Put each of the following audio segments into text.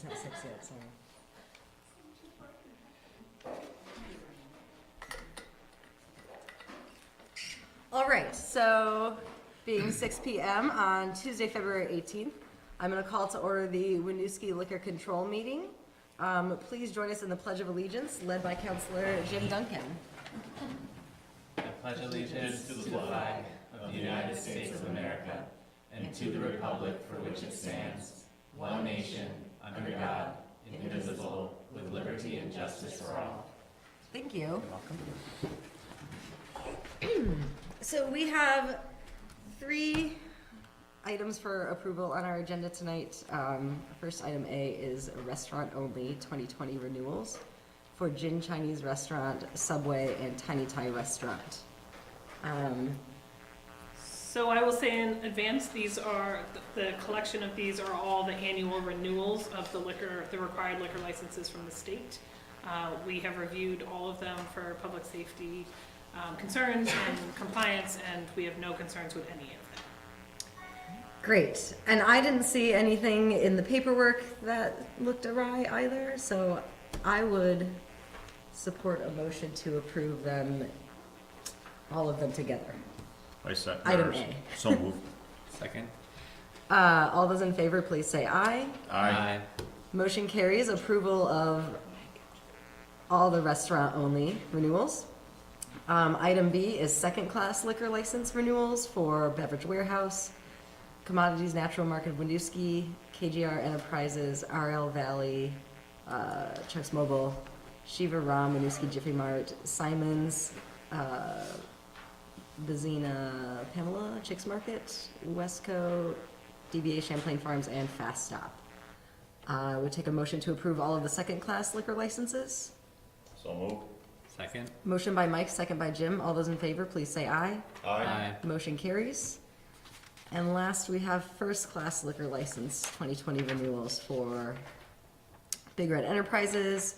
It's not 6 yet, sorry. All right, so being 6 p.m. on Tuesday, February 18th, I'm going to call to order the Winooski Liquor Control Meeting. Please join us in the Pledge of Allegiance, led by Councilor Jim Duncan. I pledge allegiance to the flag of the United States of America and to the republic for which it stands, one nation, under God, indivisible, with liberty and justice for all. Thank you. So we have 3 items for approval on our agenda tonight. First item A is restaurant-only 2020 renewals for Jin Chinese Restaurant, Subway, and Tiny Thai Restaurant. So I will say in advance, these are, the collection of these are all the annual renewals of the required liquor licenses from the state. We have reviewed all of them for public safety concerns and compliance, and we have no concerns with any of them. Great. And I didn't see anything in the paperwork that looked awry either, so I would support a motion to approve them, all of them together. I second. Item A. So moved. Second. All those in favor, please say aye. Aye. Motion carries approval of all the restaurant-only renewals. Item B is second-class liquor license renewals for Beverage Warehouse, Commodities Natural Market Winooski, KGR Enterprises, RL Valley, Chuck's Mobile, Shiva Ram, Winooski Jiffy Mart, Simon's, Bazina Pamela, Chicks Market, Westco, DBA Champlain Farms, and Fast Stop. Would take a motion to approve all of the second-class liquor licenses. So moved. Second. Motion by Mike, second by Jim. All those in favor, please say aye. Aye. Motion carries. And last, we have first-class liquor license 2020 renewals for Big Red Enterprises,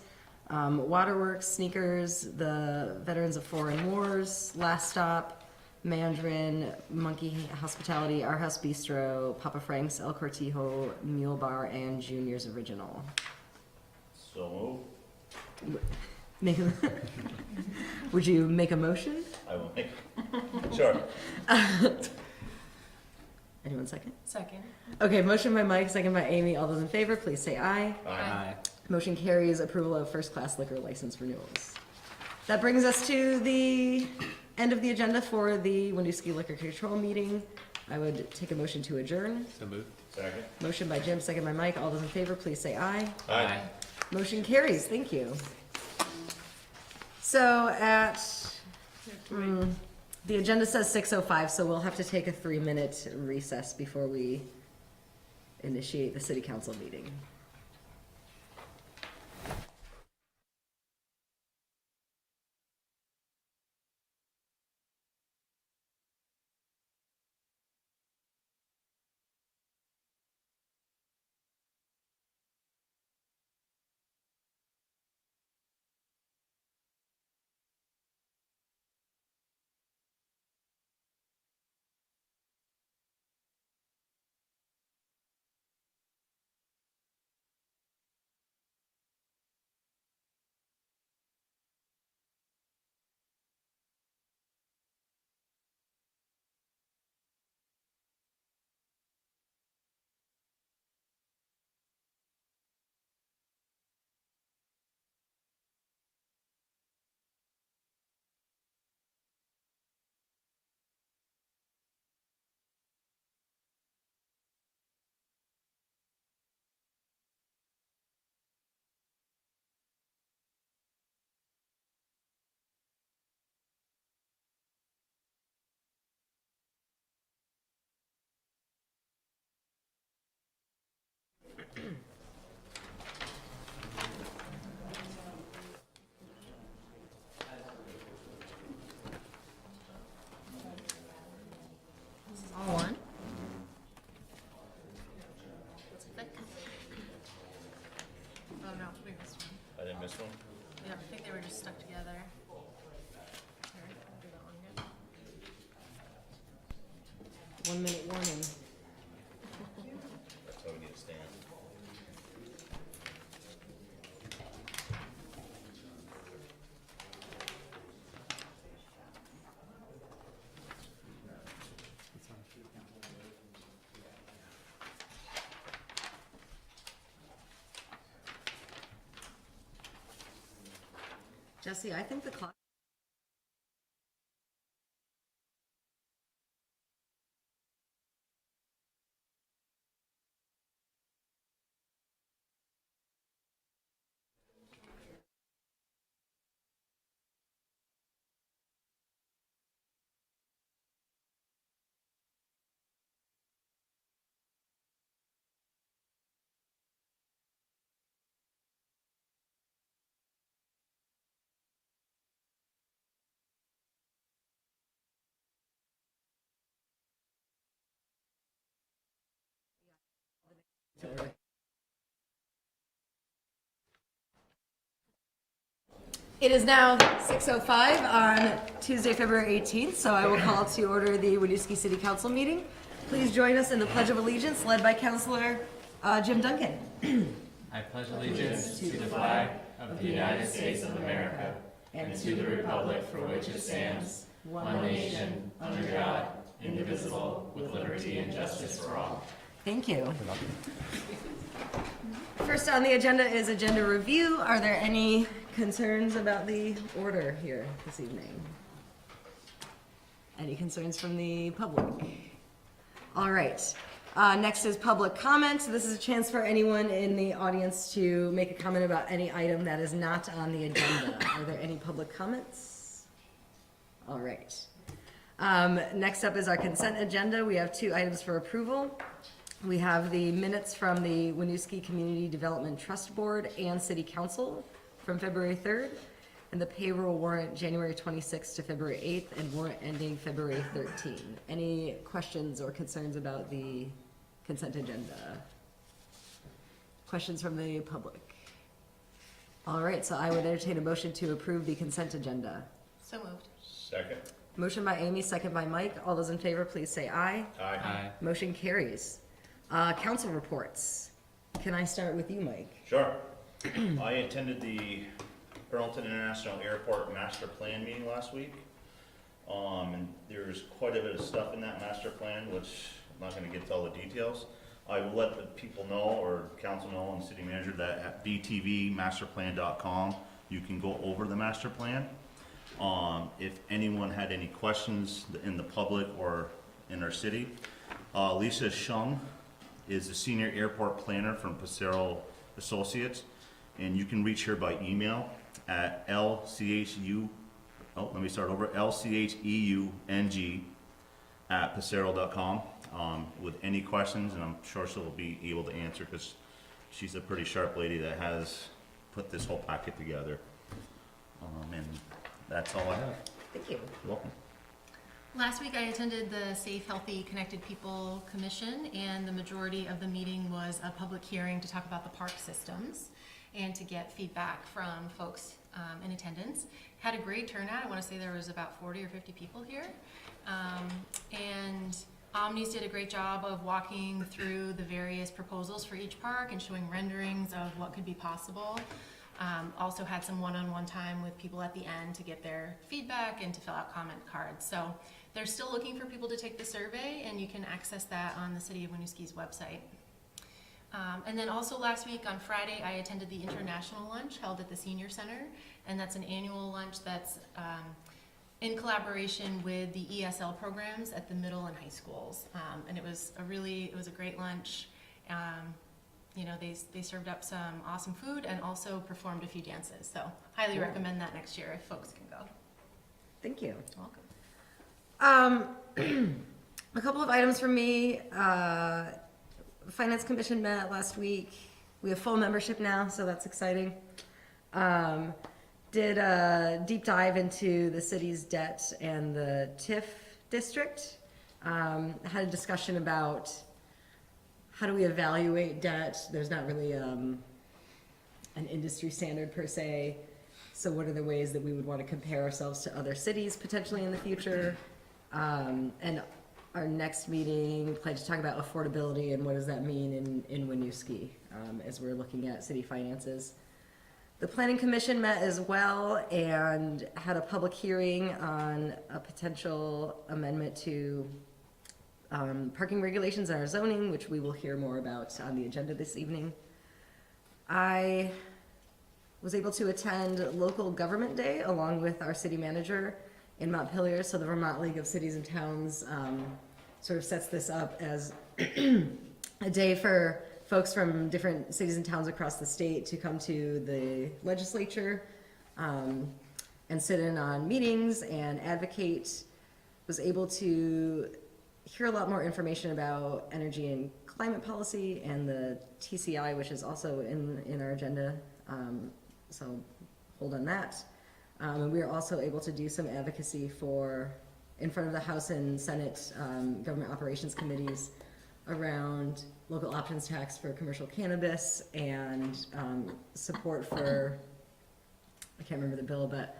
Waterworks, Sneakers, the Veterans of Foreign Wars, Last Stop, Mandarin, Monkey Hospitality, Our House Bistro, Papa Frank's, El Cortijo, Mule Bar, and Junior's Original. So moved. Would you make a motion? I will make. Sure. Anyone second? Second. Okay, motion by Mike, second by Amy. All those in favor, please say aye. Aye. Motion carries approval of first-class liquor license renewals. That brings us to the end of the agenda for the Winooski Liquor Control meeting. I would take a motion to adjourn. So moved. Second. Motion by Jim, second by Mike. All those in favor, please say aye. Aye. Motion carries. Thank you. So at, the agenda says 6:05, so we'll have to take a 3-minute recess before we initiate the city council meeting. All one? Oh no, we missed one. I didn't miss one. Yeah, I think they were just stuck together. Here, I'll do that one again. 1-minute warning. That's why we need to stand. Jesse, I think the clock. It is now 6:05 on Tuesday, February 18th, so I will call to order the Winooski City Council meeting. Please join us in the Pledge of Allegiance led by Councilor Jim Duncan. I pledge allegiance to the flag of the United States of America and to the republic for which it stands, one nation, under God, indivisible, with liberty and justice for all. Thank you. First on the agenda is agenda review. Are there any concerns about the order here this evening? Any concerns from the public? All right. Next is public comment. This is a chance for anyone in the audience to make a comment about any item that is not on the agenda. Are there any public comments? All right. Next up is our consent agenda. We have 2 items for approval. We have the minutes from the Winooski Community Development Trust Board and City Council from February 3rd, and the payroll warrant January 26th to February 8th, and warrant ending February 13th. Any questions or concerns about the consent agenda? Questions from the public? All right, so I would entertain a motion to approve the consent agenda. So moved. Second. Motion by Amy, second by Mike. All those in favor, please say aye. Aye. Motion carries. Council reports. Can I start with you, Mike? Sure. I attended the Burlington International Airport Master Plan meeting last week. And there's quite a bit of stuff in that master plan, which I'm not gonna get to all the details. I will let the people know, or council know, and city manager, that at btvmasterplan.com, you can go over the master plan. If anyone had any questions in the public or in our city, Lisa Shung is the senior airport planner from Passero Associates, and you can reach her by email at lcheung@passero.com with any questions, and I'm sure she'll be able to answer because she's a pretty sharp lady that has put this whole packet together. And that's all I have. Thank you. You're welcome. Last week I attended the Safe, Healthy, Connected People Commission, and the majority of the meeting was a public hearing to talk about the park systems and to get feedback from folks in attendance. Had a great turnout. I want to say there was about 40 or 50 people here. And Omnis did a great job of walking through the various proposals for each park and showing renderings of what could be possible. Also had some one-on-one time with people at the end to get their feedback and to fill out comment cards. So they're still looking for people to take the survey, and you can access that on the City of Winooski's website. And then also last week on Friday, I attended the International Lunch held at the Senior Center, and that's an annual lunch that's in collaboration with the ESL programs at the middle and high schools. And it was a great lunch. You know, they served up some awesome food and also performed a few dances. So highly recommend that next year if folks can go. Thank you. You're welcome. A couple of items from me. Finance Commission met last week. We have full membership now, so that's exciting. Did a deep dive into the city's debt and the TIF district. Had a discussion about how do we evaluate debt. There's not really an industry standard per se. So what are the ways that we would want to compare ourselves to other cities potentially in the future? And our next meeting, we plan to talk about affordability and what does that mean in Winooski as we're looking at city finances. The Planning Commission met as well and had a public hearing on a potential amendment to parking regulations in our zoning, which we will hear more about on the agenda this evening. I was able to attend Local Government Day along with our city manager in Montpelier. So the Vermont League of Cities and Towns sort of sets this up as a day for folks from different cities and towns across the state to come to the legislature and sit in on meetings and advocate. Was able to hear a lot more information about energy and climate policy and the TCI, which is also in our agenda. So hold on that. And we were also able to do some advocacy in front of the House and Senate government operations committees around local options tax for commercial cannabis and support for, I can't remember the bill, but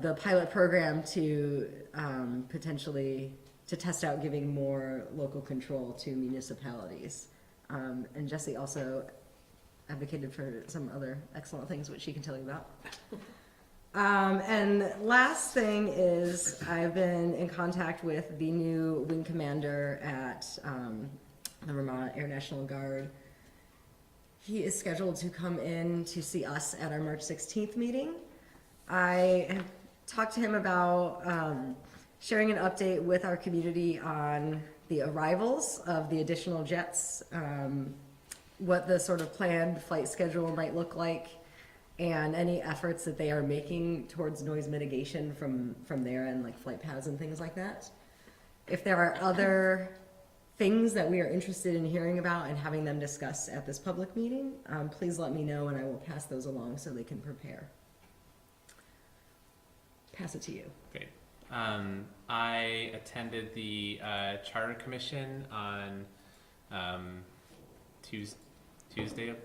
the pilot program to potentially to test out giving more local control to municipalities. And Jessie also advocated for some other excellent things, which she can tell you about. And last thing is I've been in contact with the new wing commander at the Vermont Air National Guard. He is scheduled to come in to see us at our March 16th meeting. I have talked to him about sharing an update with our community on the arrivals of the additional jets, what the sort of planned flight schedule might look like, and any efforts that they are making towards noise mitigation from there and like flight paths and things like that. If there are other things that we are interested in hearing about and having them discuss at this public meeting, please let me know and I will pass those along so they can prepare. Pass it to you. Great. I attended the Charter Commission on Tuesday of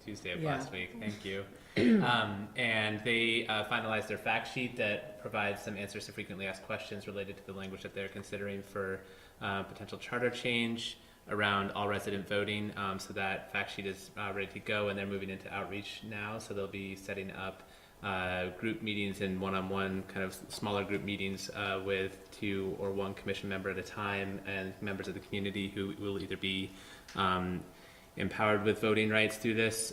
Yeah. last week. Thank you. And they finalized their fact sheet that provides some answers to frequently asked questions related to the language that they're considering for potential charter change around all resident voting. So that fact sheet is ready to go, and they're moving into outreach now. So they'll be setting up group meetings and one-on-one kind of smaller group meetings with 2 or 1 commission member at a time and members of the community who will either be empowered with voting rights through this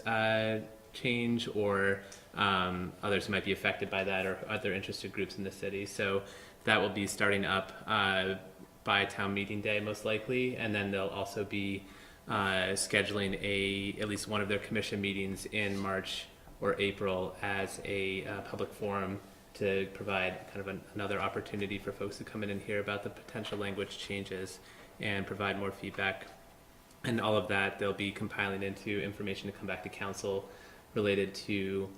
change or others who might be affected by that or other interested groups in the city. So that will be starting up by town meeting day most likely, and then they'll also be scheduling at least one of their commission meetings in March or April as a public forum to provide kind of another opportunity for folks to come in and hear about the potential language changes and provide more feedback. And all of that they'll be compiling into information to come back to council related to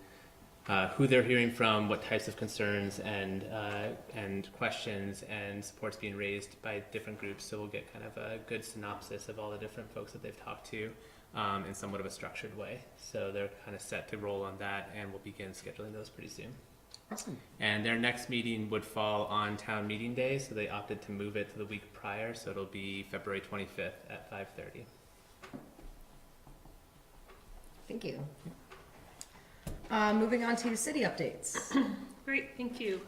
who they're hearing from, what types of concerns and questions and supports being raised by different groups. So we'll get kind of a good synopsis of all the different folks that they've talked to in somewhat of a structured way. So they're kind of set to roll on that, and we'll begin scheduling those pretty soon. Awesome. And their next meeting would fall on town meeting day, so they opted to move it to the week prior, so it'll be February 25th at 5:30. Thank you. Moving on to city updates. Great, thank you.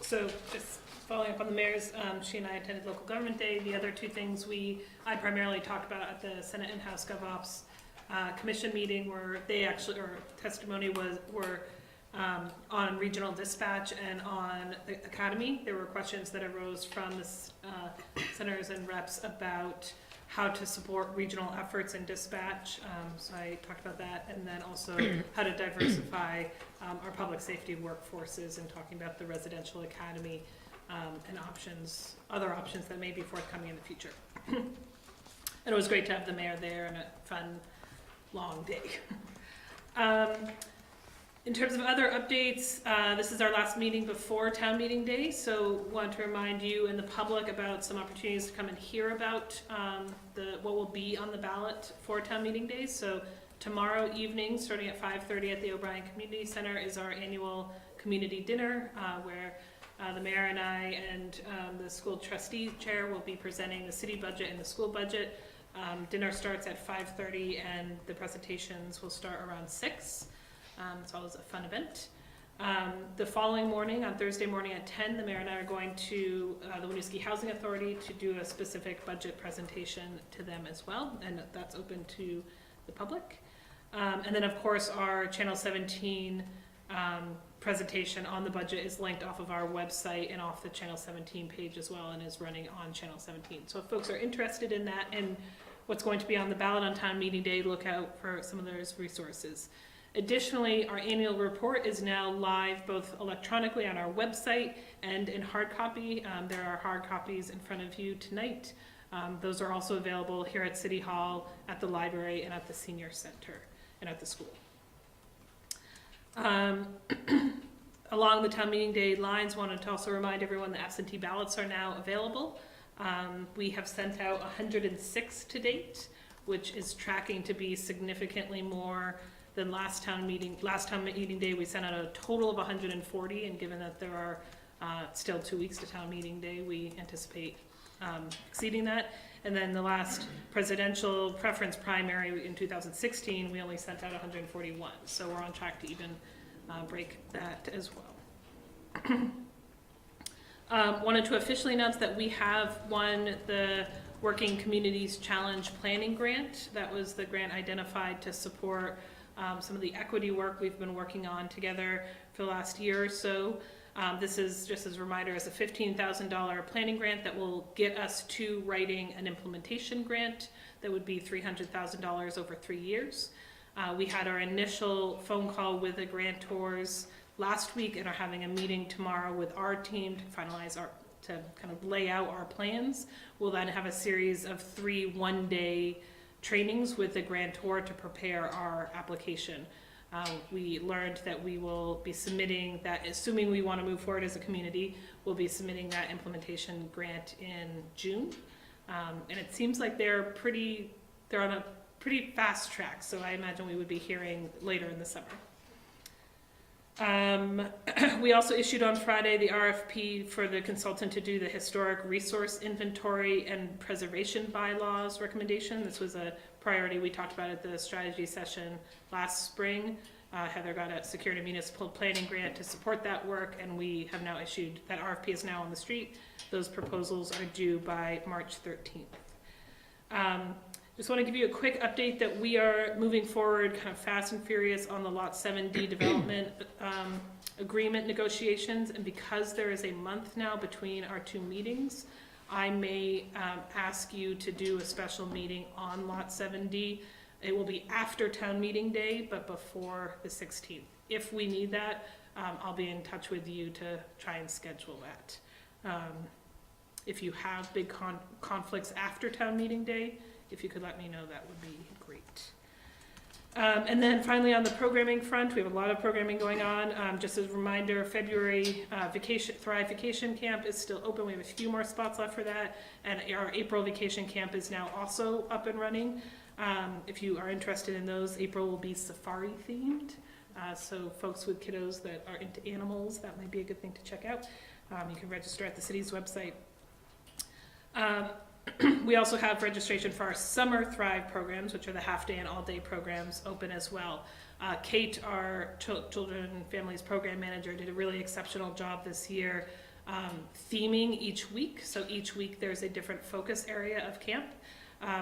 So just following up on the mayor's, she and I attended local government day. The other 2 things I primarily talked about at the Senate and House GovOps commission meeting where they actually, or testimony were on regional dispatch and on the academy. There were questions that arose from the senators and reps about how to support regional efforts in dispatch. So I talked about that, and then also how to diversify our public safety workforces and talking about the residential academy and other options that may be forthcoming in the future. And it was great to have the mayor there and a fun, long day. In terms of other updates, this is our last meeting before town meeting day, so want to remind you and the public about some opportunities to come and hear about what will be on the ballot for town meeting day. So tomorrow evening, starting at 5:30 at the O'Brien Community Center, is our annual community dinner where the mayor and I and the school trustee chair will be presenting the city budget and the school budget. Dinner starts at 5:30 and the presentations will start around 6. It's always a fun event. The following morning, on Thursday morning at 10, the mayor and I are going to the Winooski Housing Authority to do a specific budget presentation to them as well, and that's open to the public. And then, of course, our Channel 17 presentation on the budget is linked off of our website and off the Channel 17 page as well, and is running on Channel 17. So if folks are interested in that and what's going to be on the ballot on town meeting day, look out for some of those resources. Additionally, our annual report is now live both electronically on our website and in hard copy. There are hard copies in front of you tonight. Those are also available here at City Hall, at the library, and at the senior center, and at the school. Along the town meeting day lines, wanted to also remind everyone that absentee ballots are now available. We have sent out 106 to date, which is tracking to be significantly more than last town meeting day. We sent out a total of 140, and given that there are still 2 weeks to town meeting day, we anticipate exceeding that. And then the last presidential preference primary in 2016, we only sent out 141. So we're on track to even break that as well. Wanted to officially announce that we have won the Working Communities Challenge Planning Grant. That was the grant identified to support some of the equity work we've been working on together for the last year or so. This is, just as a reminder, is a $15,000 planning grant that will get us to writing an implementation grant that would be $300,000 over 3 years. We had our initial phone call with the grantors last week and are having a meeting tomorrow with our team to finalize to kind of lay out our plans. We'll then have a series of 3 one-day trainings with the grantor to prepare our application. We learned that we will be submitting that, assuming we want to move forward as a community, we'll be submitting that implementation grant in June. And it seems like they're on a pretty fast track, so I imagine we would be hearing later in the summer. We also issued on Friday the RFP for the consultant to do the historic resource inventory and preservation bylaws recommendation. This was a priority we talked about at the strategy session last spring. Heather got secured a municipal planning grant to support that work, and we have now issued, that RFP is now on the street. Those proposals are due by March 13th. Just want to give you a quick update that we are moving forward kind of fast and furious on the Lot 7D development agreement negotiations, and because there is a month now between our 2 meetings, I may ask you to do a special meeting on Lot 7D. It will be after town meeting day, but before the 16th. If we need that, I'll be in touch with you to try and schedule that. If you have big conflicts after town meeting day, if you could let me know, that would be great. And then finally on the programming front, we have a lot of programming going on. Just as a reminder, February Thrive Vacation Camp is still open. We have a few more spots left for that. And our April Vacation Camp is now also up and running. If you are interested in those, April will be safari themed. So folks with kiddos that are into animals, that might be a good thing to check out. You can register at the city's website. We also have registration for our summer Thrive programs, which are the half-day and all-day programs, open as well. Kate, our Children and Families Program Manager, did a really exceptional job this year theming each week. So each week there's a different focus area of camp.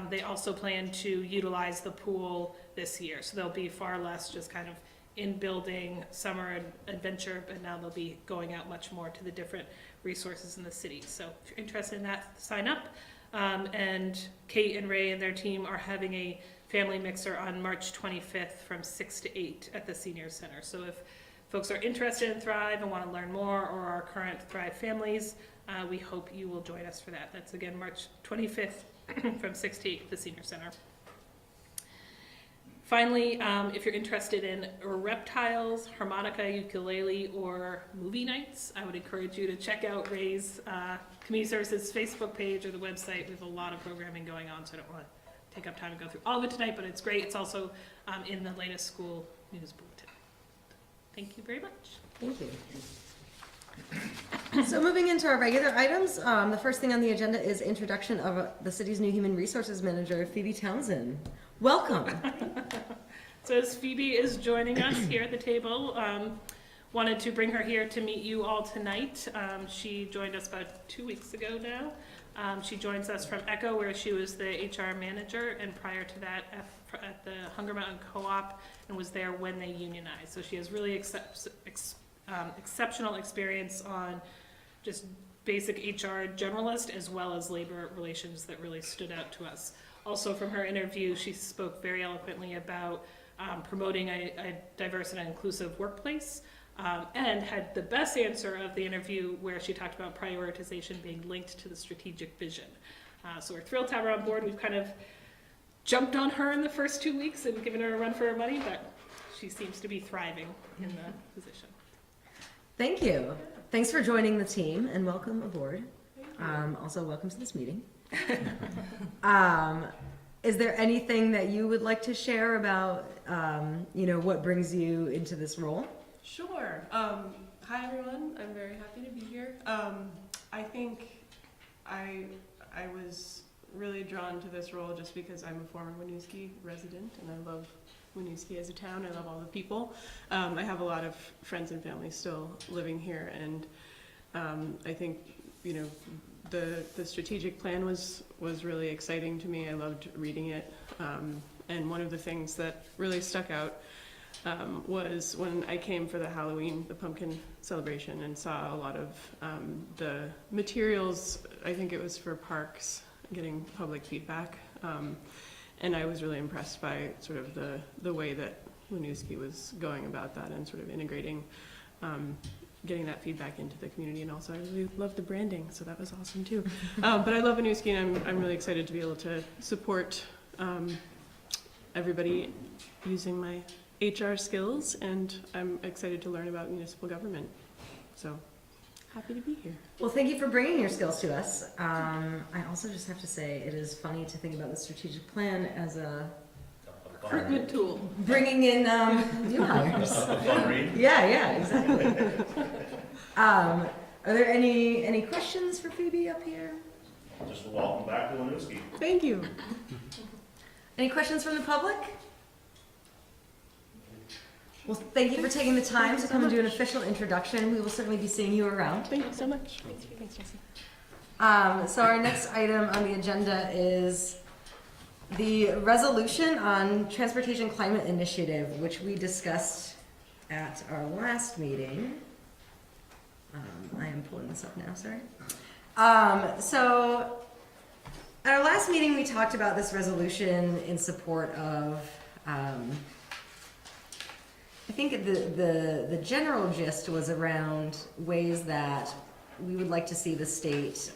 They also plan to utilize the pool this year. So there'll be far less just kind of in-building summer adventure, but now they'll be going out much more to the different resources in the city. So if you're interested in that, sign up. And Kate and Ray and their team are having a family mixer on March 25th from 6 to 8 at the Senior Center. So if folks are interested in Thrive and want to learn more, or our current Thrive families, we hope you will join us for that. That's again March 25th from 6 to 8 at the Senior Center. Finally, if you're interested in reptiles, harmonica, ukulele, or movie nights, I would encourage you to check out Ray's Community Services Facebook page or the website. We have a lot of programming going on, so I don't want to take up time to go through all of it tonight, but it's great. It's also in the latest school news bulletin. Thank you very much. Thank you. So moving into our regular items, the first thing on the agenda is introduction of the city's new Human Resources Manager, Phoebe Townsend. Welcome. So as Phoebe is joining us here at the table, wanted to bring her here to meet you all tonight. She joined us about 2 weeks ago now. She joins us from ECHO, where she was the HR manager, and prior to that at the Hunger Mountain Co-op, and was there when they unionized. So she has really exceptional experience on just basic HR generalist as well as labor relations that really stood out to us. Also from her interview, she spoke very eloquently about promoting a diverse and inclusive workplace, and had the best answer of the interview where she talked about prioritization being linked to the strategic vision. So we're thrilled to have her on board. We've kind of jumped on her in the first 2 weeks and given her a run for her money, but she seems to be thriving in the position. Thank you. Thanks for joining the team and welcome aboard. Also, welcome to this meeting. Is there anything that you would like to share about, what brings you into this role? Sure. Hi everyone. I'm very happy to be here. I think I was really drawn to this role just because I'm a former Winooski resident and I love Winooski as a town. I love all the people. I have a lot of friends and family still living here, and I think the strategic plan was really exciting to me. I loved reading it, and one of the things that really stuck out was when I came for the pumpkin celebration, and saw a lot of the materials. I think it was for parks, getting public feedback, and I was really impressed by sort of the way that Winooski was going about that and sort of integrating, getting that feedback into the community. And also I really love the branding, so that was awesome too. But I love Winooski, and I'm really excited to be able to support everybody using my HR skills, and I'm excited to learn about municipal government. So happy to be here. Well, thank you for bringing your skills to us. I also just have to say it is funny to think about the strategic plan as a Recruitment tool. bringing in new hires. Fun read. Yeah, exactly. Are there any questions for Phoebe up here? Just welcome back to Winooski. Thank you. Any questions from the public? Well, thank you for taking the time to come and do an official introduction. We will certainly be seeing you around. Thank you so much. Thanks, Jesse. So our next item on the agenda is the resolution on Transportation Climate Initiative, which we discussed at our last meeting. I am pulling this up now, sorry. So at our last meeting, we talked about this resolution in support of, I think the general gist was around ways that we would like to see the state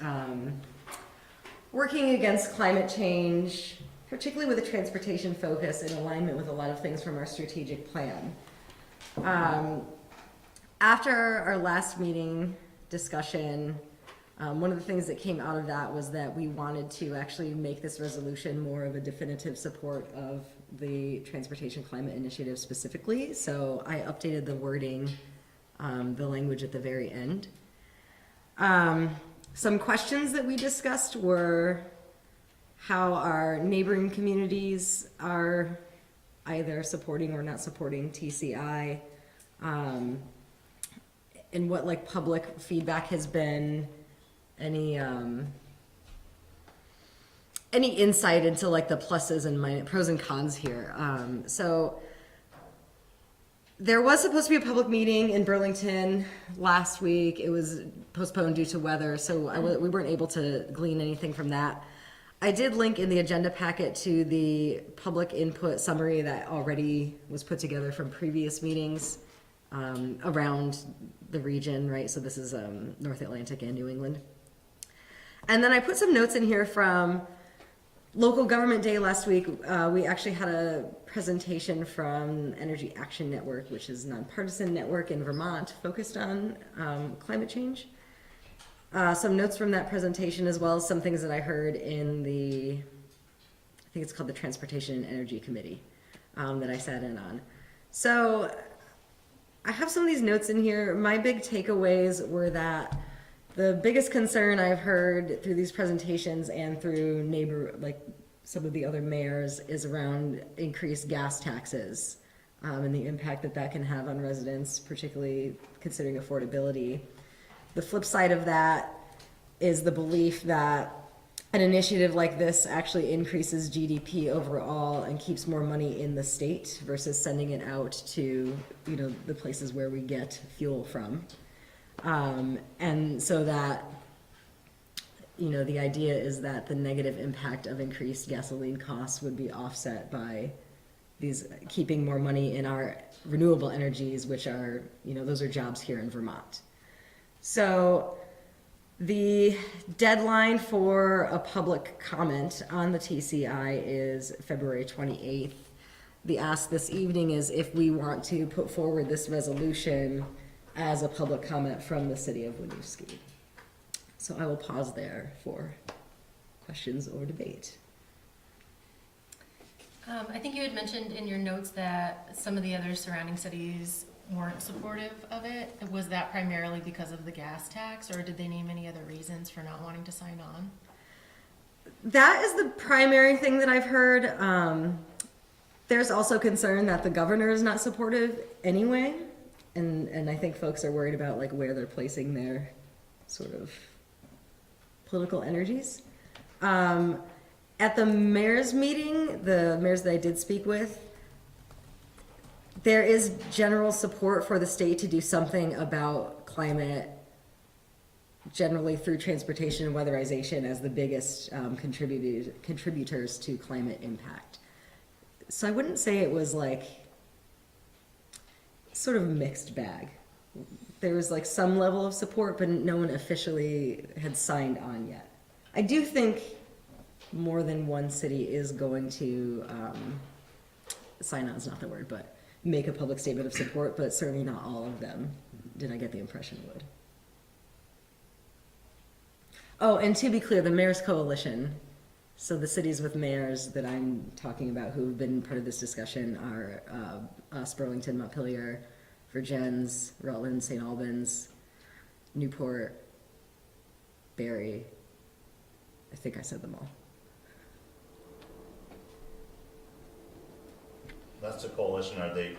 working against climate change, particularly with a transportation focus in alignment with a lot of things from our strategic plan. After our last meeting discussion, one of the things that came out of that was that we wanted to actually make this resolution more of a definitive support of the Transportation Climate Initiative specifically. So I updated the wording, the language at the very end. Some questions that we discussed were how our neighboring communities are either supporting or not supporting TCI, and what like public feedback has been, any insight into like the pluses and pros and cons here. So there was supposed to be a public meeting in Burlington last week. It was postponed due to weather, so we weren't able to glean anything from that. I did link in the agenda packet to the public input summary that already was put together from previous meetings around the region, right? So this is North Atlantic and New England. And then I put some notes in here from Local Government Day last week. We actually had a presentation from Energy Action Network, which is a nonpartisan network in Vermont focused on climate change. Some notes from that presentation, as well as some things that I heard in I think it's called the Transportation and Energy Committee, that I sat in on. So I have some of these notes in here. My big takeaways were that the biggest concern I've heard through these presentations and through some of the other mayors is around increased gas taxes, and the impact that can have on residents, particularly considering affordability. The flip side of that is the belief that an initiative like this actually increases GDP overall and keeps more money in the state versus sending it out to, you know, the places where we get fuel from. And so that, you know, the idea is that the negative impact of increased gasoline costs would be offset by these, keeping more money in our renewable energies, which are, you know, those are jobs here in Vermont. So the deadline for a public comment on the TCI is February 28th. The ask this evening is if we want to put forward this resolution as a public comment from the city of Winooski. So I will pause there for questions or debate. I think you had mentioned in your notes that some of the other surrounding cities weren't supportive of it. Was that primarily because of the gas tax, or did they name any other reasons for not wanting to sign on? That is the primary thing that I've heard. There's also concern that the governor is not supportive anyway, and I think folks are worried about like where they're placing their sort of political energies. At the mayor's meeting, the mayors that I did speak with, there is general support for the state to do something about climate, generally through transportation and weatherization as the biggest contributors to climate impact. So I wouldn't say it was like sort of a mixed bag. There was like some level of support, but no one officially had signed on yet. I do think more than one city is going to sign on is not the word, but make a public statement of support, but certainly not all of them, did I get the impression would. Oh, and to be clear, the Mayor's Coalition, so the cities with mayors that I'm talking about who have been part of this discussion are us, Burlington, Montpelier, Virgins, Rutland, St. Albans, Newport, Barry. I think I said them all. That's the coalition. Are they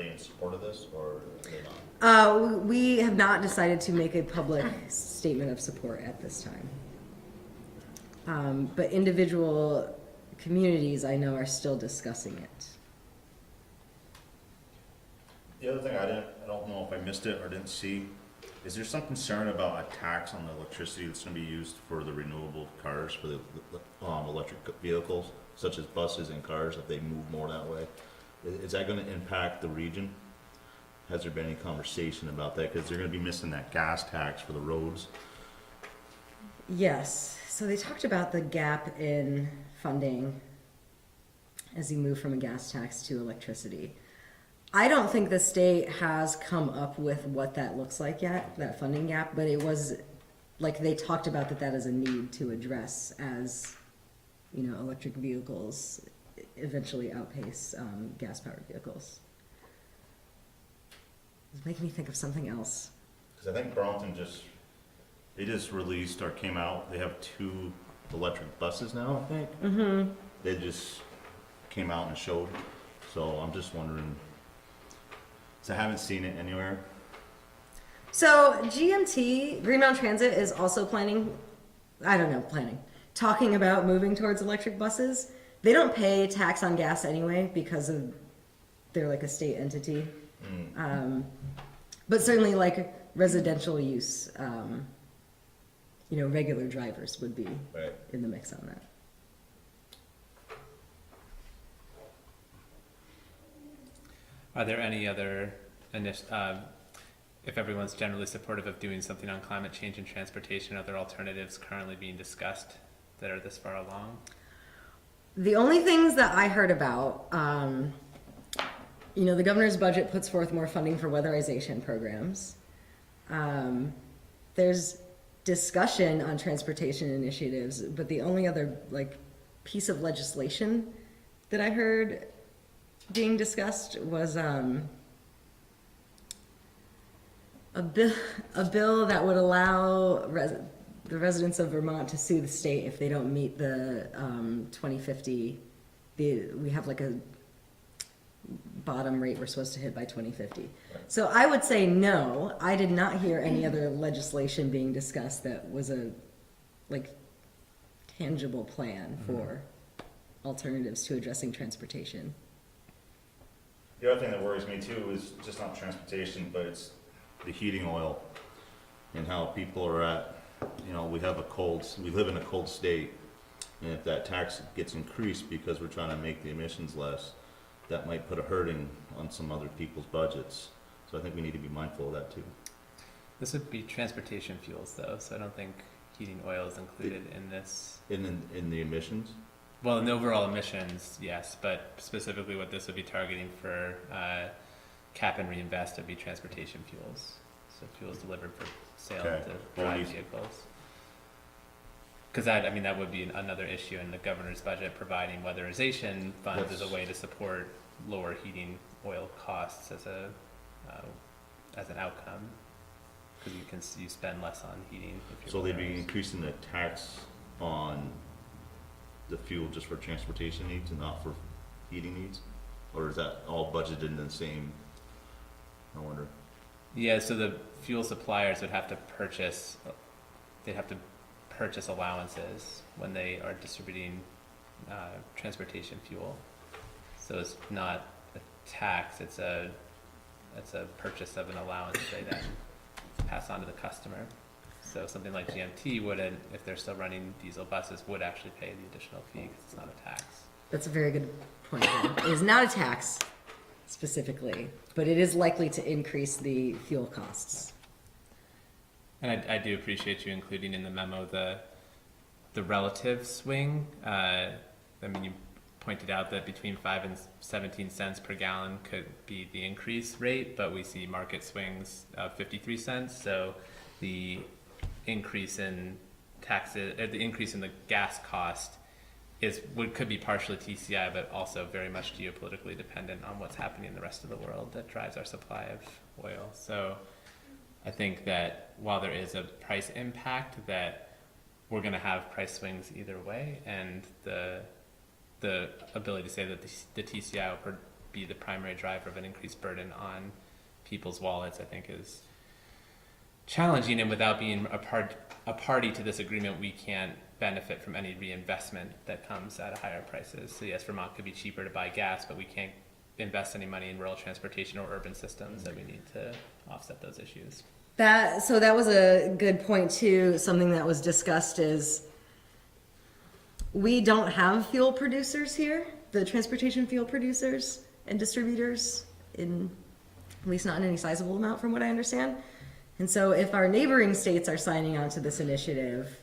in support of this, or are they not? We have not decided to make a public statement of support at this time. But individual communities I know are still discussing it. The other thing I don't know if I missed it or didn't see, is there some concern about a tax on the electricity that's going to be used for the renewable cars, for the electric vehicles, such as buses and cars, if they move more that way? Is that going to impact the region? Has there been any conversation about that? Because they're going to be missing that gas tax for the roads. Yes, so they talked about the gap in funding as you move from a gas tax to electricity. I don't think the state has come up with what that looks like yet, that funding gap, but it was like they talked about that as a need to address as, you know, electric vehicles eventually outpace gas-powered vehicles. It's making me think of something else. Because I think Burlington just released or came out, they have 2 electric buses now, I think. Mm-hmm. They just came out and showed. So I'm just wondering, so I haven't seen it anywhere. So GMT, Green Mountain Transit, is also talking about moving towards electric buses. They don't pay tax on gas anyway because of they're like a state entity. But certainly like residential use, you know, regular drivers would be Right. in the mix on that. Are there any other if everyone's generally supportive of doing something on climate change and transportation, other alternatives currently being discussed that are this far along? The only things that I heard about, you know, the governor's budget puts forth more funding for weatherization programs. There's discussion on transportation initiatives, but the only other like piece of legislation that I heard being discussed was a bill that would allow the residents of Vermont to sue the state if they don't meet the 2050. We have like a bottom rate we're supposed to hit by 2050. So I would say no. I did not hear any other legislation being discussed that was tangible plan for alternatives to addressing transportation. The other thing that worries me too is just not transportation, but it's the heating oil and how people are at, you know, we live in a cold state. And if that tax gets increased because we're trying to make the emissions less, that might put a hurting on some other people's budgets. So I think we need to be mindful of that too. This would be transportation fuels though, so I don't think heating oil is included in this. In the emissions? Well, in the overall emissions, yes, but specifically what this would be targeting for cap and reinvest would be transportation fuels. So fuels delivered for sale Okay. to drive vehicles. Because that would be another issue in the governor's budget, providing weatherization funds as a way to support lower heating oil costs as an outcome. Because you spend less on heating. If So they'd be increasing the tax on the fuel just for transportation needs and not for heating needs? Or is that all budgeted in the same, I wonder? Yeah, so the fuel suppliers would have to purchase allowances when they are distributing transportation fuel. So it's not a tax, it's a purchase of an allowance they then pass on to the customer. So something like GMT wouldn't, if they're still running diesel buses, would actually pay the additional fee because it's not a tax. That's a very good point. It is not a tax specifically, but it is likely to increase the fuel costs. And I do appreciate you including in the memo the relative swing. You pointed out that between 5 and 17 cents per gallon could be the increase rate, but we see market swings of 53 cents. So the increase in taxes, the increase in the gas cost could be partially TCI, but also very much geopolitically dependent on what's happening in the rest of the world that drives our supply of oil. So I think that while there is a price impact, that we're going to have price swings either way, and the ability to say that the TCI will be the primary driver of an increased burden on people's wallets, I think, is challenging. And without being a party to this agreement, we can't benefit from any reinvestment that comes at higher prices. So yes, Vermont could be cheaper to buy gas, but we can't invest any money in rural transportation or urban systems that we need to offset those issues. That was a good point too. Something that was discussed is we don't have fuel producers here, the transportation fuel producers and distributors, at least not in any sizable amount from what I understand. And so if our neighboring states are signing on to this initiative,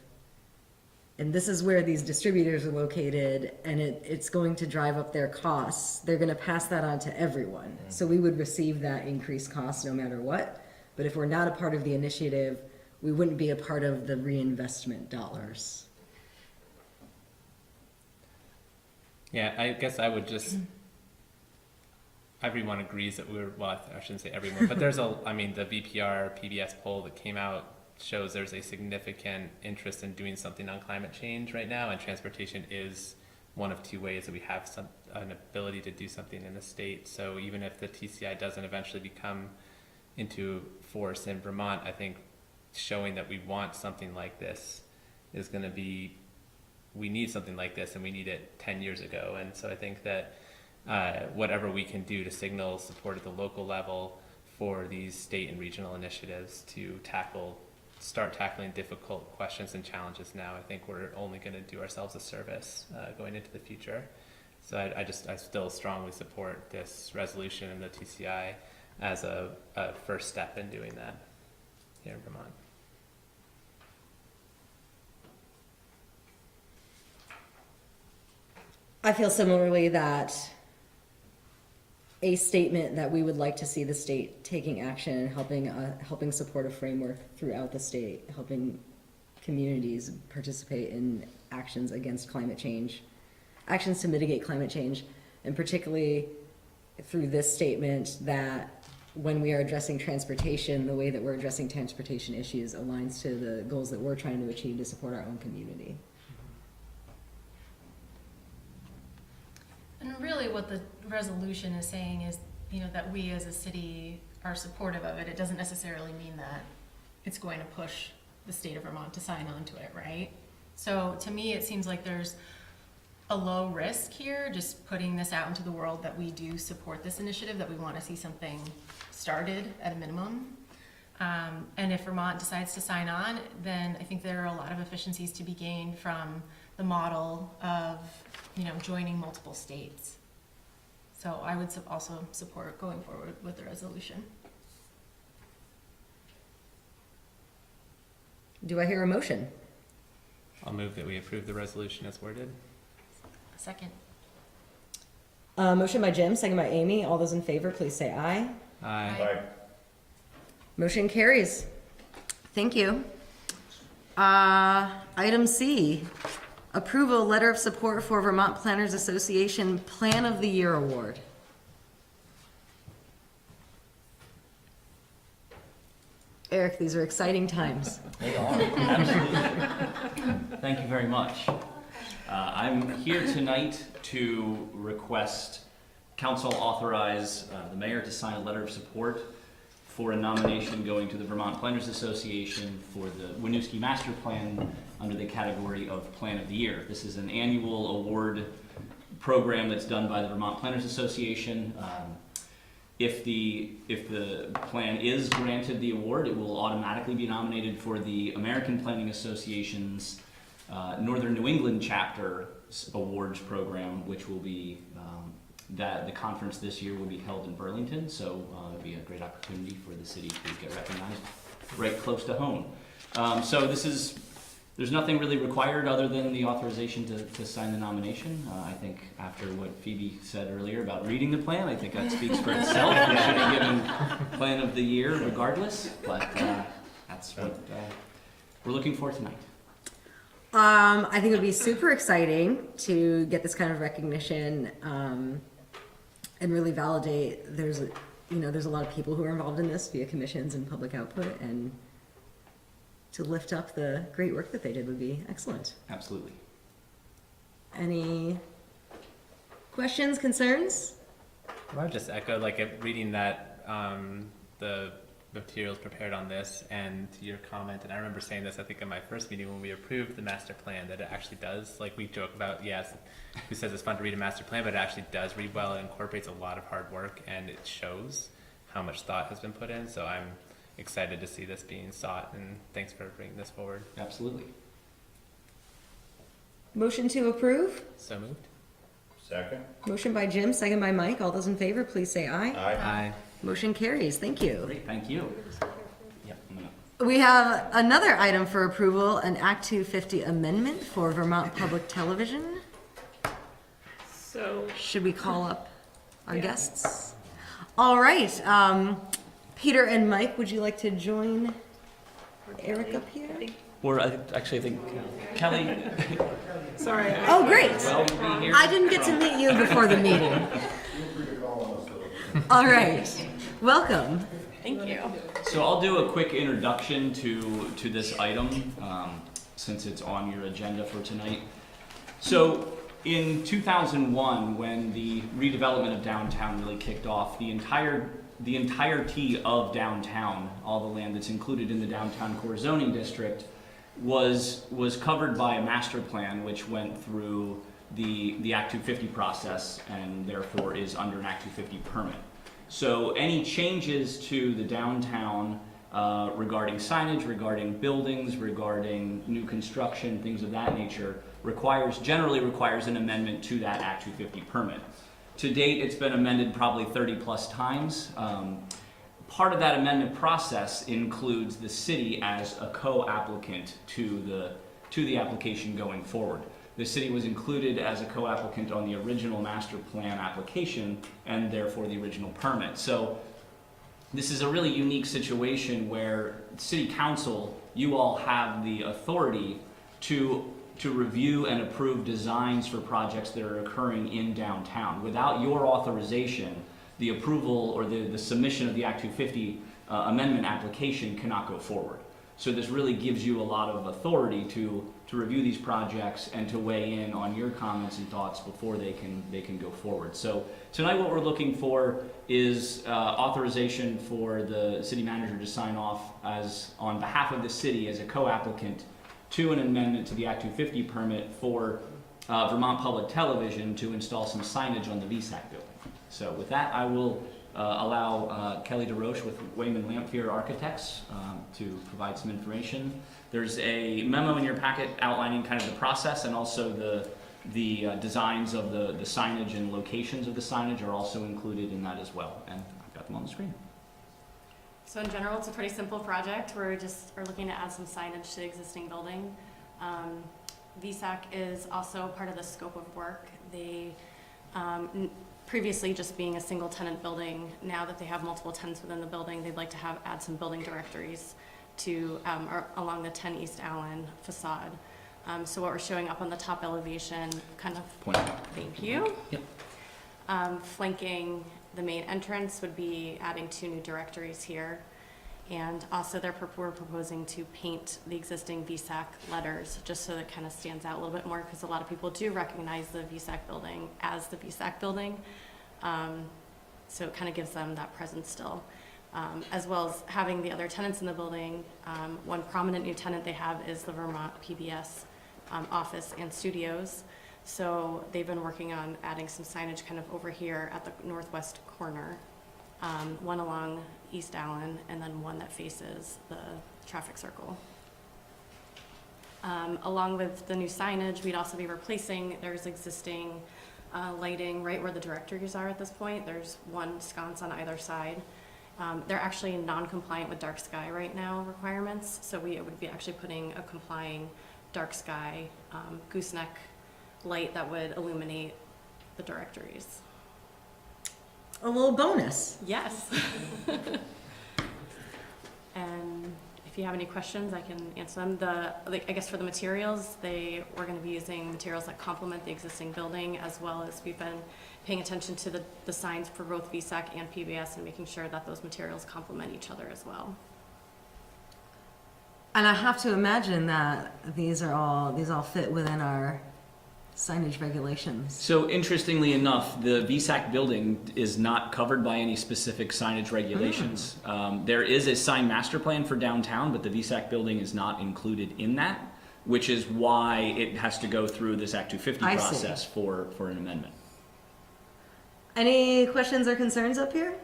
and this is where these distributors are located, and it's going to drive up their costs, they're going to pass that on to everyone. So we would receive that increased cost no matter what. But if we're not a part of the initiative, we wouldn't be a part of the reinvestment dollars. Yeah, I guess I would just, everyone agrees that I shouldn't say everyone, but there's the VPR PBS poll that came out shows there's a significant interest in doing something on climate change right now, and transportation is one of two ways that we have an ability to do something in the state. So even if the TCI doesn't eventually become into force in Vermont, I think showing that we want something like this is going to be, we need something like this, and we need it 10 years ago. And so I think that whatever we can do to signal support at the local level for these state and regional initiatives to start tackling difficult questions and challenges now, I think we're only going to do ourselves a service going into the future. So I still strongly support this resolution and the TCI as a first step in doing that here in Vermont. I feel similarly that a statement that we would like to see the state taking action and helping support a framework throughout the state, helping communities participate in actions against climate change, actions to mitigate climate change, and particularly through this statement that when we are addressing transportation, the way that we're addressing transportation issues aligns to the goals that we're trying to achieve to support our own community. And really what the resolution is saying is, that we as a city are supportive of it. It doesn't necessarily mean that it's going to push the state of Vermont to sign on to it, right? So to me, it seems like there's a low risk here, just putting this out into the world that we do support this initiative, that we want to see something started at a minimum. And if Vermont decides to sign on, then I think there are a lot of efficiencies to be gained from the model of, joining multiple states. So I would also support going forward with the resolution. Do I hear a motion? I'll move that we approve the resolution as worded. Second. Motion by Jim, second by Amy. All those in favor, please say aye. Aye. Aye. Motion carries. Thank you. Item C, approval letter of support for Vermont Planners Association Plan of the Year Award. Eric, these are exciting times. They are, absolutely. Thank you very much. I'm here tonight to request council authorize the mayor to sign a letter of support for a nomination going to the Vermont Planners Association for the Winooski Master Plan under the category of Plan of the Year. This is an annual award program that's done by the Vermont Planners Association. If the plan is granted the award, it will automatically be nominated for the American Planning Association's Northern New England Chapter Awards Program, which will be, the conference this year will be held in Burlington, so it'll be a great opportunity for the city to get recognized right close to home. So there's nothing really required other than the authorization to sign the nomination. I think after what Phoebe said earlier about reading the plan, I think that speaks for itself. We should be given Plan of the Year regardless, but that's what we're looking for tonight. I think it would be super exciting to get this kind of recognition and really validate. There's a lot of people who are involved in this via commissions and public output, and to lift up the great work that they did would be excellent. Absolutely. Any questions, concerns? Well, I just echo, reading that, the materials prepared on this and your comment, and I remember saying this, I think, in my first meeting when we approved the master plan, that it actually does, we joke about, yes, who says it's fun to read a master plan, but it actually does read well. It incorporates a lot of hard work, and it shows how much thought has been put in, so I'm excited to see this being sought, and thanks for bringing this forward. Absolutely. Motion to approve? So moved. Second? Motion by Jim, second by Mike. All those in favor, please say aye. Aye. Aye. Motion carries. Thank you. Great, thank you. Yep, I'm gonna We have another item for approval, an Act 250 amendment for Vermont Public Television. So, Should we call up our Yeah. guests? All right. Peter and Mike, would you like to join Eric up here? Or actually, I think Kelly sorry. Oh, great. will be here. I didn't get to meet you before the meeting. All right. Welcome. Thank you. So I'll do a quick introduction to this item, since it's on your agenda for tonight. So in 2001, when the redevelopment of downtown really kicked off, the entirety of downtown, all the land that's included in the downtown core zoning district, was covered by a master plan, which went through the Act 250 process and therefore is under an Act 250 permit. So any changes to the downtown regarding signage, regarding buildings, regarding new construction, things of that nature, generally requires an amendment to that Act 250 permit. To date, it's been amended probably 30 plus times. Part of that amendment process includes the city as a co-applicant to the application going forward. The city was included as a co-applicant on the original master plan application and therefore the original permit. So this is a really unique situation where city council, you all have the authority to review and approve designs for projects that are occurring in downtown. Without your authorization, the approval or the submission of the Act 250 amendment application cannot go forward. So this really gives you a lot of authority to review these projects and to weigh in on your comments and thoughts before they can go forward. So tonight what we're looking for is authorization for the city manager to sign off as on behalf of the city as a co-applicant to an amendment to the Act 250 permit for Vermont Public Television to install some signage on the VSAC building. So with that, I will allow Kelly DeRoche with Wayman Lamphere Architects to provide some information. There's a memo in your packet outlining kind of the process, and also the designs of the signage and locations of the signage are also included in that as well. And I've got them on the screen. So in general, it's a pretty simple project. We're looking to add some signage to the existing building. VSAC is also part of the scope of work. They, previously just being a single tenant building, now that they have multiple tenants within the building, they'd like to add some building directories to, along the 10 East Allen facade. So what we're showing up on the top elevation, kind of, Point it out. thank you. Yep. Flanking the main entrance would be adding 2 new directories here. And also we're proposing to paint the existing VSAC letters just so that it kind of stands out a little bit more, because a lot of people do recognize the VSAC building as the VSAC building. So it kind of gives them that presence still. As well as having the other tenants in the building. One prominent new tenant they have is the Vermont PBS office and studios. So they've been working on adding some signage kind of over here at the northwest corner. One along East Allen, and then one that faces the traffic circle. Along with the new signage, we'd also be replacing, there's existing lighting right where the directories are at this point. There's one sconce on either side. They're actually non-compliant with dark sky right now requirements, so we would be actually putting a complying dark sky gooseneck light that would illuminate the directories. A little bonus. Yes. And if you have any questions, I can answer them. I guess for the materials, we're going to be using materials that complement the existing building, as well as we've been paying attention to the signs for both VSAC and PBS and making sure that those materials complement each other as well. And I have to imagine that these all fit within our signage regulations. So interestingly enough, the VSAC building is not covered by any specific signage regulations. There is a sign master plan for downtown, but the VSAC building is not included in that, which is why it has to go through this Act 250 I see. process for an amendment. Any questions or concerns up here?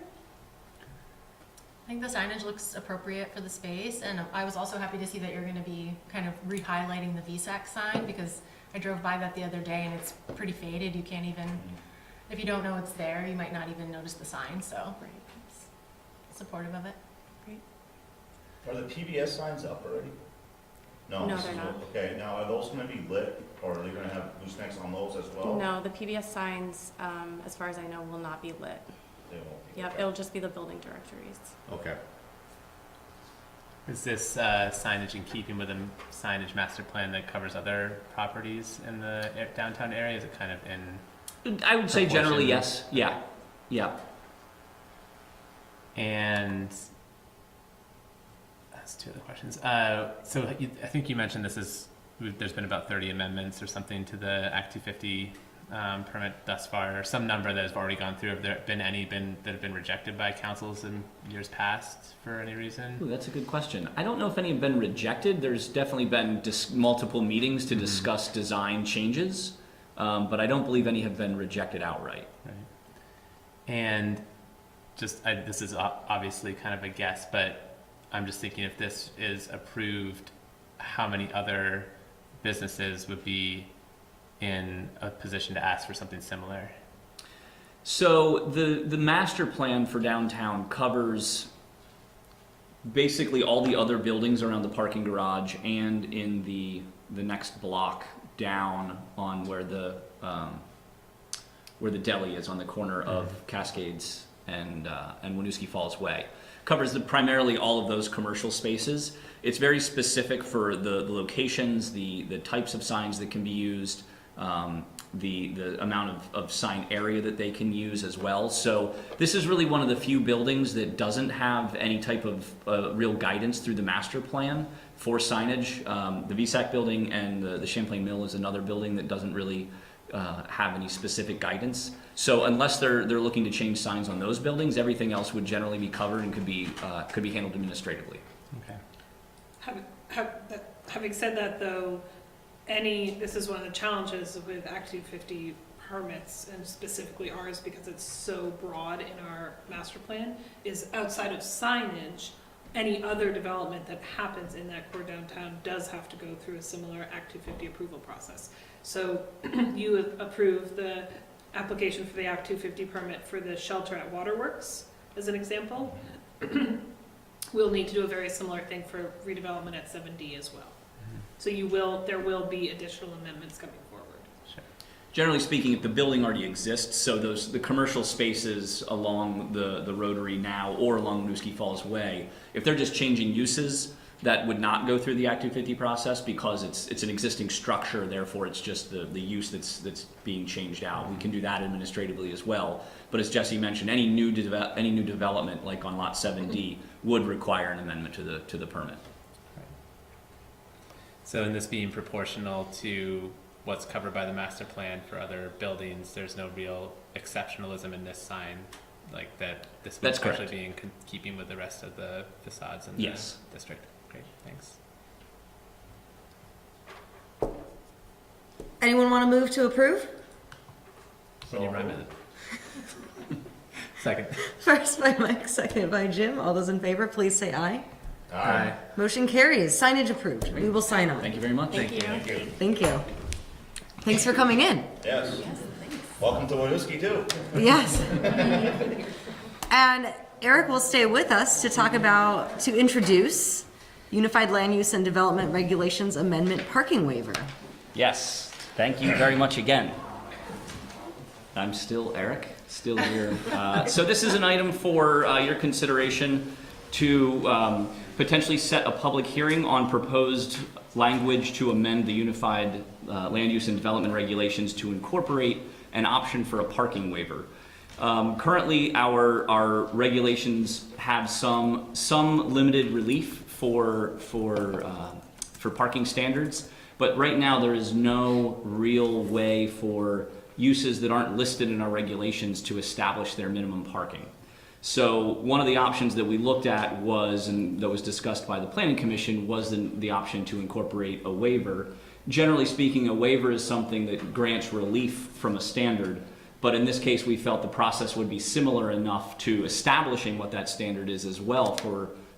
I think the signage looks appropriate for the space, and I was also happy to see that you're going to be kind of re-highlighting the VSAC sign, because I drove by that the other day and it's pretty faded. You can't even, if you don't know it's there, you might not even notice the sign, so supportive of it. Are the PBS signs up already? No, this they're is not. what- Okay, now are those gonna be lit, or are they gonna have goosenecks on those as well? No, the PBS signs, as far as I know, will not be lit. They won't be. Yep, Okay. it'll just be the building directories. Okay. Is this signage in keeping with the signage master plan that covers other properties in the downtown area? Is it kind of in? I would say generally Proportion. yes. Yeah. And that's 2 other questions. So I think you mentioned there's been about 30 amendments or something to the Act 250 permit thus far, or some number that has already gone through. Have there been any that have been rejected by councils in years past for any reason? Ooh, that's a good question. I don't know if any have been rejected. There's definitely been multiple meetings to discuss design changes, but I don't believe any have been rejected outright. Right. And this is obviously kind of a guess, but I'm just thinking if this is approved, how many other businesses would be in a position to ask for something similar? So the master plan for downtown covers basically all the other buildings around the parking garage and in the next block down on where the deli is on the corner of Cascades and Winooski Falls Way. Covers primarily all of those commercial spaces. It's very specific for the locations, the types of signs that can be used, the amount of sign area that they can use as well. So this is really one of the few buildings that doesn't have any type of real guidance through the master plan for signage. The VSAC building and the Champlain Mill is another building that doesn't really have any specific guidance. So unless they're looking to change signs on those buildings, everything else would generally be covered and could be handled administratively. Okay. Have Having said that, though, this is one of the challenges with Act 250 permits, and specifically ours, because it's so broad in our master plan, is outside of signage, any other development that happens in that core downtown does have to go through a similar Act 250 approval process. So you approve the application for the Act 250 permit for the shelter at Waterworks, as an example. We'll need to do a very similar thing for redevelopment at 7D as well. So there will be additional amendments coming forward. Generally speaking, if the building already exists, so the commercial spaces along the Rotary now or along Winooski Falls Way, if they're just changing uses, that would not go through the Act 250 process because it's an existing structure, therefore it's just the use that's being changed out. We can do that administratively as well. But as Jesse mentioned, any new development, like on Lot 7D, would require an amendment to the permit. So in this being proportional to what's covered by the master plan for other buildings, there's no real exceptionalism in this sign, like that this would That's correct. actually be in keeping with the rest of the facades in Yes. the district. Great, thanks. Anyone want to move to approve? Can you rhyme it? Second. First by Mike, second by Jim. All those in favor, please say aye. Aye. Motion carries. Signage approved. We will sign on. Thank you very much. Thank you. Thank you. Thanks for coming in. Yes. Welcome to Winooski too. Yes. And Eric will stay with us to introduce Unified Land Use and Development Regulations Amendment Parking Waiver. Yes, thank you very much again. I'm still Eric, still here. So this is an item for your consideration to potentially set a public hearing on proposed language to amend the Unified Land Use and Development Regulations to incorporate an option for a parking waiver. Currently, our regulations have some limited relief for parking standards, but right now there is no real way for uses that aren't listed in our regulations to establish their minimum parking. So one of the options that we looked at was, and that was discussed by the Planning Commission, was the option to incorporate a waiver. Generally speaking, a waiver is something that grants relief from a standard, but in this case we felt the process would be similar enough to establishing what that standard is as well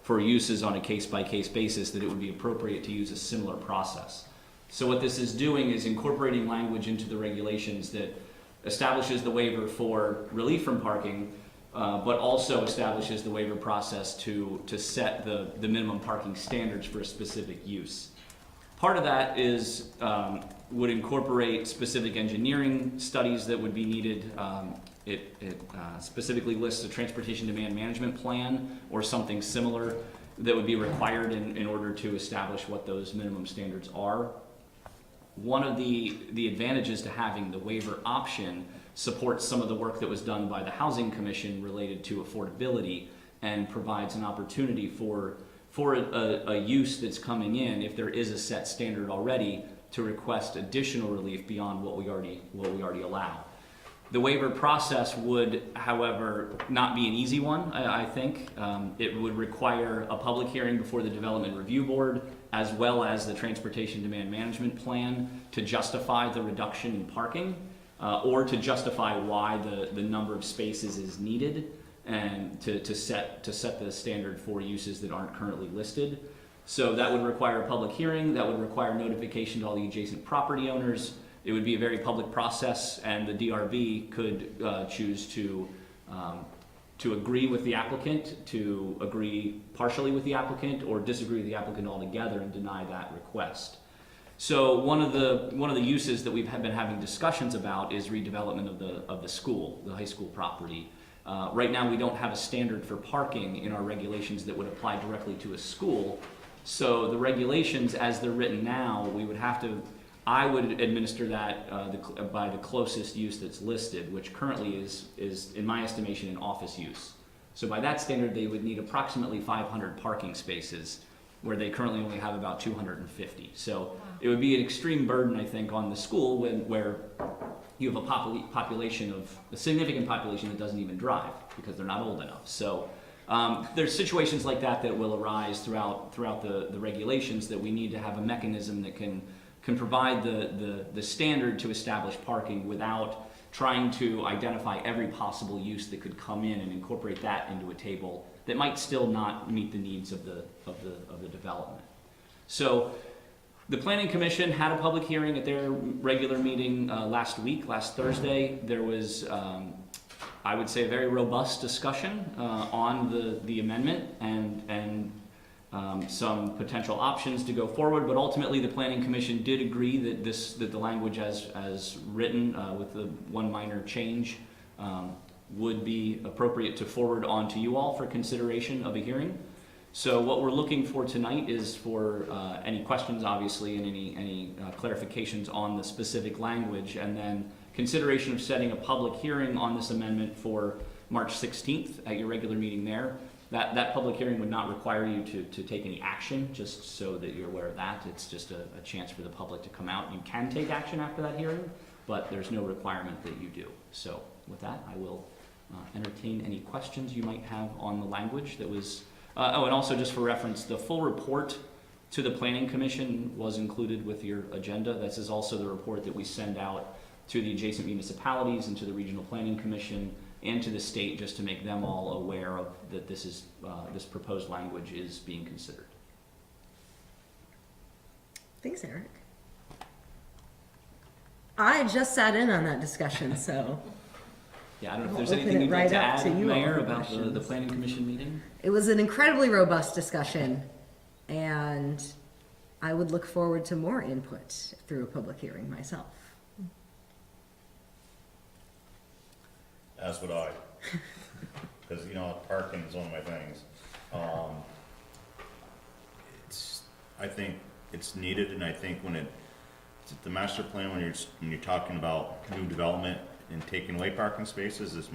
for uses on a case-by-case basis that it would be appropriate to use a similar process. So what this is doing is incorporating language into the regulations that establishes the waiver for relief from parking, but also establishes the waiver process to set the minimum parking standards for a specific use. Part of that is would incorporate specific engineering studies that would be needed. It specifically lists a transportation demand management plan or something similar that would be required in order to establish what those minimum standards are. One of the advantages to having the waiver option supports some of the work that was done by the Housing Commission related to affordability and provides an opportunity for a use that's coming in, if there is a set standard already, to request additional relief beyond what we already allow. The waiver process would, however, not be an easy one, I think. It would require a public hearing before the Development Review Board, as well as the Transportation Demand Management Plan, to justify the reduction in parking, or to justify why the number of spaces is needed, and to set the standard for uses that aren't currently listed. So that would require a public hearing, that would require notification to all the adjacent property owners. It would be a very public process, and the DRB could choose to agree with the applicant, to agree partially with the applicant, or disagree with the applicant altogether and deny that request. So one of the uses that we've been having discussions about is redevelopment of the school, the high school property. Right now we don't have a standard for parking in our regulations that would apply directly to a school. So the regulations as they're written now, I would administer that by the closest use that's listed, which currently is in my estimation an office use. So by that standard they would need approximately 500 parking spaces, where they currently only have about 250. So it would be an extreme burden, I think, on the school where you have a significant population that doesn't even drive because they're not old enough. So There's situations like that that will arise throughout the regulations that we need to have a mechanism that can provide the standard to establish parking without trying to identify every possible use that could come in and incorporate that into a table that might still not meet the needs of the development. So the Planning Commission had a public hearing at their regular meeting last Thursday. There was, I would say, a very robust discussion on the amendment and some potential options to go forward, but ultimately the Planning Commission did agree that that the language as written with the one minor change would be appropriate to forward on to you all for consideration of a hearing. So what we're looking for tonight is for any questions, obviously, and any clarifications on the specific language, and then consideration of setting a public hearing on this amendment for March 16th at your regular meeting there. That public hearing would not require you to take any action, just so that you're aware of that. It's just a chance for the public to come out. You can take action after that hearing, but there's no requirement that you do. So with that, I will entertain any questions you might have on the language that was... and also just for reference, the full report to the Planning Commission was included with your agenda. This is also the report that we send out to the adjacent municipalities and to the Regional Planning Commission and to the state, just to make them all aware of that this proposed language is being considered. Thanks, Eric. I just sat in on that discussion, so Yeah, I don't know if I'll there's open anything it you'd like right to up to add, you all Mayor, for about the questions. Planning Commission meeting? it was an incredibly robust discussion, and I would look forward to more input through a public hearing myself. As would I. Because, parking is one of my things. I think it's needed, and I think the master plan, when you're talking about new development and taking away parking spaces, this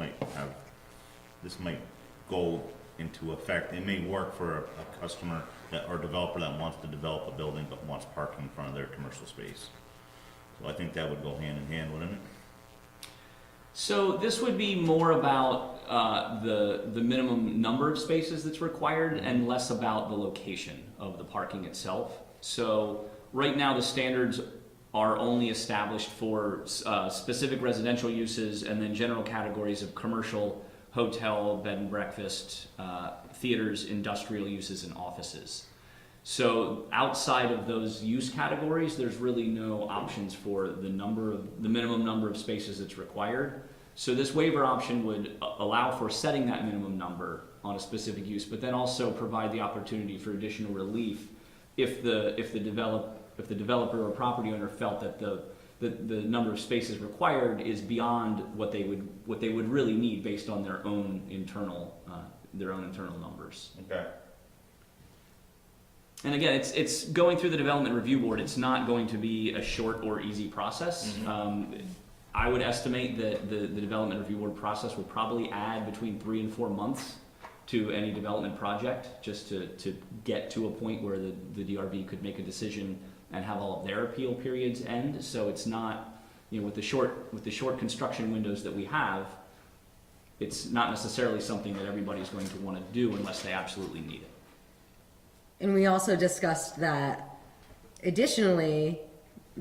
might go into effect. It may work for a customer or developer that wants to develop a building but wants parking in front of their commercial space. So I think that would go hand in hand, wouldn't it? So this would be more about the minimum number of spaces that's required and less about the location of the parking itself. So right now the standards are only established for specific residential uses and then general categories of commercial, hotel, bed and breakfast, theaters, industrial uses, and offices. So outside of those use categories, there's really no options for the minimum number of spaces that's required. So this waiver option would allow for setting that minimum number on a specific use, but then also provide the opportunity for additional relief if the developer or property owner felt that the number of spaces required is beyond what they would really need based on their own internal numbers. Okay. And again, it's going through the development review board. It's not going to be a short or easy process. Mm-hmm. I would estimate that the development review board process would probably add between 3 and 4 months to any development project, just to get to a point where the DRB could make a decision and have all of their appeal periods end. So it's not, with the short construction windows that we have, it's not necessarily something that everybody's going to want to do unless they absolutely need it. And we also discussed that additionally,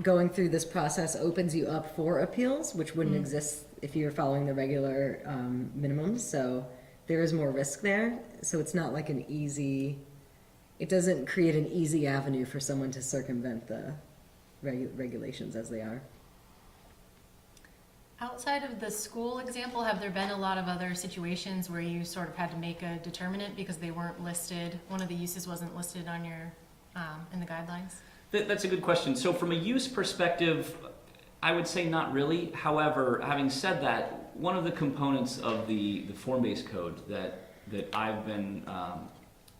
going through this process opens you up for appeals, which wouldn't exist if you're following the regular minimums. So there is more risk there. So it's not like it doesn't create an easy avenue for someone to circumvent the regulations as they are. Outside of the school example, have there been a lot of other situations where you sort of had to make a determinant because they weren't listed, one of the uses wasn't listed on your, in the guidelines? That's a good question. So from a use perspective, I would say not really. However, having said that, one of the components of the form-based code that I've been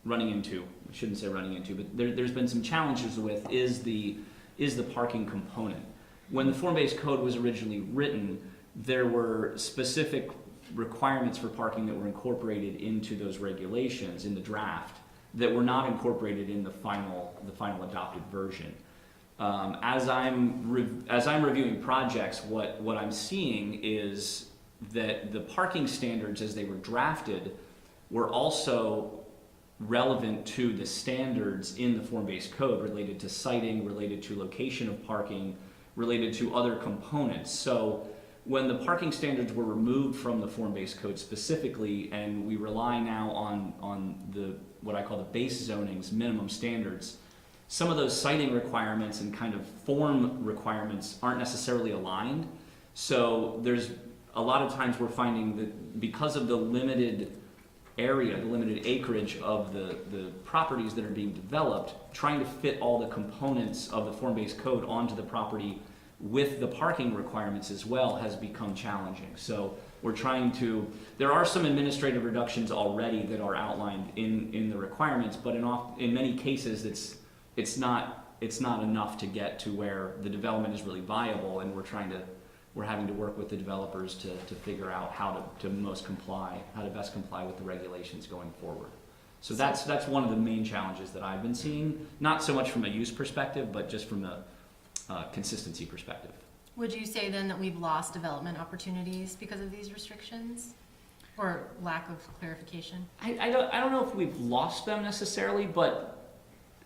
running into, I shouldn't say running into, but there's been some challenges with is the parking component. When the form-based code was originally written, there were specific requirements for parking that were incorporated into those regulations in the draft that were not incorporated in the final adopted version. As I'm reviewing projects, what I'm seeing is that the parking standards as they were drafted were also relevant to the standards in the form-based code related to siting, related to location of parking, related to other components. So when the parking standards were removed from the form-based code specifically, and we rely now on the what I call the base zoning's minimum standards, some of those siting requirements and kind of form requirements aren't necessarily aligned. So there's a lot of times we're finding that because of the limited area, the limited acreage of the properties that are being developed, trying to fit all the components of the form-based code onto the property with the parking requirements as well has become challenging. So we're trying to, there are some administrative reductions already that are outlined in the requirements, but in many cases it's not enough to get to where the development is really viable, and we're having to work with the developers to figure out how to best comply with the regulations going forward. So that's one of the main challenges that I've been seeing, not so much from a use perspective, but just from a consistency perspective. Would you say then that we've lost development opportunities because of these restrictions? Or lack of clarification? I don't know if we've lost them necessarily, but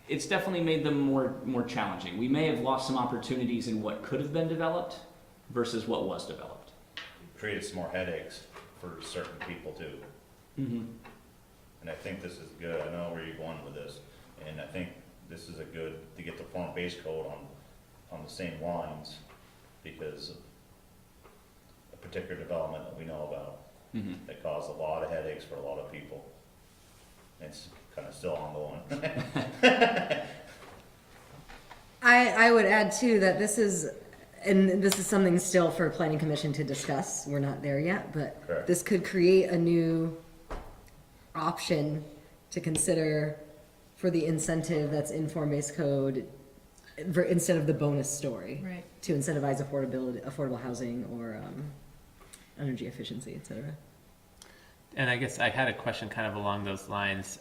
it's definitely made them more challenging. We may have lost some opportunities in what could have been developed versus what was developed. Created some more headaches for certain people too. Mm-hmm. And I think this is good. I know where you're going with this, and I think this is to get the form-based code on the same lines, because of a particular development that we know about Mm-hmm. that caused a lot of headaches for a lot of people. It's kind of still ongoing. I would add too that this is something still for planning commission to discuss. We're not there yet, but Correct. this could create a new option to consider for the incentive that's in form-based code instead of the bonus story, Right. to incentivize affordable housing or energy efficiency, et cetera. And I guess I had a question kind of along those lines.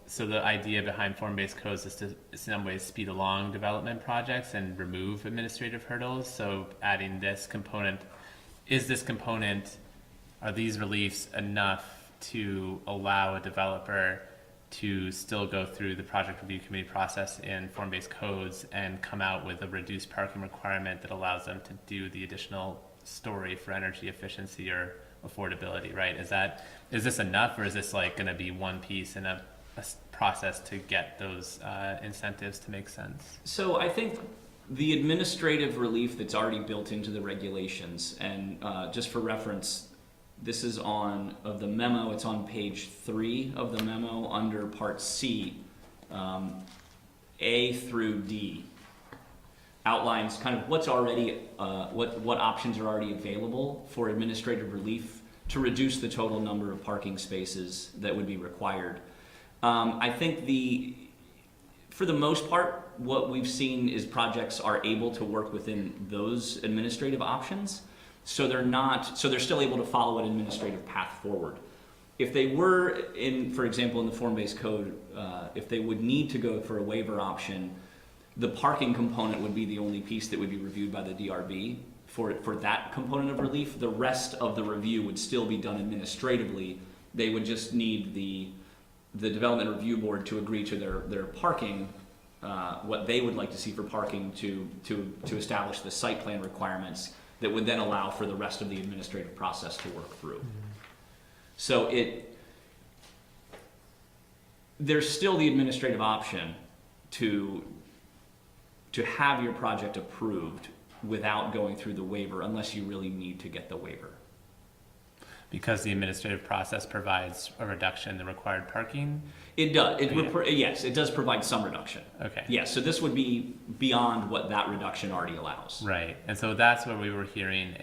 So the idea behind form-based codes is to, in some ways, speed along development projects and remove administrative hurdles. So adding this component, are these reliefs enough to allow a developer to still go through the project review committee process in form-based codes and come out with a reduced parking requirement that allows them to do the additional story for energy efficiency or affordability, right? Is this enough, or is this like going to be one piece in a process to get those incentives to make sense? So I think the administrative relief that's already built into the regulations, and just for reference, this is of the memo, it's on page 3 of the memo under part C, A through D, outlines kind of what's already, what options are already available for administrative relief to reduce the total number of parking spaces that would be required. I think for the most part, what we've seen is projects are able to work within those administrative options. So they're still able to follow an administrative path forward. If they were for example, in the form-based code, if they would need to go for a waiver option, the parking component would be the only piece that would be reviewed by the DRB for that component of relief. The rest of the review would still be done administratively. They would just need the development review board to agree to their parking, what they would like to see for parking to establish the site plan requirements that would then allow for the rest of the administrative process to work through. So there's still the administrative option to have your project approved without going through the waiver, unless you really need to get the waiver. Because the administrative process provides a reduction in the required parking? It does. Yes, it does provide some reduction. Okay. Yes, so this would be beyond what that reduction already allows. Right, and so that's where we were hearing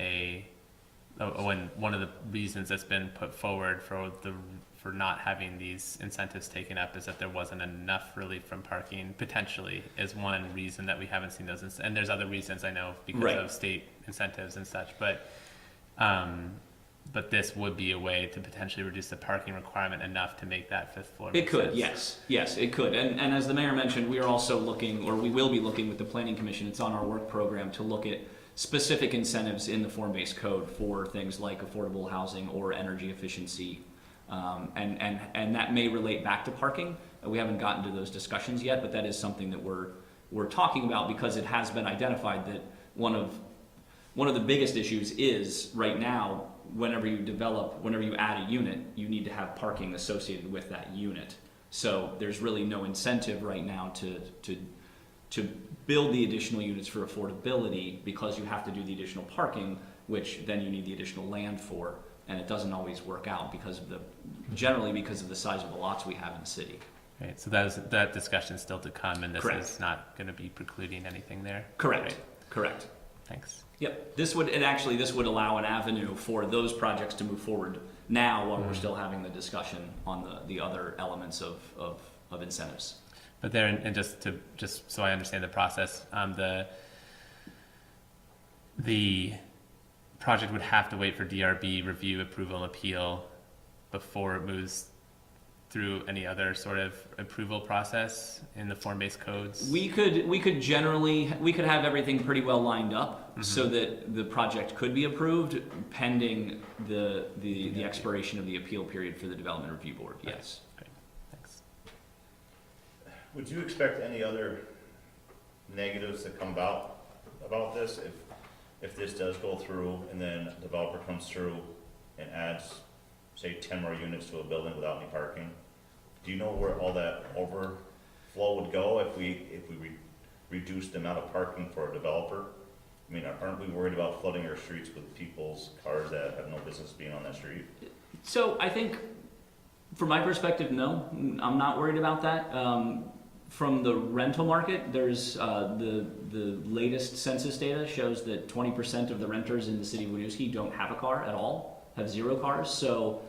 when one of the reasons that's been put forward for not having these incentives taken up is that there wasn't enough relief from parking, potentially, is one reason that we haven't seen those, and there's other reasons I know because Right. of state incentives and such, but this would be a way to potentially reduce the parking requirement enough to make that fifth floor make It could, sense. yes, it could. And as the mayor mentioned, we are also looking, or we will be looking with the planning commission, it's on our work program to look at specific incentives in the form-based code for things like affordable housing or energy efficiency. And that may relate back to parking. We haven't gotten to those discussions yet, but that is something that we're talking about because it has been identified that one of the biggest issues is right now, whenever you add a unit, you need to have parking associated with that unit. So there's really no incentive right now to build the additional units for affordability because you have to do the additional parking, which then you need the additional land for, and it doesn't always work out generally because of the size of the lots we have in the city. Right, so that discussion is still to come, and this Correct. is not going to be precluding anything there? Correct, Right. correct. Thanks. Yep, this would allow an avenue for those projects to move forward now while we're still having the discussion on the other elements of incentives. But there, and just so I understand the process, the project would have to wait for DRB review, approval, and appeal before it moves through any other sort of approval process in the form-based codes? We could have everything pretty well lined up so that the project could be approved pending the expiration of the appeal period for the development review board. Yes. Great. Thanks. Would you expect any other negatives to come about this if this does go through and then a developer comes through and adds, say, 10 more units to a building without any parking? Do you know where all that overflow would go if we reduce the amount of parking for a developer? I mean, aren't we worried about flooding our streets with people's cars that have no business being on that street? So I think, from my perspective, no, I'm not worried about that. From the rental market, there's the latest census data shows that 20% of the renters in the city of Winooski don't have a car at all, have 0 cars. So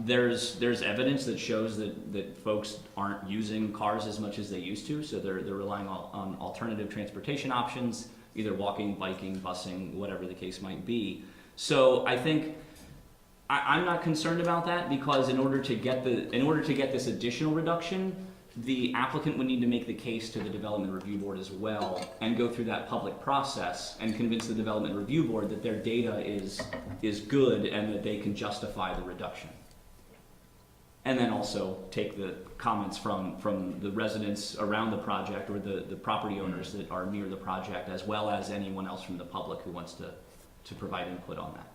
there's evidence that shows that folks aren't using cars as much as they used to. So they're relying on alternative transportation options, either walking, biking, busing, whatever the case might be. So I think I'm not concerned about that because in order to get this additional reduction, the applicant would need to make the case to the Development Review Board as well and go through that public process and convince the Development Review Board that their data is good and that they can justify the reduction. And then also take the comments from the residents around the project or the property owners that are near the project, as well as anyone else from the public who wants to provide input on that.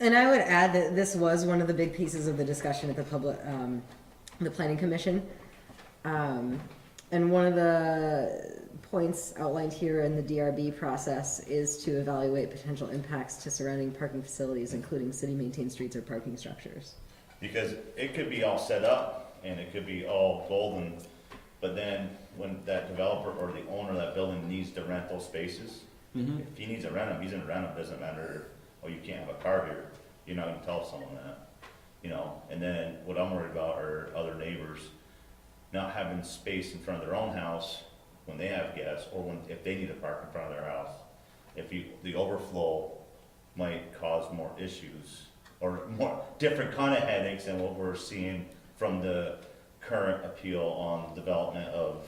And I would add that this was one of the big pieces of the discussion at the Planning Commission. And one of the points outlined here in the DRB process is to evaluate potential impacts to surrounding parking facilities, including city-maintained streets or parking structures. Because it could be all set up and it could be all golden, but then when that developer or the owner of that building needs to rent those spaces, if he needs to rent them, he's gonna rent them. Doesn't matter, oh, you can't have a car here. You're not gonna tell someone that, you know. And then what I'm worried about are other neighbors not having space in front of their own house when they have guests, or if they need to park in front of their house. The overflow might cause more issues or more different kind of headaches than what we're seeing from the current appeal on development of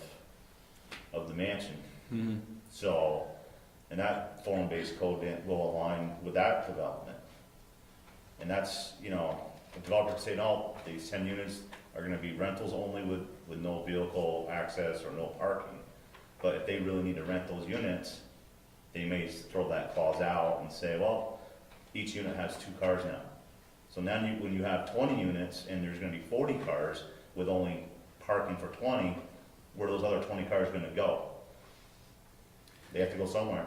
the mansion. So, and that form-based code will align with that development. And that's, you know, the developer can say, no, these 10 units are gonna be rentals only with no vehicle access or no parking. But if they really need to rent those units, they may throw that clause out and say, well, each unit has 2 cars now. So now when you have 20 units and there's gonna be 40 cars with only parking for 20, where are those other 20 cars gonna go? They have to go somewhere.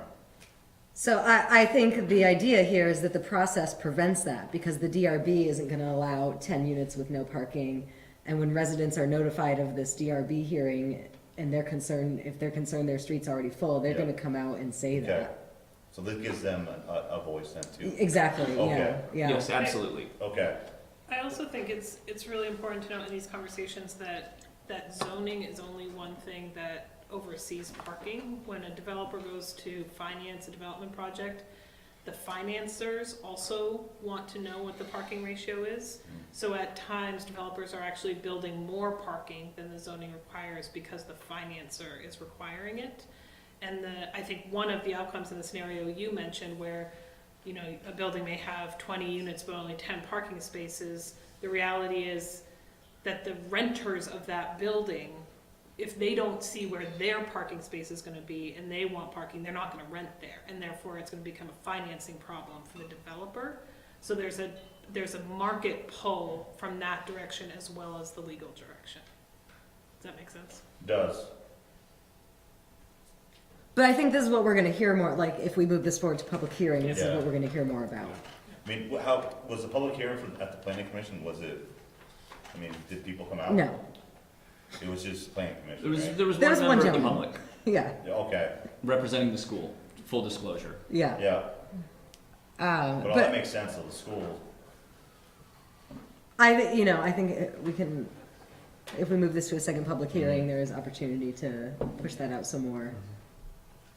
So I think the idea here is that the process prevents that because the DRB isn't going to allow 10 units with no parking. And when residents are notified of this DRB hearing and they're concerned, if they're concerned their street's already full, they're going to come out and say Okay. that. So this gives them a voice then too. Exactly, yeah, Okay. yeah. Yes, absolutely. Okay. I also think it's really important to note in these conversations that zoning is only one thing that oversees parking. When a developer goes to finance a development project, the financiers also want to know what the parking ratio is. So at times, developers are actually building more parking than the zoning requires because the financer is requiring it. And I think one of the outcomes in the scenario you mentioned where, you know, a building may have 20 units but only 10 parking spaces, the reality is that the renters of that building, if they don't see where their parking space is gonna be and they want parking, they're not gonna rent there, and therefore it's gonna become a financing problem for the developer. So there's a market pull from that direction as well as the legal direction. Does that make sense? Does. But I think this is what we're gonna hear more, like, if we move this forward to public hearing, this is Yeah. what we're gonna hear more about. I mean, how, was the public hearing at the planning commission, was it, I mean, did people come out? No, It was just planning commission, There was, right? there was There's one one member of the gentleman. public yeah, Yeah, okay, representing the school, full disclosure. yeah. yeah, but all that But makes sense of the school. I think we can, if we move this to a second public hearing, there is opportunity to push that out some more.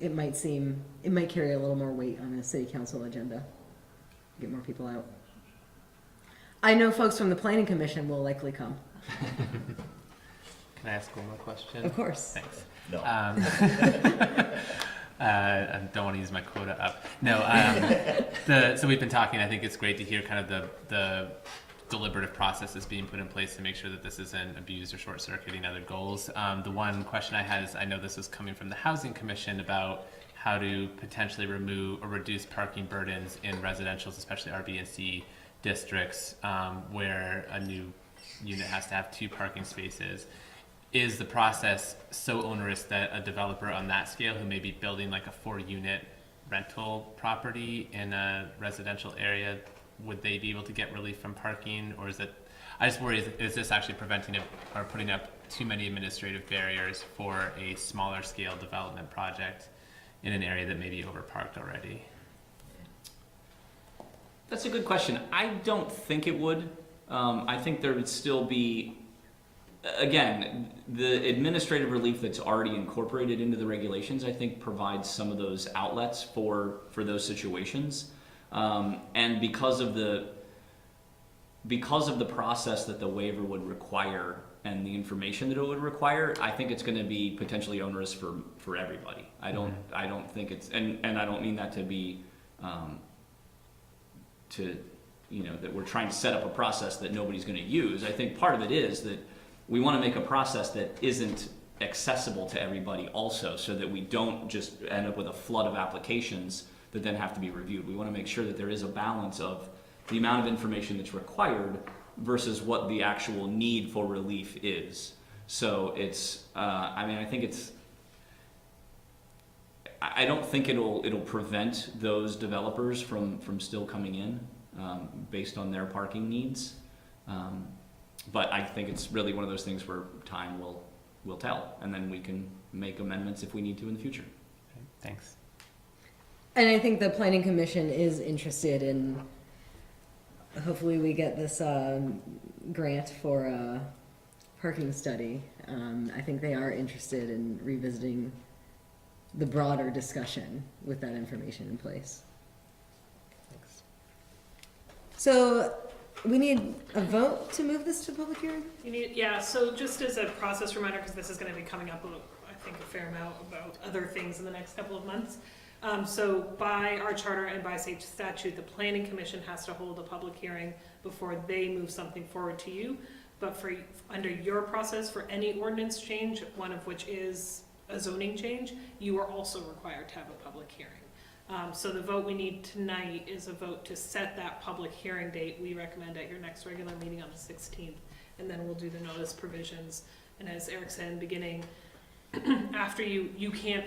It might carry a little more weight on a city council agenda, get more people out. I know folks from the planning commission will likely come, Can I ask one more question? of course. Thanks. No, I don't want to use my quota up. No, so we've been talking. I think it's great to hear kind of the deliberative processes being put in place to make sure that this isn't abused or short-circuiting other goals. The one question I had is, I know this was coming from the Housing Commission about how to potentially remove or reduce parking burdens in residentials, especially R, B, and C districts, where a new unit has to have 2 parking spaces. Is the process so onerous that a developer on that scale who may be building like a 4-unit rental property in a residential area, would they be able to get relief from parking? Or is it, I just worry, is this actually preventing it or putting up too many administrative barriers for a smaller scale development project in an area that may be overparked already? That's a good question. I don't think it would. I think there would still be, again, the administrative relief that's already incorporated into the regulations, I think, provides some of those outlets for those situations. And because of the process that the waiver would require and the information that it would require, I think it's going to be potentially onerous for everybody. I don't think it's, and I don't mean that to be that we're trying to set up a process that nobody's going to use. I think part of it is that we want to make a process that isn't accessible to everybody also, so that we don't just end up with a flood of applications that then have to be reviewed. We want to make sure that there is a balance of the amount of information that's required versus what the actual need for relief is. So it's, I don't think it'll prevent those developers from still coming in based on their parking needs. But I think it's really one of those things where time will tell, and then we can make amendments if we need to in the future. Okay, thanks. And I think the planning commission is interested in, hopefully we get this grant for a parking study. I think they are interested in revisiting the broader discussion with that information in place. Thanks. So we need a vote to move this to public hearing? So just as a process reminder, because this is going to be coming up, I think, a fair amount about other things in the next couple of months. So by our charter and by state statute, the planning commission has to hold a public hearing before they move something forward to you. But under your process, for any ordinance change, one of which is a zoning change, you are also required to have a public hearing. So the vote we need tonight is a vote to set that public hearing date. We recommend at your next regular meeting on the 16th, and then we'll do the notice provisions. And as Eric said in the beginning, after you can't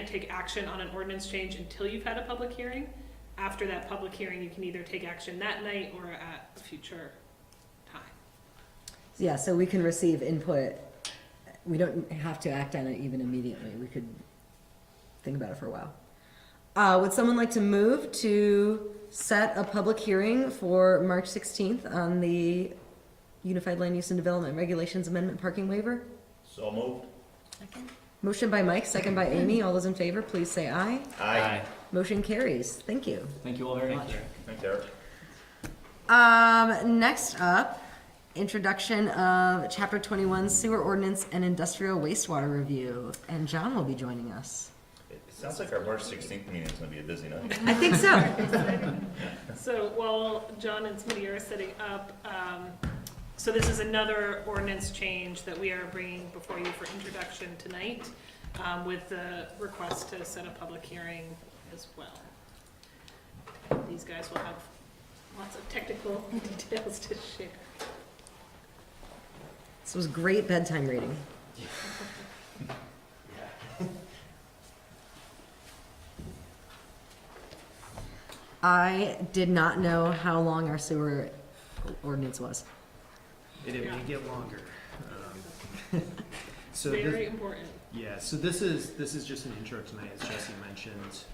take action on an ordinance change until you've had a public hearing. After that public hearing, you can either take action that night or at a future time. Yeah, so we can receive input. We don't have to act on it even immediately. We could think about it for a while. Would someone like to move to set a public hearing for March 16th on the Unified Land Use and Development Regulations Amendment Parking Waiver? So moved. Motion by Mike, second by Amy. All those in favor, please say aye. Aye. Motion carries. Thank you. Thank you all very much. Thanks, Eric. Next up, introduction of Chapter 21 Sewer Ordinance and Industrial Wastewater Review. And John will be joining us. Sounds like our March 16th meeting is gonna be a busy night. I think so. So while John and Smitty are setting up, so this is another ordinance change that we are bringing before you for introduction tonight, with the request to set a public hearing as well. These guys will have lots of technical details to share. This was great bedtime reading. I did not know how long our sewer ordinance was. It may get longer. So this, Very important. yeah, so this is just an intro tonight, as Jesse mentioned.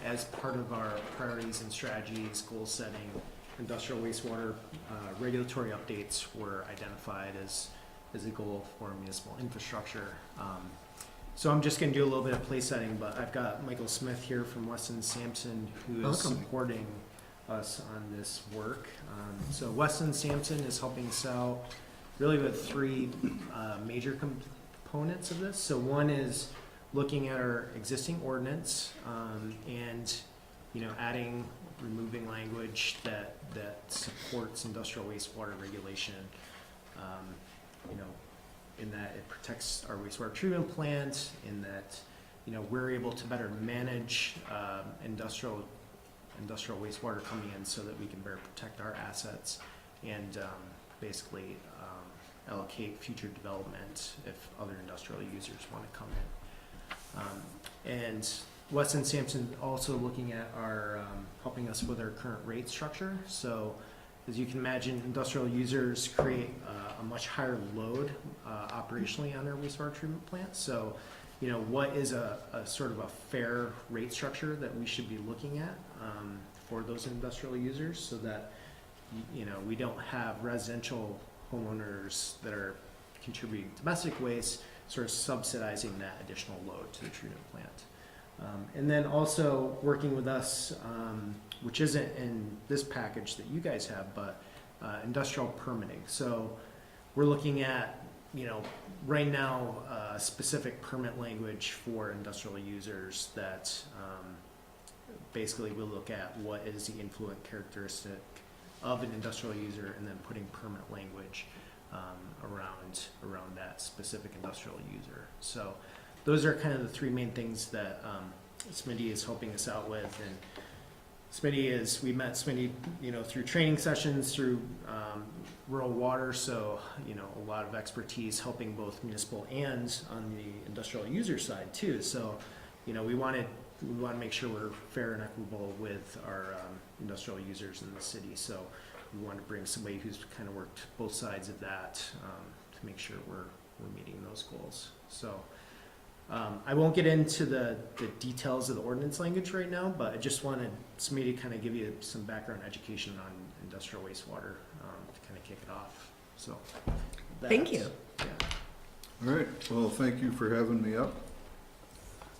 As part of our priorities and strategies, goal setting, industrial wastewater regulatory updates were identified as a goal for municipal infrastructure. So I'm just going to do a little bit of place setting, but I've got Michael Smith here from Weston Sampson, who is Welcome. supporting us on this work. So Weston Sampson is helping us out really with three major components of this. So one is looking at our existing ordinance and adding, removing language that supports industrial wastewater regulation. In that it protects our wastewater treatment plant, in that we're able to better manage industrial wastewater coming in so that we can better protect our assets and basically allocate future development if other industrial users want to come in. And Weston Sampson also looking at our helping us with our current rate structure. So as you can imagine, industrial users create a much higher load operationally on their wastewater treatment plant. So, what is a sort of a fair rate structure that we should be looking at for those industrial users, so that we don't have residential homeowners that are contributing domestic waste sort of subsidizing that additional load to the treatment plant. And then also working with us, which isn't in this package that you guys have, but industrial permitting. So we're looking at, right now, specific permit language for industrial users that basically we'll look at what is the influent characteristic of an industrial user, and then putting permit language around that specific industrial user. So those are kind of the three main things that Smitty is helping us out with. And we met Smitty, through training sessions, through rural water, so, a lot of expertise helping both municipal and on the industrial user side too. So, we want to make sure we're fair and equitable with our industrial users in the city. So we want to bring somebody who's kind of worked both sides of that to make sure we're meeting those goals. So I won't get into the details of the ordinance language right now, but I just wanted somebody to kind of give you some background education on industrial wastewater to kind of kick it off. So Thank you. Yeah. All right, well, thank you for having me up.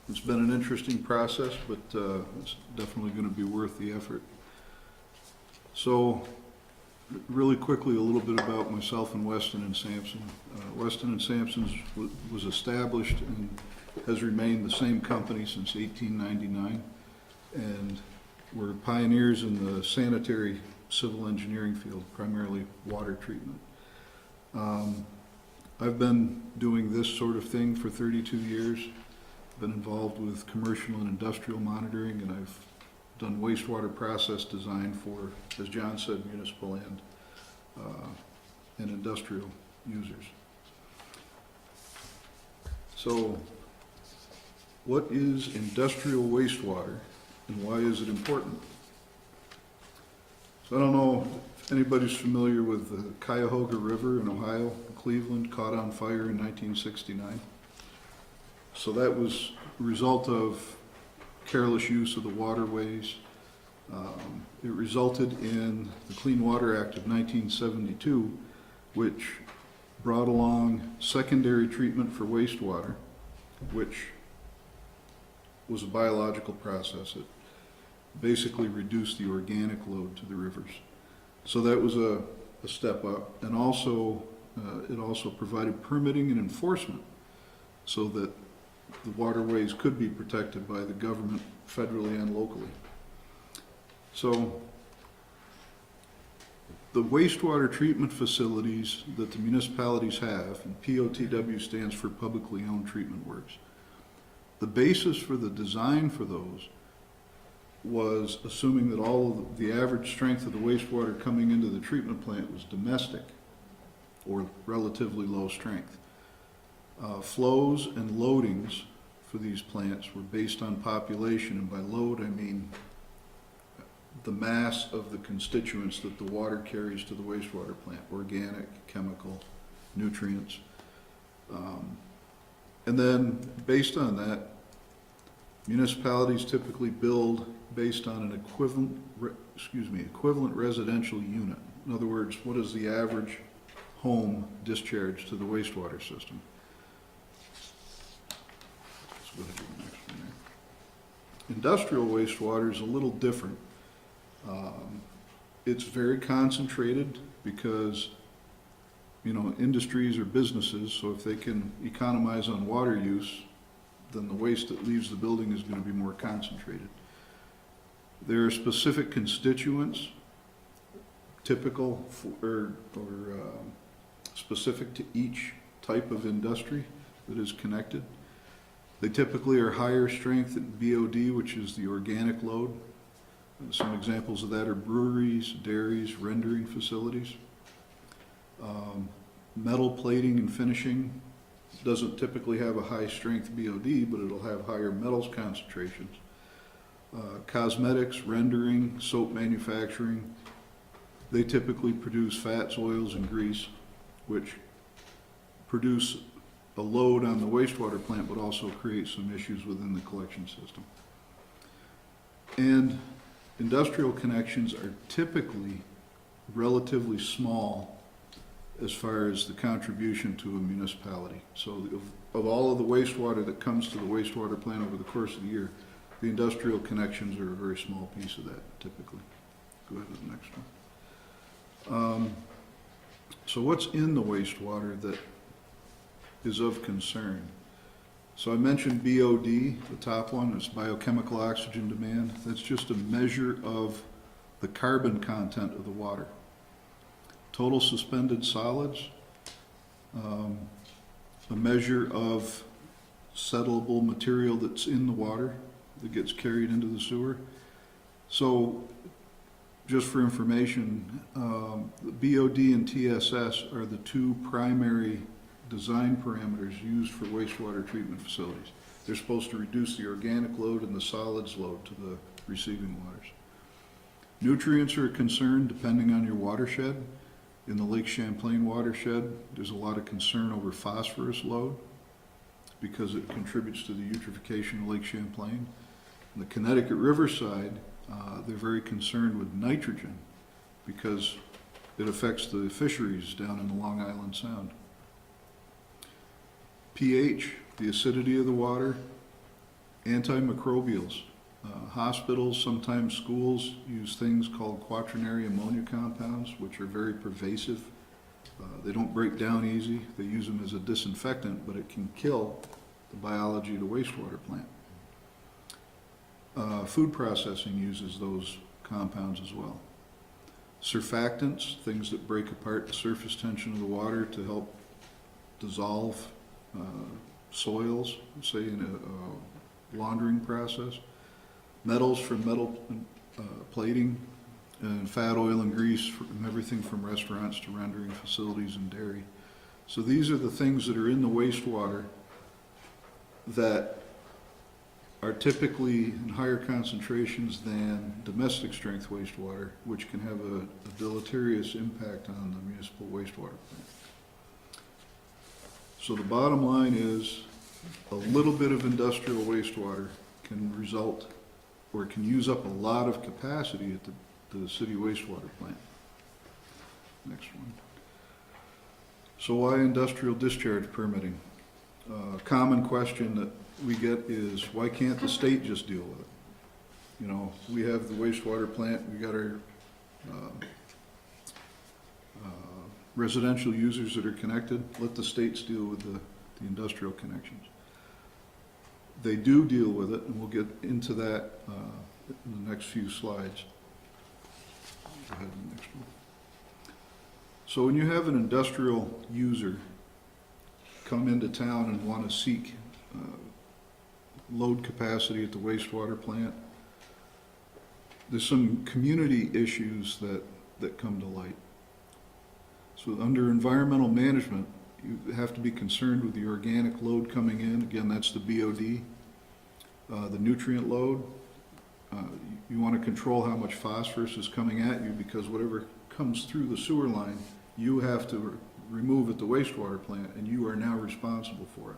It's been an interesting process, but it's definitely going to be worth the effort. So, really quickly, a little bit about myself and Weston and Sampson. Weston and Sampson's was established and has remained the same company since 1899, and we're pioneers in the sanitary civil engineering field, primarily water treatment. I've been doing this sort of thing for 32 years. Been involved with commercial and industrial monitoring, and I've done wastewater process design for, as John said, municipal and industrial users. So, what is industrial wastewater and why is it important? So I don't know if anybody's familiar with the Cuyahoga River in Ohio, Cleveland, caught on fire in 1969. So that was a result of careless use of the waterways. It resulted in the Clean Water Act of 1972, which brought along secondary treatment for wastewater, which was a biological process. It basically reduced the organic load to the rivers. So that was a step up. And also, it also provided permitting and enforcement so that the waterways could be protected by the government federally and locally. So the wastewater treatment facilities that the municipalities have, and POTW stands for Publicly Owned Treatment Works, the basis for the design for those was assuming that all of the average strength of the wastewater coming into the treatment plant was domestic or relatively low strength. Flows and loadings for these plants were based on population, and by load I mean the mass of the constituents that the water carries to the wastewater plant, organic, chemical, nutrients. And then based on that, municipalities typically build based on an equivalent residential unit. In other words, what is the average home discharge to the wastewater system? Let's go ahead to the next one there. Industrial wastewater is a little different. It's very concentrated because, you know, industries or businesses, so if they can economize on water use, then the waste that leaves the building is going to be more concentrated. There are specific constituents typical for, specific to each type of industry that is connected. They typically are higher strength than BOD, which is the organic load. Some examples of that are breweries, dairies, rendering facilities. Metal plating and finishing doesn't typically have a high strength BOD, but it'll have higher metals concentrations. Cosmetics, rendering, soap manufacturing, they typically produce fats, oils, and grease, which produce a load on the wastewater plant, but also create some issues within the collection system. And industrial connections are typically relatively small as far as the contribution to a municipality. So of all of the wastewater that comes to the wastewater plant over the course of the year, the industrial connections are a very small piece of that typically. Go ahead to the next one. So what's in the wastewater that is of concern? So I mentioned BOD, the top one, is biochemical oxygen demand. That's just a measure of the carbon content of the water. Total suspended solids, a measure of settleable material that's in the water that gets carried into the sewer. So just for information, the BOD and TSS are the two primary design parameters used for wastewater treatment facilities. They're supposed to reduce the organic load and the solids load to the receiving waters. Nutrients are a concern depending on your watershed. In the Lake Champlain watershed, there's a lot of concern over phosphorus load because it contributes to the eutrophication of Lake Champlain. On the Connecticut River side, they're very concerned with nitrogen because it affects the fisheries down in the Long Island Sound. pH, the acidity of the water, antimicrobials. Hospitals, sometimes schools, use things called quaternary ammonia compounds, which are very pervasive. They don't break down easy. They use them as a disinfectant, but it can kill the biology of the wastewater plant. Food processing uses those compounds as well. Surfactants, things that break apart the surface tension of the water to help dissolve soils, say in a laundering process. Metals from metal plating, and fat, oil, and grease from everything from restaurants to rendering facilities and dairy. So these are the things that are in the wastewater that are typically in higher concentrations than domestic strength wastewater, which can have a deleterious impact on the municipal wastewater plant. So the bottom line is a little bit of industrial wastewater can result or can use up a lot of capacity at the city wastewater plant. Next one. So why industrial discharge permitting? Common question that we get is, why can't the state just deal with it? You know, we have the wastewater plant, we got our residential users that are connected, let the states deal with the industrial connections. they do deal with it, and we'll get into that in the next few slides. Go ahead to the next one. So when you have an industrial user come into town and want to seek load capacity at the wastewater plant, there's some community issues that come to light. So under environmental management, you have to be concerned with the organic load coming in. Again, that's the BOD. The nutrient load, you want to control how much phosphorus is coming at you, because whatever comes through the sewer line, you have to remove at the wastewater plant, and you are now responsible for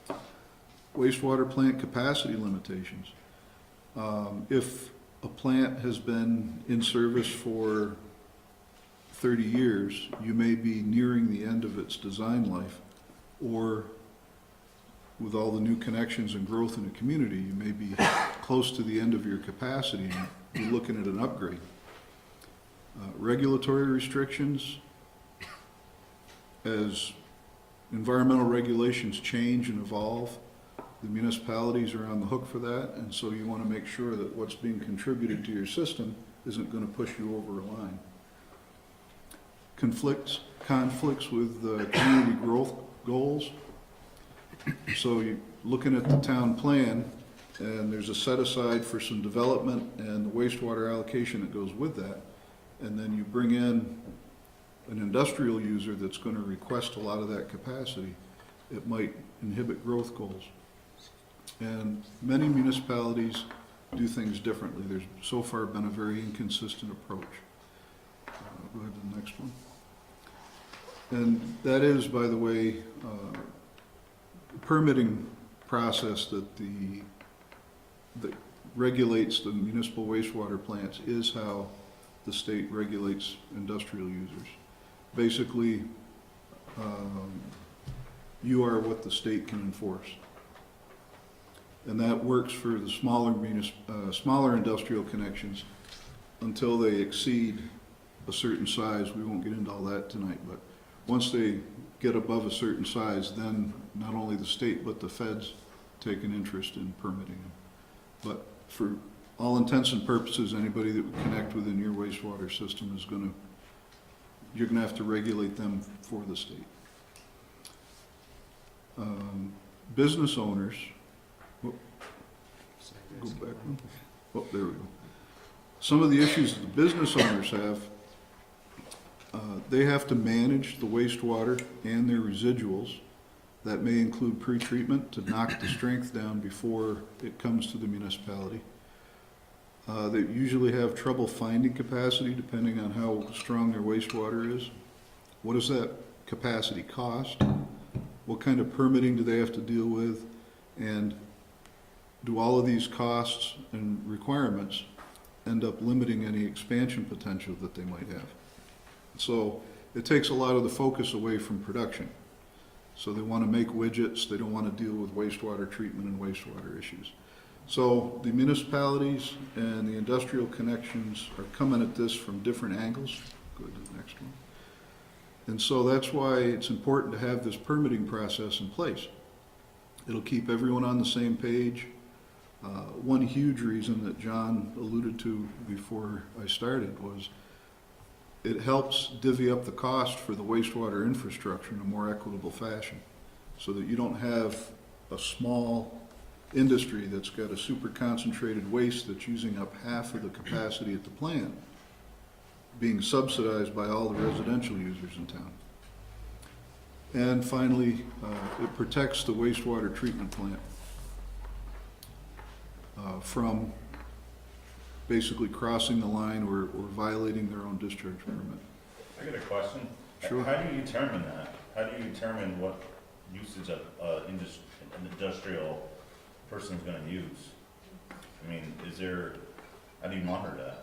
it. Wastewater plant capacity limitations. If a plant has been in service for 30 years, you may be nearing the end of its design life, or with all the new connections and growth in the community, you may be close to the end of your capacity and you're looking at an upgrade. Regulatory restrictions, as environmental regulations change and evolve, the municipalities are on the hook for that, and so you want to make sure that what's being contributed to your system isn't going to push you over a line. Conflicts with community growth goals. So you're looking at the town plan, and there's a set aside for some development and the wastewater allocation that goes with that, and then you bring in an industrial user that's going to request a lot of that capacity. It might inhibit growth goals. And many municipalities do things differently. There's so far been a very inconsistent approach. Go ahead to the next one. And that is, by the way, the permitting process that regulates the municipal wastewater plants is how the state regulates industrial users. Basically, you are what the state can enforce. And that works for the smaller industrial connections until they exceed a certain size. We won't get into all that tonight, but once they get above a certain size, then not only the state but the feds take an interest in permitting them. But for all intents and purposes, anybody that would connect within your wastewater system is you're gonna have to regulate them for the state. Business owners, go back one. Oh, there we go. Some of the issues that the business owners have, they have to manage the wastewater and their residuals. That may include pretreatment to knock the strength down before it comes to the municipality. They usually have trouble finding capacity depending on how strong their wastewater is. What does that capacity cost? What kind of permitting do they have to deal with? And do all of these costs and requirements end up limiting any expansion potential that they might have? So it takes a lot of the focus away from production. So they want to make widgets, they don't want to deal with wastewater treatment and wastewater issues. So the municipalities and the industrial connections are coming at this from different angles. Go to the next one. And so that's why it's important to have this permitting process in place. It'll keep everyone on the same page. One huge reason that John alluded to before I started was it helps divvy up the cost for the wastewater infrastructure in a more equitable fashion, so that you don't have a small industry that's got a super concentrated waste that's using up half of the capacity at the plant being subsidized by all the residential users in town. And finally, it protects the wastewater treatment plant from basically crossing the line or violating their own discharge permit. I got a question. Sure. How do you determine that? How do you determine what usage an industrial person's gonna use? I mean, how do you monitor that?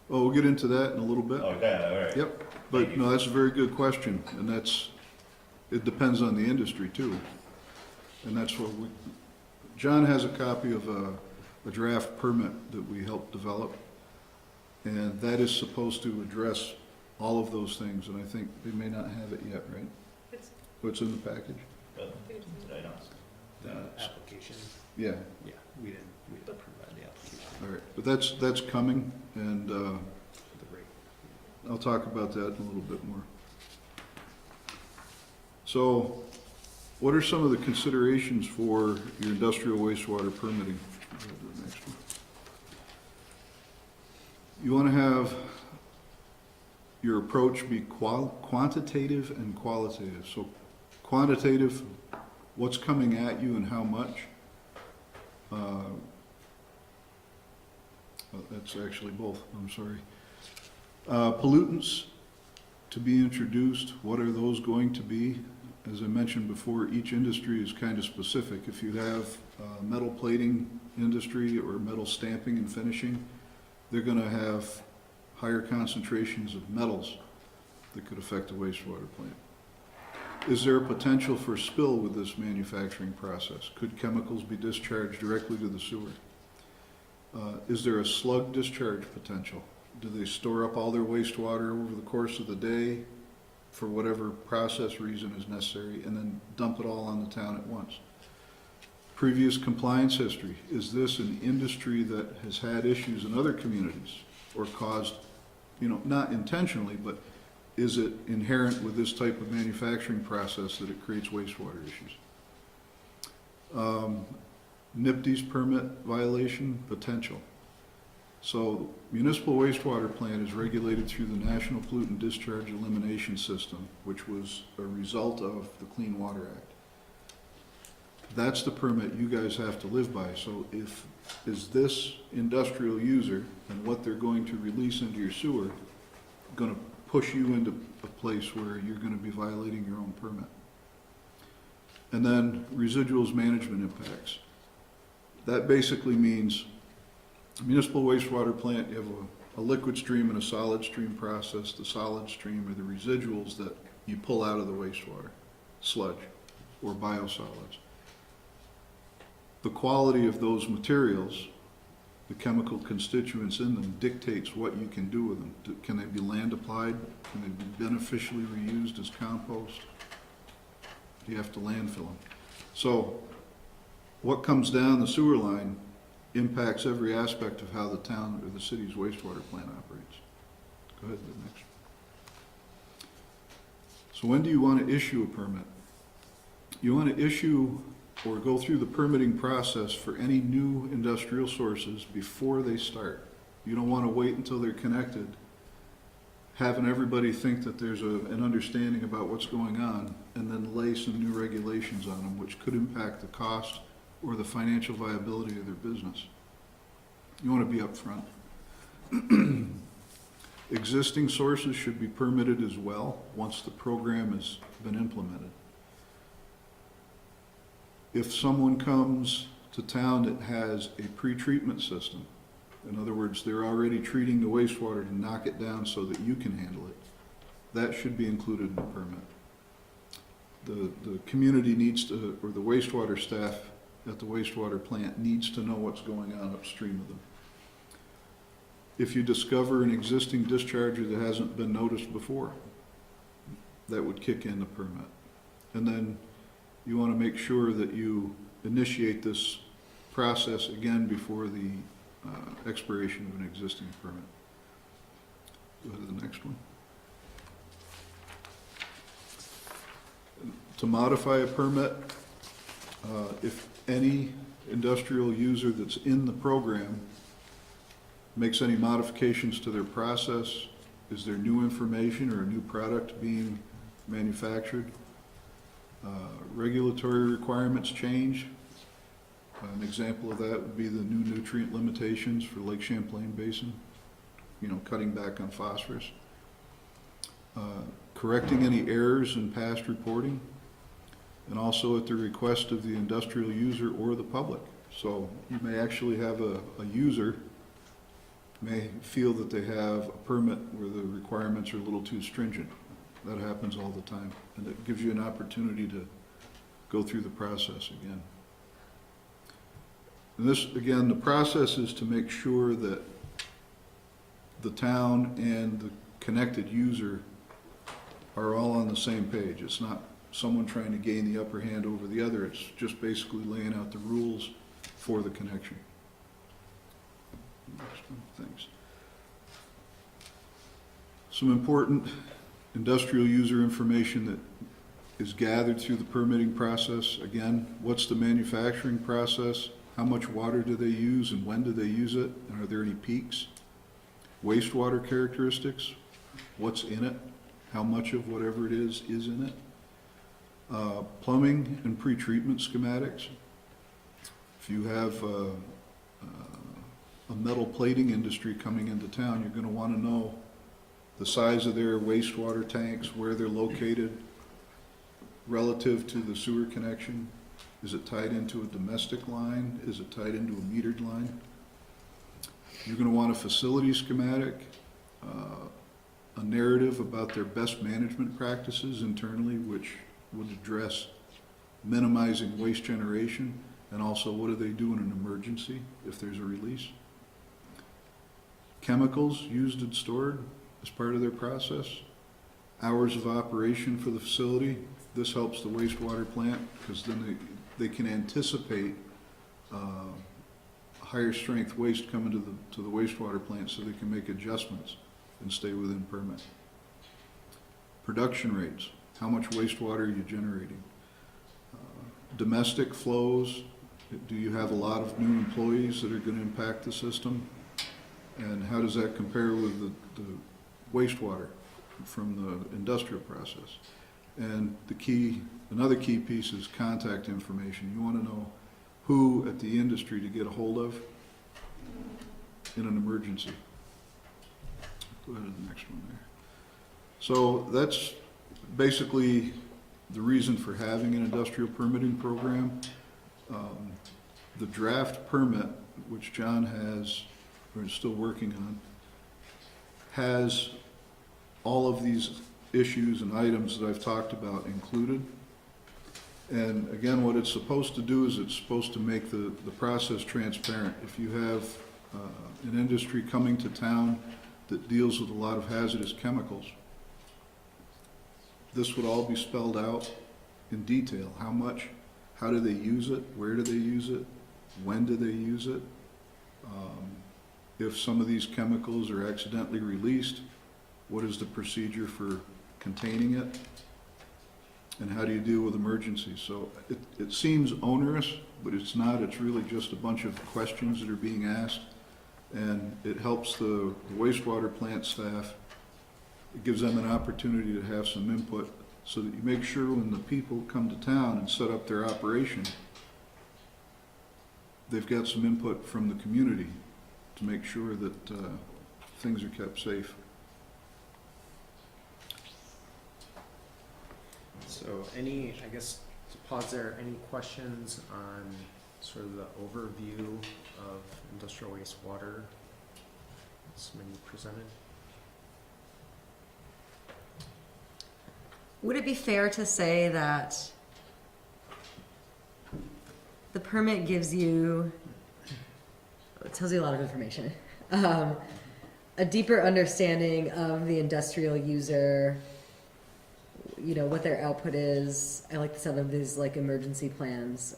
Well, we'll get into that in a little bit. Okay, all right. Yep, but no, that's a very good question, and it depends on the industry too. And that's what John has a copy of a draft permit that we helped develop, and that is supposed to address all of those things, and I think they may not have it yet, right? It's- What's in the package? But I don't. The application, Yeah, yeah, we didn't provide the application, all right, but that's coming, and the rate. I'll talk about that in a little bit more. So, what are some of the considerations for your industrial wastewater permitting? Go to the next one. You want to have your approach be quantitative and qualitative. So, quantitative, what's coming at you and how much? That's actually both, I'm sorry. Pollutants to be introduced, what are those going to be? As I mentioned before, each industry is kind of specific. If you have metal plating industry or metal stamping and finishing, they're going to have higher concentrations of metals that could affect the wastewater plant. Is there a potential for spill with this manufacturing process? Could chemicals be discharged directly to the sewer? Is there a slug discharge potential? Do they store up all their wastewater over the course of the day for whatever process reason is necessary and then dump it all on the town at once? Previous compliance history. Is this an industry that has had issues in other communities or caused, not intentionally, but is it inherent with this type of manufacturing process that it creates wastewater issues? NIPD's permit violation potential. So municipal wastewater plant is regulated through the National Pollutant Discharge Elimination System, which was a result of the Clean Water Act. That's the permit you guys have to live by. So is this industrial user and what they're going to release into your sewer going to push you into a place where you're going to be violating your own permit? And then residuals management impacts. That basically means municipal wastewater plant, you have a liquid stream and a solid stream process. The solid stream are the residuals that you pull out of the wastewater, sludge or biosolids. The quality of those materials, the chemical constituents in them, dictates what you can do with them. Can they be land applied? Can they be beneficially reused as compost? Do you have to landfill them? So what comes down the sewer line impacts every aspect of how the town or the city's wastewater plant operates. Go ahead, the next. So when do you want to issue a permit? You want to issue or go through the permitting process for any new industrial sources before they start. You don't want to wait until they're connected, having everybody think that there's an understanding about what's going on, and then lay some new regulations on them, which could impact the cost or the financial viability of their business. You want to be upfront. Existing sources should be permitted as well once the program has been implemented. If someone comes to town that has a pre-treatment system, in other words, they're already treating the wastewater to knock it down so that you can handle it, that should be included in the permit. The community needs to, or the wastewater staff at the wastewater plant needs to know what's going on upstream of them. If you discover an existing discharger that hasn't been noticed before, that would kick in the permit. And then you want to make sure that you initiate this process again before the expiration of an existing permit. Go to the next one. To modify a permit, if any industrial user that's in the program makes any modifications to their process, is there new information or a new product being manufactured? Regulatory requirements change. An example of that would be the new nutrient limitations for Lake Champlain Basin, cutting back on phosphorus. Correcting any errors in past reporting, and also at the request of the industrial user or the public. So you may actually have a user may feel that they have a permit where the requirements are a little too stringent. That happens all the time, and it gives you an opportunity to go through the process again. And this, again, the process is to make sure that the town and the connected user are all on the same page. It's not someone trying to gain the upper hand over the other. It's just basically laying out the rules for the connection. Next one, thanks. Some important industrial user information that is gathered through the permitting process. Again, what's the manufacturing process? How much water do they use and when do they use it? And are there any peaks? Wastewater characteristics, what's in it? How much of whatever it is in it? Plumbing and pretreatment schematics. If you have a metal plating industry coming into town, you're going to want to know the size of their wastewater tanks, where they're located relative to the sewer connection. Is it tied into a domestic line? Is it tied into a metered line? You're going to want a facility schematic, a narrative about their best management practices internally, which would address minimizing waste generation, and also what do they do in an emergency if there's a release. Chemicals used and stored as part of their process. Hours of operation for the facility. This helps the wastewater plant because then they can anticipate higher strength waste coming to the wastewater plant so they can make adjustments and stay within permit. Production rates. How much wastewater are you generating? Domestic flows. Do you have a lot of new employees that are going to impact the system? And how does that compare with the wastewater from the industrial process? And another key piece is contact information. You want to know who at the industry to get a hold of in an emergency. Go ahead to the next one there. So that's basically the reason for having an industrial permitting program. The draft permit, which John has, or is still working on, has all of these issues and items that I've talked about included. And again, what it's supposed to do is it's supposed to make the process transparent. If you have an industry coming to town that deals with a lot of hazardous chemicals, this would all be spelled out in detail. How much, how do they use it, where do they use it, when do they use it? If some of these chemicals are accidentally released, what is the procedure for containing it? And how do you deal with emergencies? So it seems onerous, but it's not. It's really just a bunch of questions that are being asked. And it helps the wastewater plant staff. It gives them an opportunity to have some input so that you make sure when the people come to town and set up their operation, they've got some input from the community to make sure that things are kept safe. So I guess to pause there, any questions on sort of the overview of industrial wastewater that's been presented? Would it be fair to say that the permit gives you, it tells you a lot of information, a deeper understanding of the industrial user, you know, what their output is. I like the sound of these like emergency plans,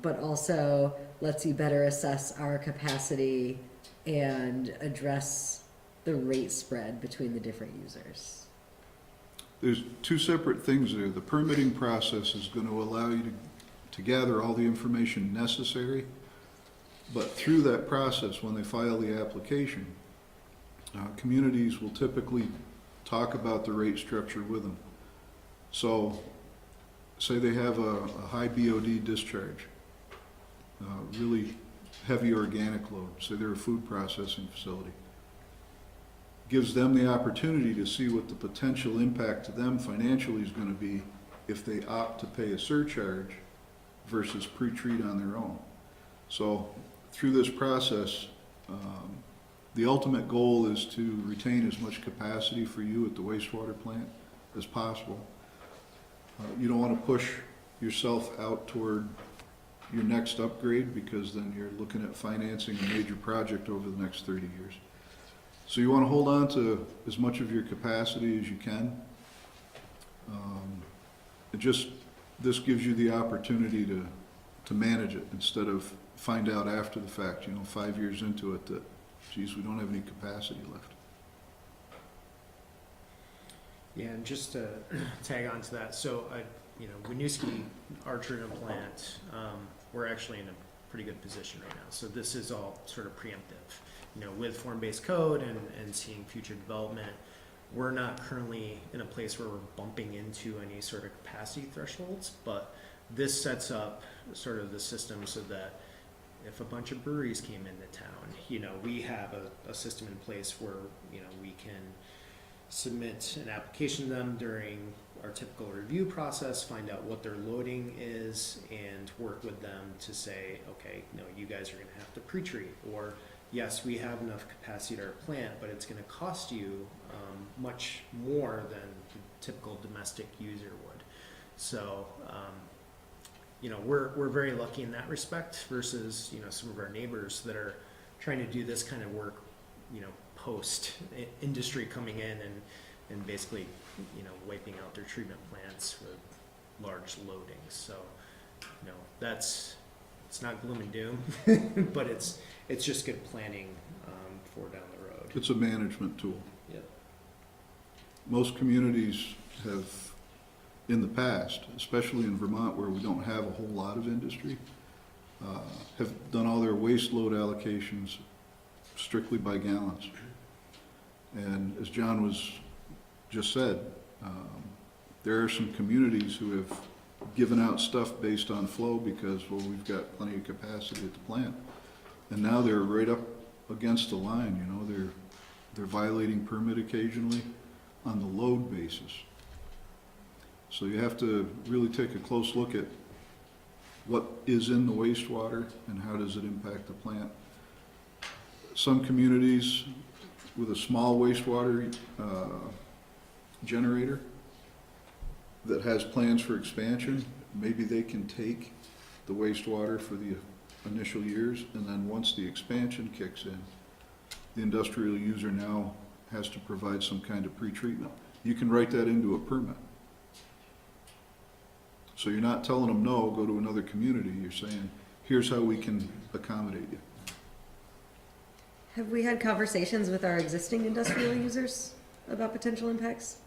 but also lets you better assess our capacity and address the rate spread between the different users. There's two separate things there. The permitting process is going to allow you to gather all the information necessary, but through that process, when they file the application, communities will typically talk about the rate structure with them. So, say they have a high BOD discharge, really heavy organic load, say they're a food processing facility. Gives them the opportunity to see what the potential impact to them financially is going to be if they opt to pay a surcharge versus pre-treat on their own. So through this process, the ultimate goal is to retain as much capacity for you at the wastewater plant as possible. You don't want to push yourself out toward your next upgrade because then you're looking at financing a major project over the next 30 years. So you want to hold on to as much of your capacity as you can. this gives you the opportunity to manage it instead of find out after the fact, 5 years into it, that, geez, we don't have any capacity left. Yeah, and just to tag on to that, so Winooski, our treatment plant, we're actually in a pretty good position right now. So this is all sort of preemptive, with form-based code and seeing future development. We're not currently in a place where we're bumping into any sort of capacity thresholds, but this sets up sort of the system so that if a bunch of breweries came into town, we have a system in place where, we can submit an application to them during our typical review process, find out what their loading is, and work with them to say, okay, you guys are gonna have to pre-treat, or yes, we have enough capacity at our plant, but it's gonna cost you much more than the typical domestic user would. So, we're very lucky in that respect versus, some of our neighbors that are trying to do this kind of work, post industry coming in and basically, wiping out their treatment plants with large loadings. So, it's not gloom and doom, but it's just good planning for down the road. It's a management tool. Yep. Most communities have, in the past, especially in Vermont where we don't have a whole lot of industry, have done all their waste load allocations strictly by gallons. And as John was just said, there are some communities who have given out stuff based on flow because, well, we've got plenty of capacity at the plant. And now they're right up against the line, they're violating permit occasionally on the load basis. So you have to really take a close look at what is in the wastewater and how does it impact the plant. Some communities with a small wastewater generator that has plans for expansion, maybe they can take the wastewater for the initial years, and then once the expansion kicks in, the industrial user now has to provide some kind of pretreatment. You can write that into a permit. So you're not telling them, no, go to another community. You're saying, here's how we can accommodate you. Have we had conversations with our existing industrial users about potential impacts?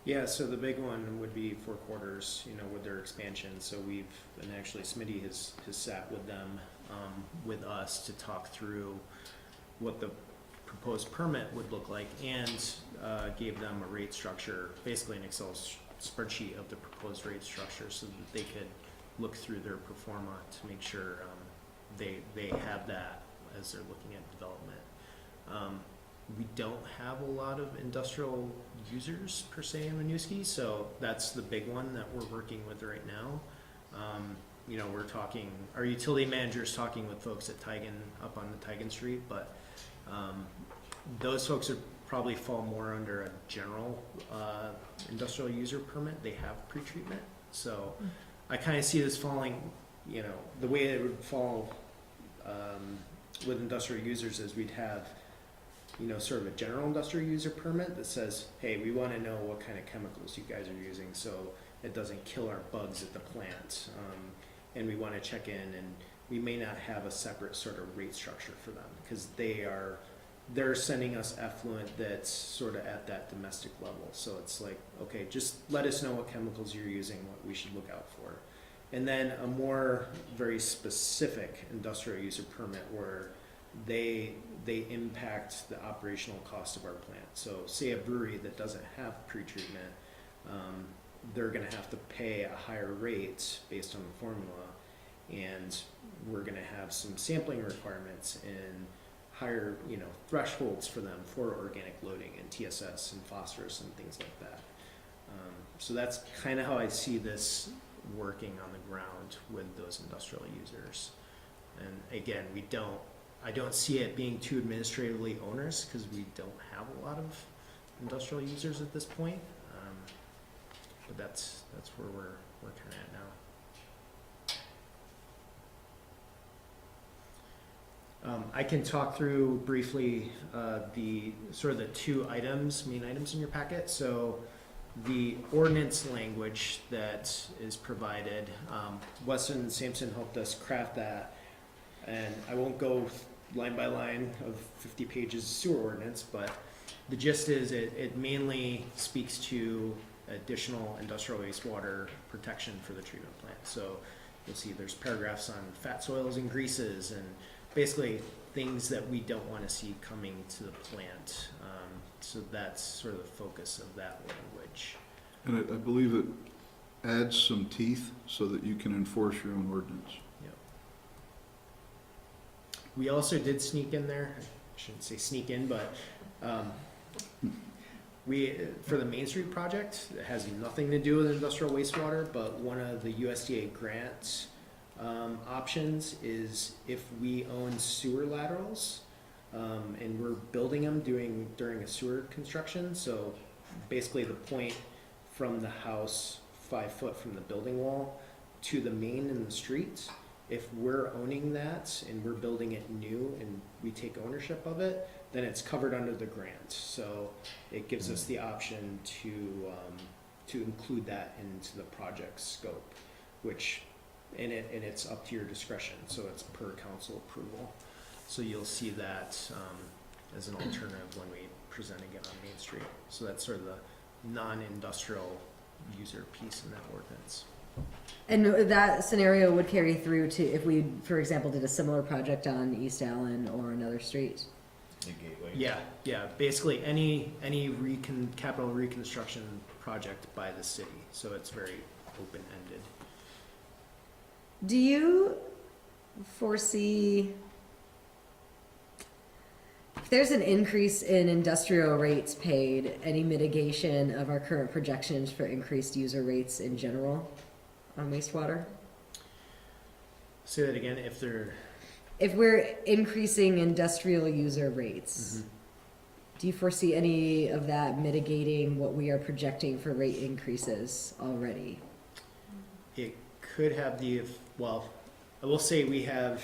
Yeah, so the big one would be Four Quarters, with their expansion. So and actually Smitty has sat with them, with us to talk through what the proposed permit would look like, and gave them a rate structure, basically an Excel spreadsheet of the proposed rate structure, so that they could look through their pro forma to make sure they have that as they're looking at development. We don't have a lot of industrial users per se in Winooski, so that's the big one that we're working with right now. We're talking, our utility manager's talking with folks at Tigan, up on the Tigan Street, but those folks would probably fall more under a general industrial user permit. They have pretreatment, so I kind of see this falling, the way it would fall with industrial users is we'd have, sort of a general industrial user permit that says, hey, we want to know what kind of chemicals you guys are using so it doesn't kill our bugs at the plant. And we want to check in, and we may not have a separate sort of rate structure for them because they're sending us effluent that's sort of at that domestic level. So it's like, okay, just let us know what chemicals you're using, what we should look out for. And then a more very specific industrial user permit where they impact the operational cost of our plant. So say a brewery that doesn't have pretreatment, they're gonna have to pay a higher rate based on the formula, and we're gonna have some sampling requirements and higher, thresholds for them for organic loading and TSS and phosphorus and things like that. So that's kind of how I see this working on the ground with those industrial users. And again, I don't see it being too administratively onerous because we don't have a lot of industrial users at this point. But that's where we're kind of at now. I can talk through briefly the sort of the two main items in your packet. So the ordinance language that is provided, Weston and Sampson helped us craft that. And I won't go line by line of 50 pages of sewer ordinance, but the gist is it mainly speaks to additional industrial wastewater protection for the treatment plant. So you'll see there's paragraphs on fat soils and greases and basically things that we don't want to see coming to the plant. So that's sort of the focus of that language. And I believe it adds some teeth so that you can enforce your own ordinance. Yep. We also did sneak in there, I shouldn't say sneak in, but we, for the Main Street project, it has nothing to do with industrial wastewater, but one of the USDA grant options is if we own sewer laterals, and we're building them during a sewer construction, so basically the point from the house 5 foot from the building wall to the main in the street, if we're owning that and we're building it new and we take ownership of it, then it's covered under the grant. So it gives us the option to include that into the project scope, which, and it's up to your discretion, so it's per council approval. So you'll see that as an alternative when we present again on Main Street. So that's sort of the non-industrial user piece in that ordinance. And that scenario would carry through to if we, for example, did a similar project on East Allen or another street. The gateway. Yeah, basically any capital reconstruction project by the city. So it's very open-ended. Do you foresee if there's an increase in industrial rates paid, any mitigation of our current projections for increased user rates in general on wastewater? Say that again, If we're increasing industrial user rates, do you foresee any of that mitigating what we are projecting for rate increases already? it could have well, I will say we have,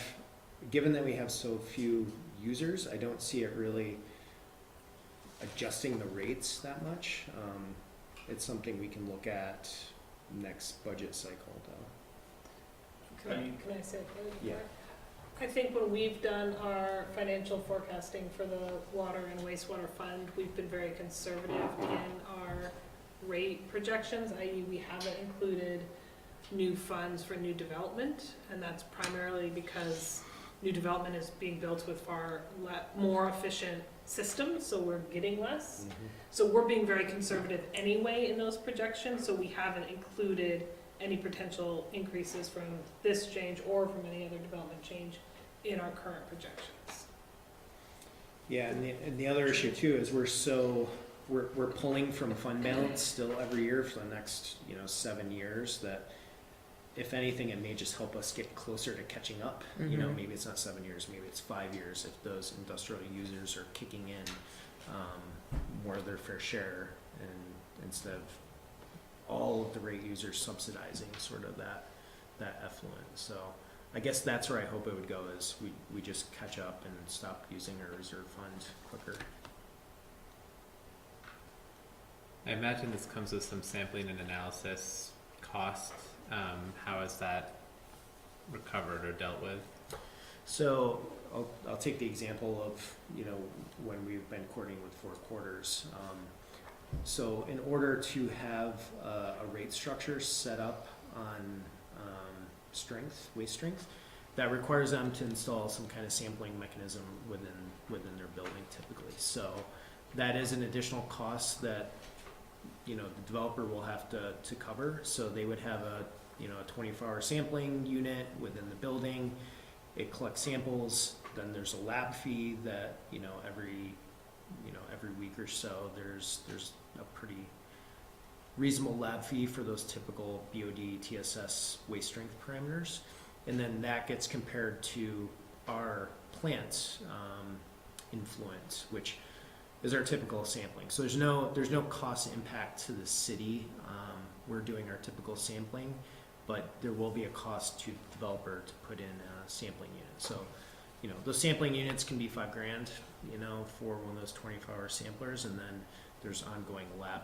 given that we have so few users, I don't see it really adjusting the rates that much. It's something we can look at next budget cycle though. Can I say it? Yeah. I think when we've done our financial forecasting for the water and wastewater fund, we've been very conservative in our rate projections, i.e. we haven't included new funds for new development, and that's primarily because new development is being built with far more efficient systems, so we're getting less. So we're being very conservative anyway in those projections, so we haven't included any potential increases from this change or from any other development change in our current projections. Yeah, and the other issue too is we're pulling from fund balance still every year for the next 7 years, that if anything, it may just help us get closer to catching up. Maybe it's not 7 years, maybe it's 5 years if those industrial users are kicking in more of their fair share, and instead of all of the rate users subsidizing sort of that effluent. So I guess that's where I hope it would go, is we just catch up and stop using our reserve fund quicker. I imagine this comes with some sampling and analysis cost. How is that recovered or dealt with? So I'll take the example of when we've been coordinating with Four Quarters. So in order to have a rate structure set up on waste strength, that requires them to install some kind of sampling mechanism within their building typically. So that is an additional cost that the developer will have to cover. So they would have a 24-hour sampling unit within the building. It collects samples. Then there's a lab fee that every week or so there's a pretty reasonable lab fee for those typical BOD TSS waste strength parameters, and then that gets compared to our plant influence, which is our typical sampling. So there's no cost impact to the city. We're doing our typical sampling, but there will be a cost to the developer to put in a sampling unit. So, those sampling units can be $5,000, for one of those 24-hour samplers, and then there's ongoing lab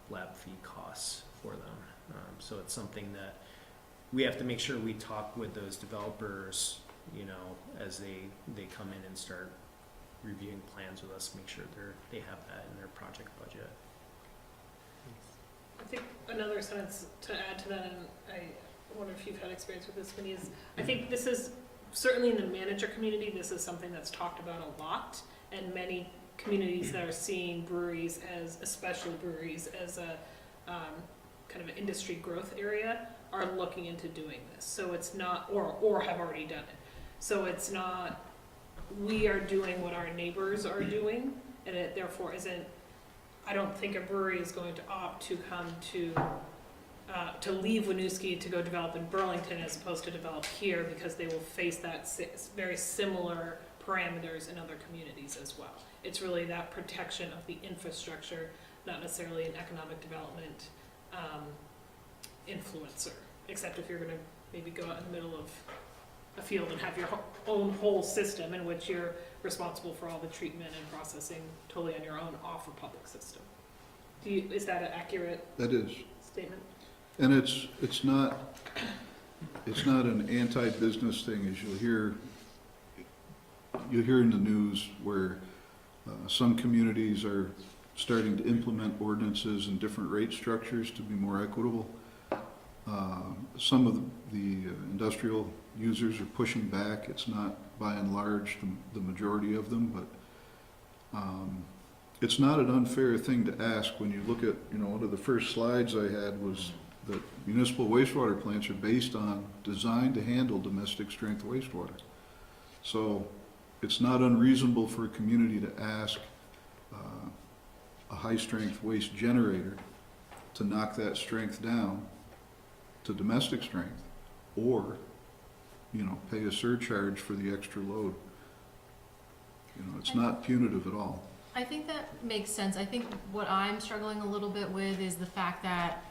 lab fee costs for them. So it's something that we have to make sure we talk with those developers, you know, as they come in and start reviewing plans with us, make sure they have that in their project budget. I think another sentence to add to that, and I wonder if you've had experience with this, Vinny, is I think this is, certainly in the manager community, this is something that's talked about a lot, and many communities that are seeing breweries as, especially breweries, as a kind of an industry growth area are looking into doing this. So it's not, or have already done it. So it's not, we are doing what our neighbors are doing, and it therefore isn't, I don't think a brewery is going to opt to come to leave Winooski to go develop in Burlington as opposed to develop here, because they will face that very similar parameters in other communities as well. It's really that protection of the infrastructure, not necessarily an economic development influencer, except if you're gonna maybe go out in the middle of a field and have your own whole system in which you're responsible for all the treatment and processing totally on your own off a public system. Is that an accurate That is. statement? And it's not an anti-business thing, as you'll hear in the news where some communities are starting to implement ordinances and different rate structures to be more equitable. Some of the industrial users are pushing back. It's not by and large the majority of them, but it's not an unfair thing to ask when you look at, one of the first slides I had was that municipal wastewater plants are designed to handle domestic strength wastewater. So it's not unreasonable for a community to ask a high-strength waste generator to knock that strength down to domestic strength, or, pay a surcharge for the extra load. It's not punitive at all. I think that makes sense. I think what I'm struggling a little bit with is the fact that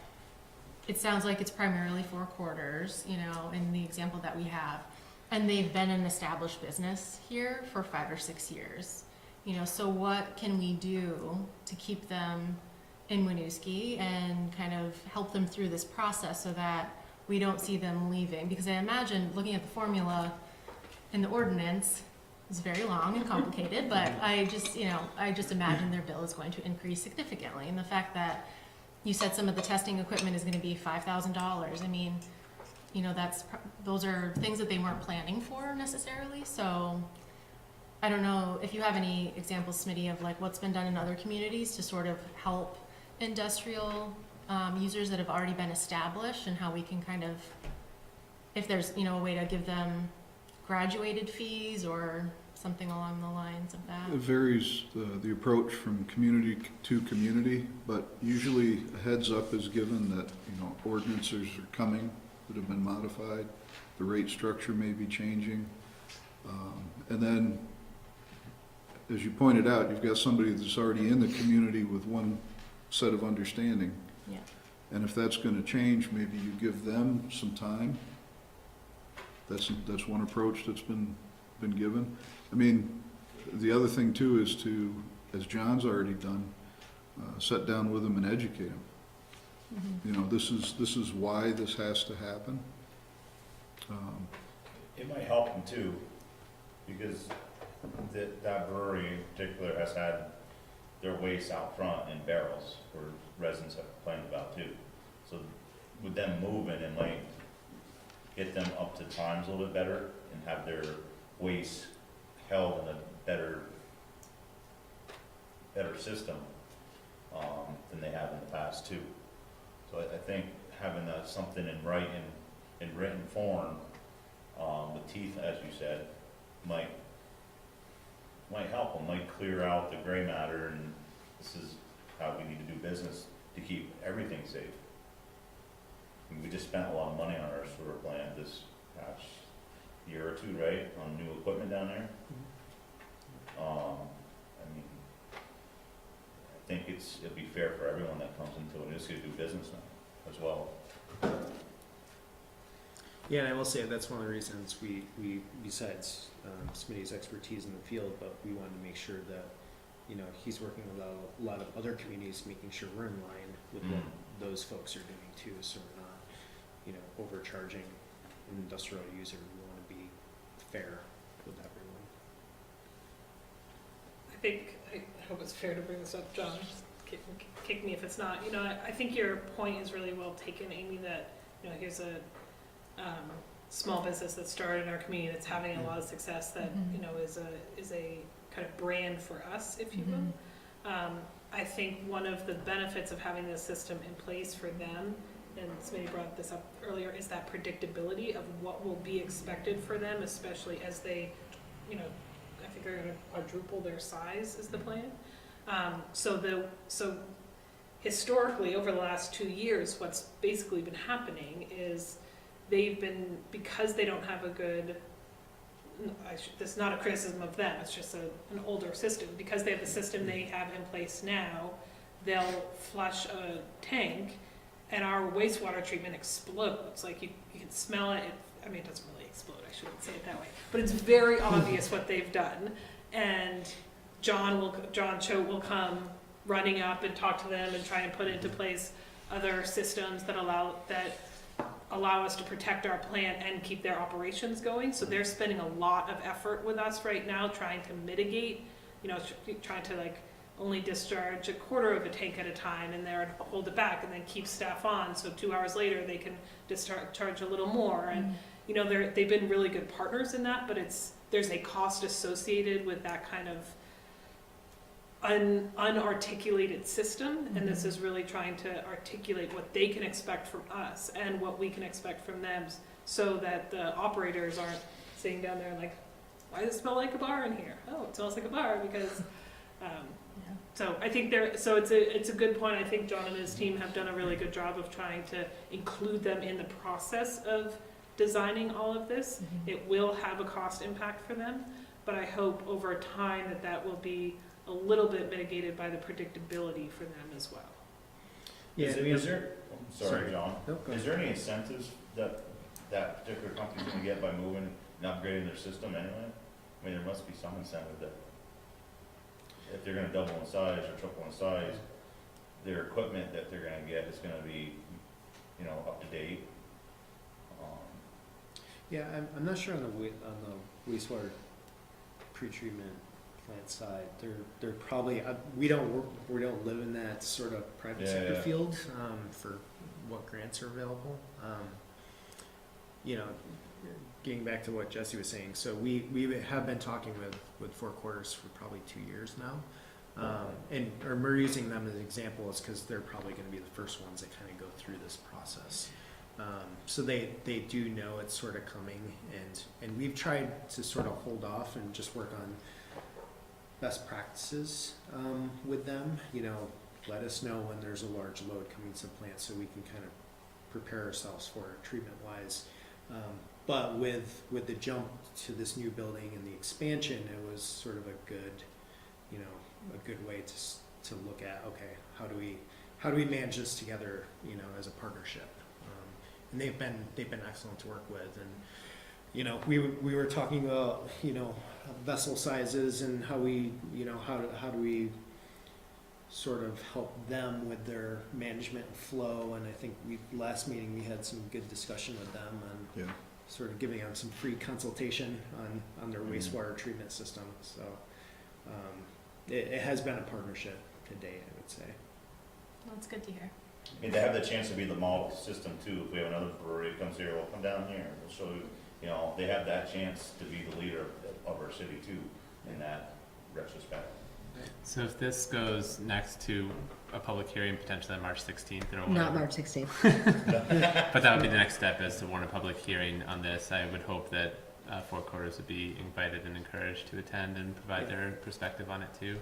it sounds like it's primarily 4 quarters, in the example that we have. And they've been an established business here for 5 or 6 years. So what can we do to keep them in Winooski and kind of help them through this process so that we don't see them leaving? Because I imagine, looking at the formula in the ordinance, it's very long and complicated, but I just imagine their bill is going to increase significantly. And the fact that you said some of the testing equipment is going to be $5,000, I mean, those are things that they weren't planning for necessarily. So I don't know if you have any examples, Smitty, of like what's been done in other communities to sort of help industrial users that have already been established, and how we can kind of, if there's a way to give them graduated fees or something along the lines of that. It varies, the approach from community to community, but usually a heads up is given that, ordinances are coming that have been modified, the rate structure may be changing. And then, as you pointed out, you've got somebody that's already in the community with one set of understanding. Yeah. And if that's gonna change, maybe you give them some time. That's one approach that's been given. I mean, the other thing too is to, as John's already done, sit down with them and educate them. Mm-hmm. This is why this has to happen. It might help them too, because that brewery in particular has had their waste out front in barrels where residents have complained about too. So with them moving, it might get them up to times a little bit better and have their waste held in a better system than they have in the past too. So I think having something in written form with teeth, as you said, might help them, might clear out the gray matter, and this is how we need to do business to keep everything safe. I mean, we just spent a lot of money on our sewer plant this past year or two, right, on new equipment down there. I mean, I think it'll be fair for everyone that comes into Winooski to do business now as well. Yeah, and I will say that's one of the reasons we besides Smitty's expertise in the field, but we wanted to make sure that you know, he's working with a lot of other communities, making sure we're in line with what those folks are doing too, so we're not, you know, overcharging an industrial user. We wanna be fair with everyone. I think, I hope it's fair to bring this up, John, just kick me if it's not. You know, I think your point is really well taken, Amy, that, you know, here's a small business that started in our community that's having a lot of success that, you know, is a kind of brand for us, if you will. I think one of the benefits of having this system in place for them, and somebody brought this up earlier, is that predictability of what will be expected for them, especially as they, you know, I think they're gonna quadruple their size is the plan. So historically, over the last 2 years, what's basically been happening is they've been, because they don't have a good, this is not a criticism of them, it's just an older system. Because they have the system they have in place now, they'll flush a tank and our wastewater treatment explodes. Like you can smell it. I mean, it doesn't really explode, I shouldn't say it that way. But it's very obvious what they've done. And John Choate will come running up and talk to them and try and put into place other systems that allow us to protect our plant and keep their operations going. So they're spending a lot of effort with us right now trying to mitigate, you know, trying to like only discharge a quarter of a tank at a time and there hold it back and then keep staff on. So 2 hours later they can discharge a little more. And, you know, they've been really good partners in that, but there's a cost associated with that kind of unarticulated system, and this is really trying to articulate what they can expect from us and what we can expect from them, so that the operators aren't sitting down there like, why does it smell like a bar in here? Oh, it smells like a bar because so I think it's a good point. I think John and his team have done a really good job of trying to include them in the process of designing all of this. It will have a cost impact for them, but I hope over time that will be a little bit mitigated by the predictability for them as well. Yeah, Is there, sorry, John, Nope, go is there any incentives that particular company's gonna get by moving and upgrading their system anyway? I mean, there must be some incentive that if they're gonna double in size or triple in size, their equipment that they're gonna get is gonna be, you know, up to date. Yeah, I'm not sure on the wastewater pretreatment plant side. They're probably we don't live in that sort of private sector field for what grants are available. You know, getting back to what Jesse was saying, so we have been talking with Four Quarters for probably 2 years now, and we're using them as examples because they're probably going to be the first ones that kind of go through this process. So they do know it's sort of coming, and we've tried to sort of hold off and just work on best practices with them. You know, let us know when there's a large load coming to the plant so we can kind of prepare ourselves for it treatment-wise. But with the jump to this new building and the expansion, it was sort of a good way to look at, okay, how do we manage this together, you know, as a partnership. And they've been excellent to work with. And you know, we were talking about, you know, vessel sizes and how we, you know, how do we sort of help them with their management and flow. And I think last meeting we had some good discussion with them and sort of giving them some free consultation on their wastewater treatment system. So it has been a partnership to date, I would say. Well, it's good to hear. I mean, they have the chance to be the model system too. If we have another brewery that comes here, we'll come down here, we'll show you, you know, they have that chance to be the leader of our city too, in that retrospect. So if this goes next to a public hearing, potentially on March 16th or whatever. Not March 16th. But that would be the next step, is to warn a public hearing on this. I would hope that Four Quarters would be invited and encouraged to attend and provide their perspective on it too.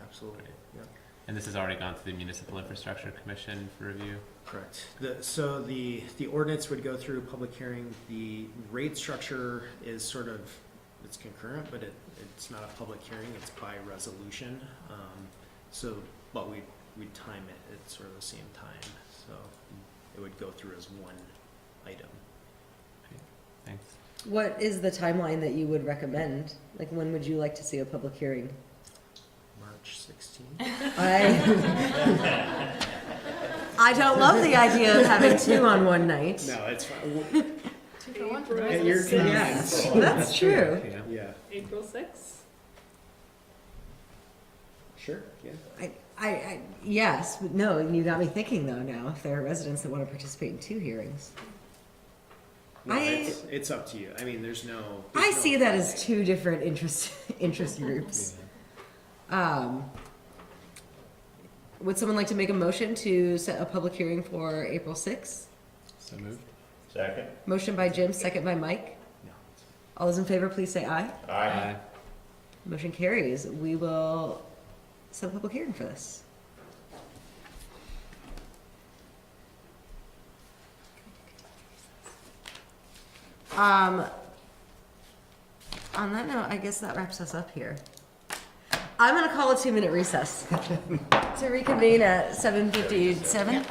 Absolutely. Yeah. And this has already gone to the Municipal Infrastructure Commission for review? Correct. So the ordinance would go through public hearing. The rate structure is sort of, it's concurrent, but it's not a public hearing, it's by resolution. But we'd time it at sort of the same time. So it would go through as one item. Thanks. What is the timeline that you would recommend? Like, when would you like to see a public hearing? March I don't love the idea of having two on one night. No, it's fine. Two for one. April At your 6th. convenience. Yeah, that's true. Yeah. April 6th. Sure, yeah. Yes, but no, you got me thinking though now, if there are residents that want to participate in two hearings. No, I- it's up to you. I mean, there's no. I see that as two different interest groups. Would someone like to make a motion to set a public hearing for April 6th? So moved. Second? Motion by Jim, second by Mike. All those in favor, please say aye. Aye. Motion carries. We will set a public hearing for this. On that note, I guess that wraps us up here. I'm gonna call a 2-minute recess to reconvene at 7:57.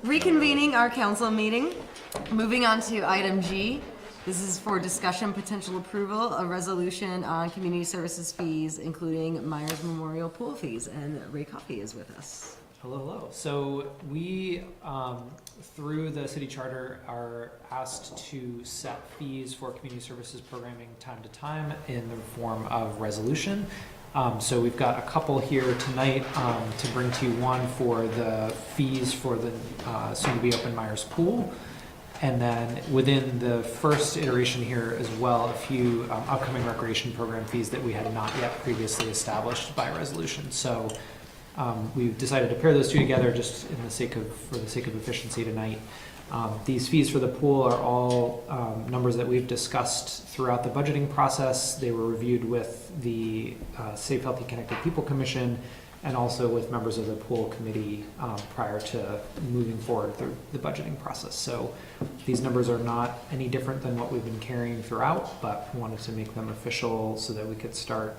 Reconvening our council meeting. Moving on to item G. This is for discussion, potential approval, a resolution on community services fees, including Myers Memorial Pool fees. And Ray Coffey is with us. Hello, hello. So we, through the city charter, are asked to set fees for community services programming time to time in the form of resolution. So we've got a couple here tonight to bring to you. One for the fees for the soon-to-be open Myers Pool. And then within the first iteration here as well, a few upcoming recreation program fees that we had not yet previously established by resolution. So we've decided to pair those two together just for the sake of efficiency tonight. These fees for the pool are all numbers that we've discussed throughout the budgeting process. They were reviewed with the Safe, Healthy, Connected People Commission and also with members of the pool committee prior to moving forward through the budgeting process. So these numbers are not any different than what we've been carrying throughout, but wanted to make them official so that we could start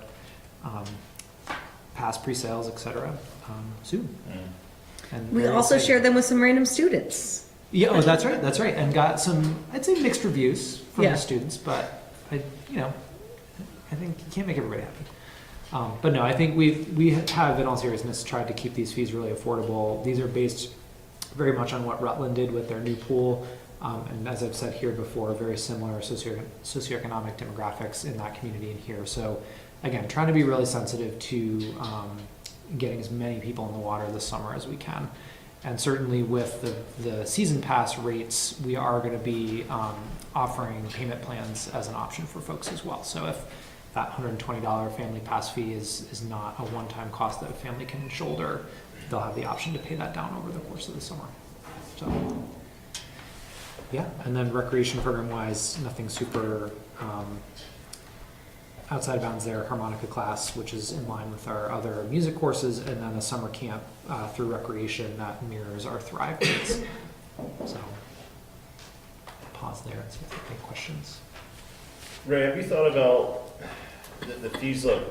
past pre-sales, et cetera, soon. And We very also excited. shared them with some random students. Yeah, oh, that's right, and got some, I'd say mixed reviews from Yeah. the students, but I think you can't make everybody happy. But no, I think we have, in all seriousness, tried to keep these fees really affordable. These are based very much on what Rutland did with their new pool, and as I've said here before, very similar socioeconomic demographics in that community and here. So again, trying to be really sensitive to getting as many people in the water this summer as we can. And certainly with the season pass rates, we are going to be offering payment plans as an option for folks as well. So if that $120 family pass fee is not a one-time cost that a family can shoulder, they'll have the option to pay that down over the course of the summer. So, yeah, and then recreation program-wise, nothing super outside of bounds there. Harmonica class, which is in line with our other music courses, and then a summer camp through recreation that mirrors our Thrive rates. So, pause there and see if there are any questions. Ray, have you thought about, the fees look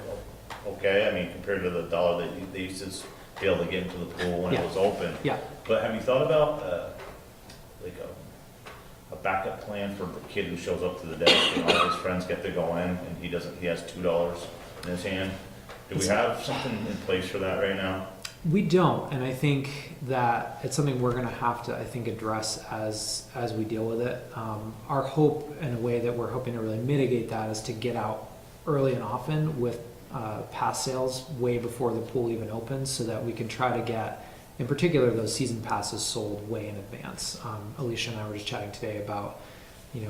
okay, I mean, compared to the dollar that they used to be able to get into the pool when it Yeah. was open. Yeah. But have you thought about, like a backup plan for the kid who shows up to the desk and all his friends get to go in and he has $2 in his hand? Do we have something in place for that right now? We don't, and I think that it's something we're gonna have to, I think, address as we deal with it. Our hope, and a way that we're hoping to really mitigate that, is to get out early and often with pass sales way before the pool even opens, so that we can try to get, in particular, those season passes sold way in advance. Alicia and I were just chatting today about,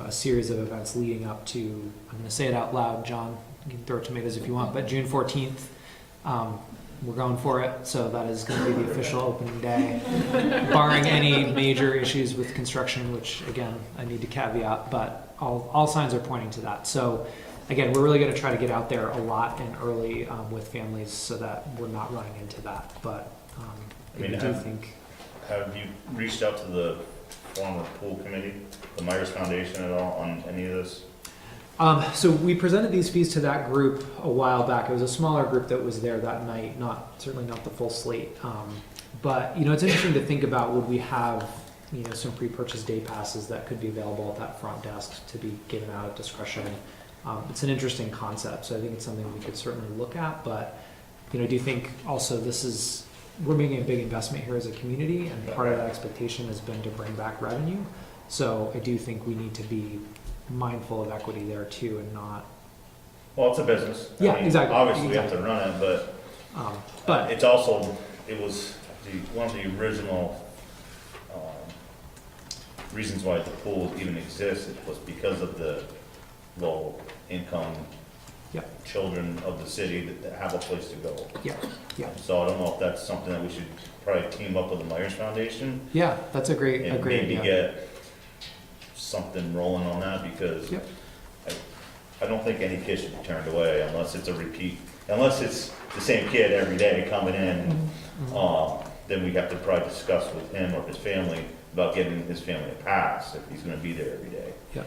a series of events leading up to, I'm gonna say it out loud, John, you can throw tomatoes if you want, but June 14th, we're going for it, so that is going to be the official opening day, barring any major issues with construction, which again, I need to caveat, but all signs are pointing to that. So again, we're really going to try to get out there a lot and early with families so that we're not running into that. But I mean, I do think. Have you reached out to the former pool committee, the Myers Foundation at all on any of this? So we presented these fees to that group a while back. It was a smaller group that was there that night, certainly not the full slate. But it's interesting to think about, would we have some pre-purchased day passes that could be available at that front desk to be given out at discretion. It's an interesting concept, so I think it's something we could certainly look at. But I do think also we're making a big investment here as a community, and part of that expectation has been to bring back revenue. So I do think we need to be mindful of equity there too, and not. Well, it's a business. Yeah, I mean, exactly. Obviously, we have to run it, but But it was one of the original reasons why the pool even existed was because of the low income Yep. children of the city that have a place to go. Yeah. So I don't know if that's something that we should probably team up with the Myers Foundation yeah, that's a great and maybe idea. get something rolling on that, because Yep. I don't think any kid should be turned away unless it's a repeat, unless it's the same kid every day coming in. Then we have to probably discuss with him or his family about getting his family a pass if he's gonna be there every day. Yeah.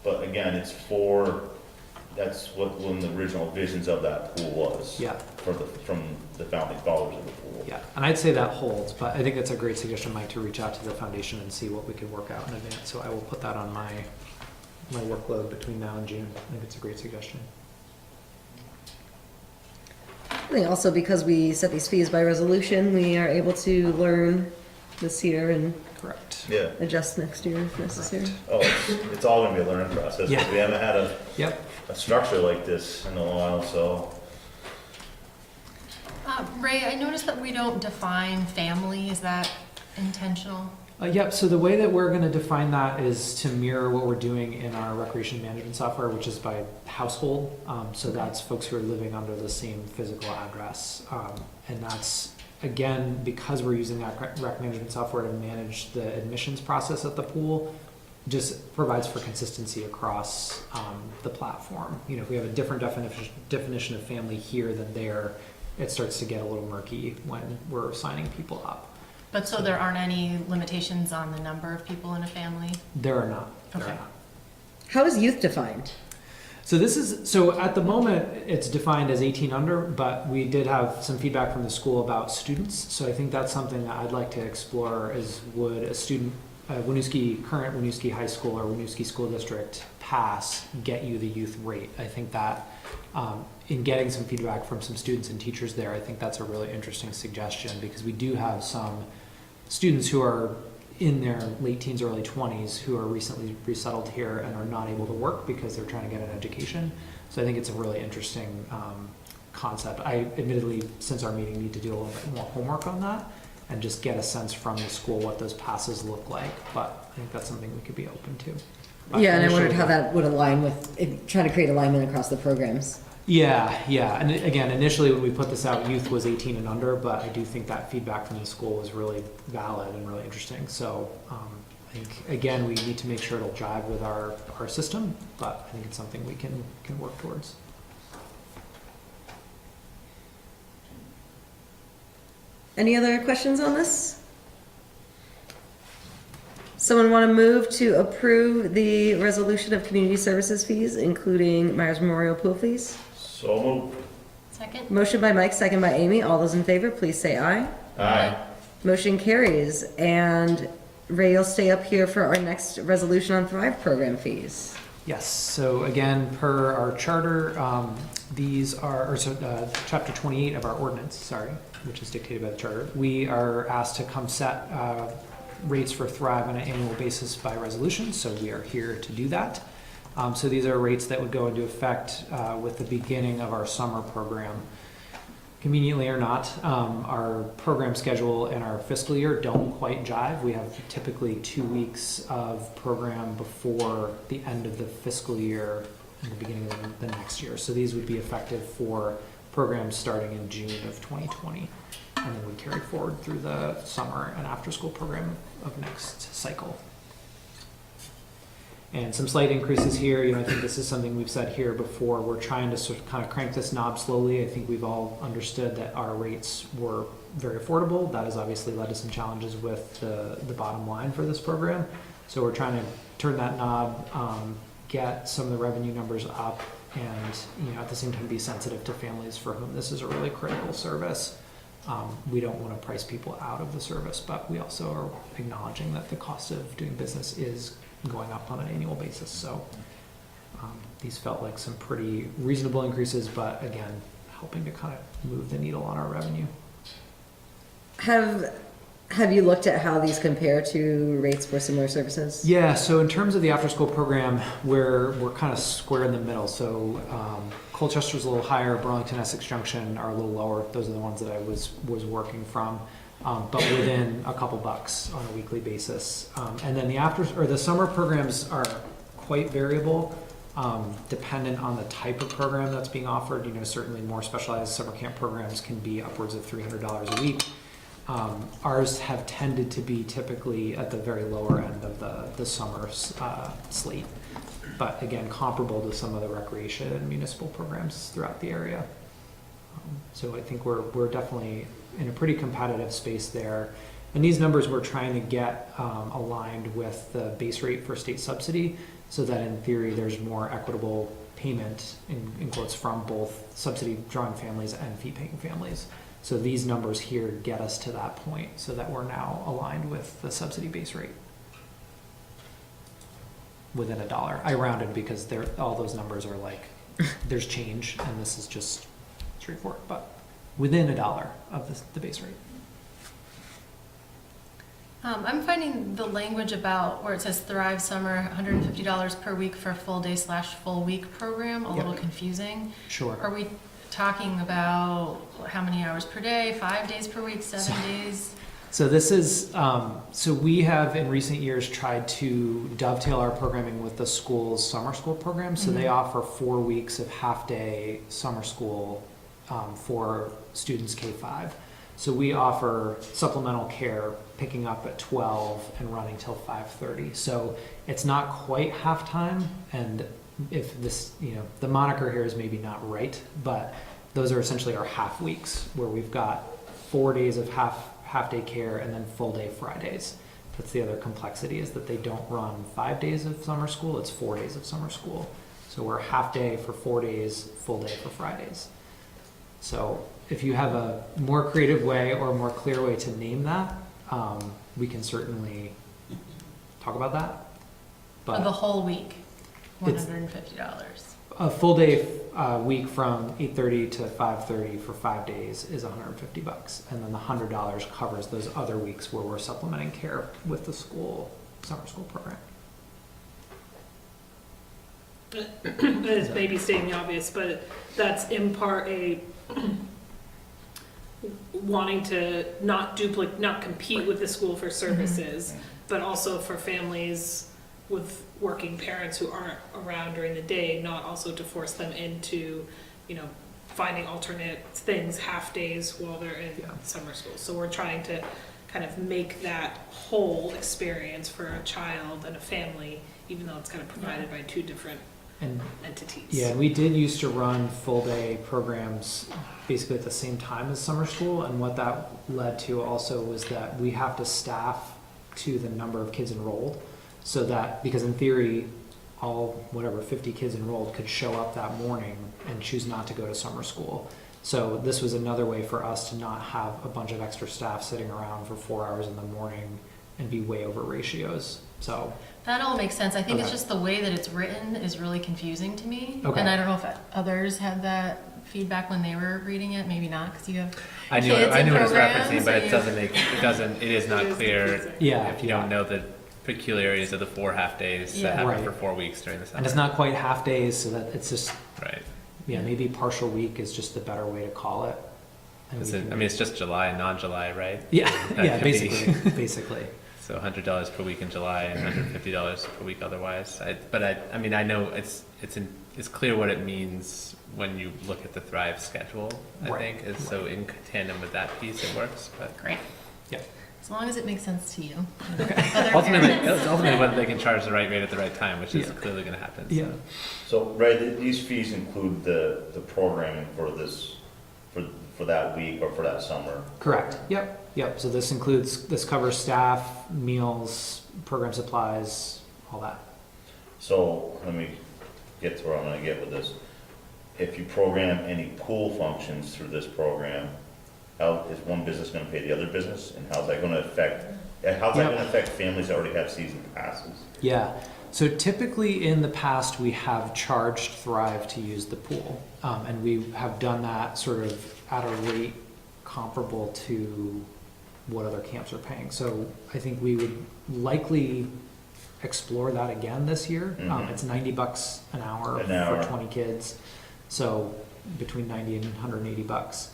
But again, that's what one of the original visions of that pool was. Yeah. From the founding fathers of the pool. Yeah, and I'd say that holds, but I think that's a great suggestion, Mike, to reach out to the foundation and see what we can work out in advance. So I will put that on my workload between now and June. I think it's a great suggestion. I think also because we set these fees by resolution, we are able to learn this year and Correct. Yeah. adjust next year if necessary. Oh, it's all gonna be a learning process, Yeah. because we haven't had Yep. a structure like this in a while, so. Ray, I noticed that we don't define family. Is that intentional? Yep, so the way that we're gonna define that is to mirror what we're doing in our recreation management software, which is by household. So that's folks who are living under the same physical address. And that's again, because we're using that rec management software to manage the admissions process at the pool, just provides for consistency across the platform. You know, if we have a different definition of family here than there, it starts to get a little murky when we're signing people up. But so there aren't any limitations on the number of people in a family? There are not. There Okay. are not. How is youth defined? So at the moment, it's defined as 18 under, but we did have some feedback from the school about students. So I think that's something that I'd like to explore is would a student, current Winooski High School or Winooski School District pass get you the youth rate? I think that in getting some feedback from some students and teachers there, I think that's a really interesting suggestion because we do have some students who are in their late teens, early 20s who are recently resettled here and are not able to work because they're trying to get an education. So I think it's a really interesting concept. I admittedly, since our meeting, need to do a little bit more homework on that and just get a sense from the school what those passes look like. But I think that's something we could be open to. But Yeah, and I wondered initially- how that would align with trying to create alignment across the programs. Yeah. And again, initially when we put this out, youth was 18 and under, but I do think that feedback from the school was really valid and really interesting. So I think, again, we need to make sure it'll jive with our system, but I think it's something we can work towards. Any other questions on this? Someone want to move to approve the resolution of community services fees, including Myers Memorial Pool fees? So moved. Second? Motion by Mike, second by Amy. All those in favor, please say aye. Aye. Motion carries. And Ray, you'll stay up here for our next resolution on Thrive program fees. Yes, so again, per our charter, these are, chapter 28 of our ordinance, which is dictated by the charter, we are asked to come set rates for Thrive on an annual basis by resolution, so we are here to do that. So these are rates that would go into effect with the beginning of our summer program. Conveniently or not, our program schedule and our fiscal year don't quite jive. We have typically 2 weeks of program before the end of the fiscal year and the beginning of the next year. So these would be effective for programs starting in June of 2020 and then would carry forward through the summer and after-school program of next cycle. And some slight increases here. You know, I think this is something we've said here before. We're trying to sort of kind of crank this knob slowly. I think we've all understood that our rates were very affordable. That has obviously led to some challenges with the bottom line for this program. So we're trying to turn that knob, get some of the revenue numbers up, and you know, at the same time be sensitive to families for whom this is a really critical service. We don't want to price people out of the service, but we also are acknowledging that the cost of doing business is going up on an annual basis. So these felt like some pretty reasonable increases, but again, helping to kind of move the needle on our revenue. Have you looked at how these compare to rates for similar services? Yeah, so in terms of the after-school program, we're kind of square in the middle. So Colchester's a little higher, Burlington, Essex Junction are a little lower. Those are the ones that I was working from. But within a couple bucks on a weekly basis. And then the summer programs are quite variable, dependent on the type of program that's being offered. You know, certainly more specialized summer camp programs can be upwards of $300 a week. Ours have tended to be typically at the very lower end of the summer slate, but again, comparable to some of the recreation and municipal programs throughout the area. So I think we're definitely in a pretty competitive space there. And these numbers we're trying to get aligned with the base rate for state subsidy so that in theory there's more equitable payment in quotes from both subsidy drawing families and fee paying families. So these numbers here get us to that point so that we're now aligned with the subsidy base rate within $1. I rounded because all those numbers are like, there's change and this is just straightforward, but within $1 of the base rate. I'm finding the language about where it says Thrive Summer, $150 per week for a full day / full week program, a little confusing. Sure. Are we talking about how many hours per day, 5 days per week, 7 days? So this is, so we have in recent years tried to dovetail our programming with the school's summer school program. So they offer 4 weeks of half-day summer school for students K-5. So we offer supplemental care picking up at 12 and running till 5:30. So it's not quite halftime, and if this, the moniker here is maybe not right, but those are essentially our half weeks where we've got 4 days of half day care and then full day Fridays. That's the other complexity, is that they don't run 5 days of summer school, it's 4 days of summer school. So we're half day for 4 days, full day for Fridays. So if you have a more creative way or a more clear way to name that, we can certainly talk about that. For the But whole week, It's- $150. a full day week from 8:30 to 5:30 for 5 days is $150, and then the $100 covers those other weeks where we're supplementing care with the summer school program. It's maybe stating the obvious, but that's in part a wanting to not compete with the school for services, but also for families with working parents who aren't around during the day, not also to force them into, finding alternate things, half days while they're in summer school. So we're trying to kind of make that whole experience for a child and a family, even though it's kind of provided by two different And entities. yeah, we did used to run full day programs basically at the same time as summer school, and what that led to also was that we have to staff to the number of kids enrolled, so that, because in theory, all 50 kids enrolled could show up that morning and choose not to go to summer school. So this was another way for us to not have a bunch of extra staff sitting around for 4 hours in the morning and be way over ratios. So That all makes sense. I think it's Okay. just the way that it's written is really confusing to me. Okay. And I don't know if others had that feedback when they were reading it, maybe not, because you have I knew kids I in knew what it was programs, referencing, but so it you- it is not It is clear confusing. yeah, if you yeah. don't know the peculiarities of the 4 half days Yeah. that happen Right. for 4 weeks during the summer. And it's not quite half days, so that it's just, Right. maybe partial week is just the better way to call it. And we can- It's just July and non-July, right? Yeah, that yeah, could be- basically, basically. So $100 per week in July and $150 per week otherwise. I know it's clear what it means when you look at the Thrive schedule. I Right. think is so in tandem with that piece it works. But Great. Yeah. As long as it makes sense to you. ultimately, whether they can charge the right rate at the right time, which is Yeah. clearly going to happen. Yeah. So, right, these fees include the programming for this, for that week or for that summer? Correct. Yep. So this covers staff, meals, program supplies, all that. So, let me get to where I'm gonna get with this. If you program any pool functions through this program, how is one business gonna pay the other business? And how's that gonna affect families that already have season passes? Yeah. So typically in the past, we have charged Thrive to use the pool. And we have done that sort of at a rate comparable to what other camps are paying. So I think we would likely explore that again this year. Mhm. It's $90 an hour An hour. for 20 kids. So between 90 and $180.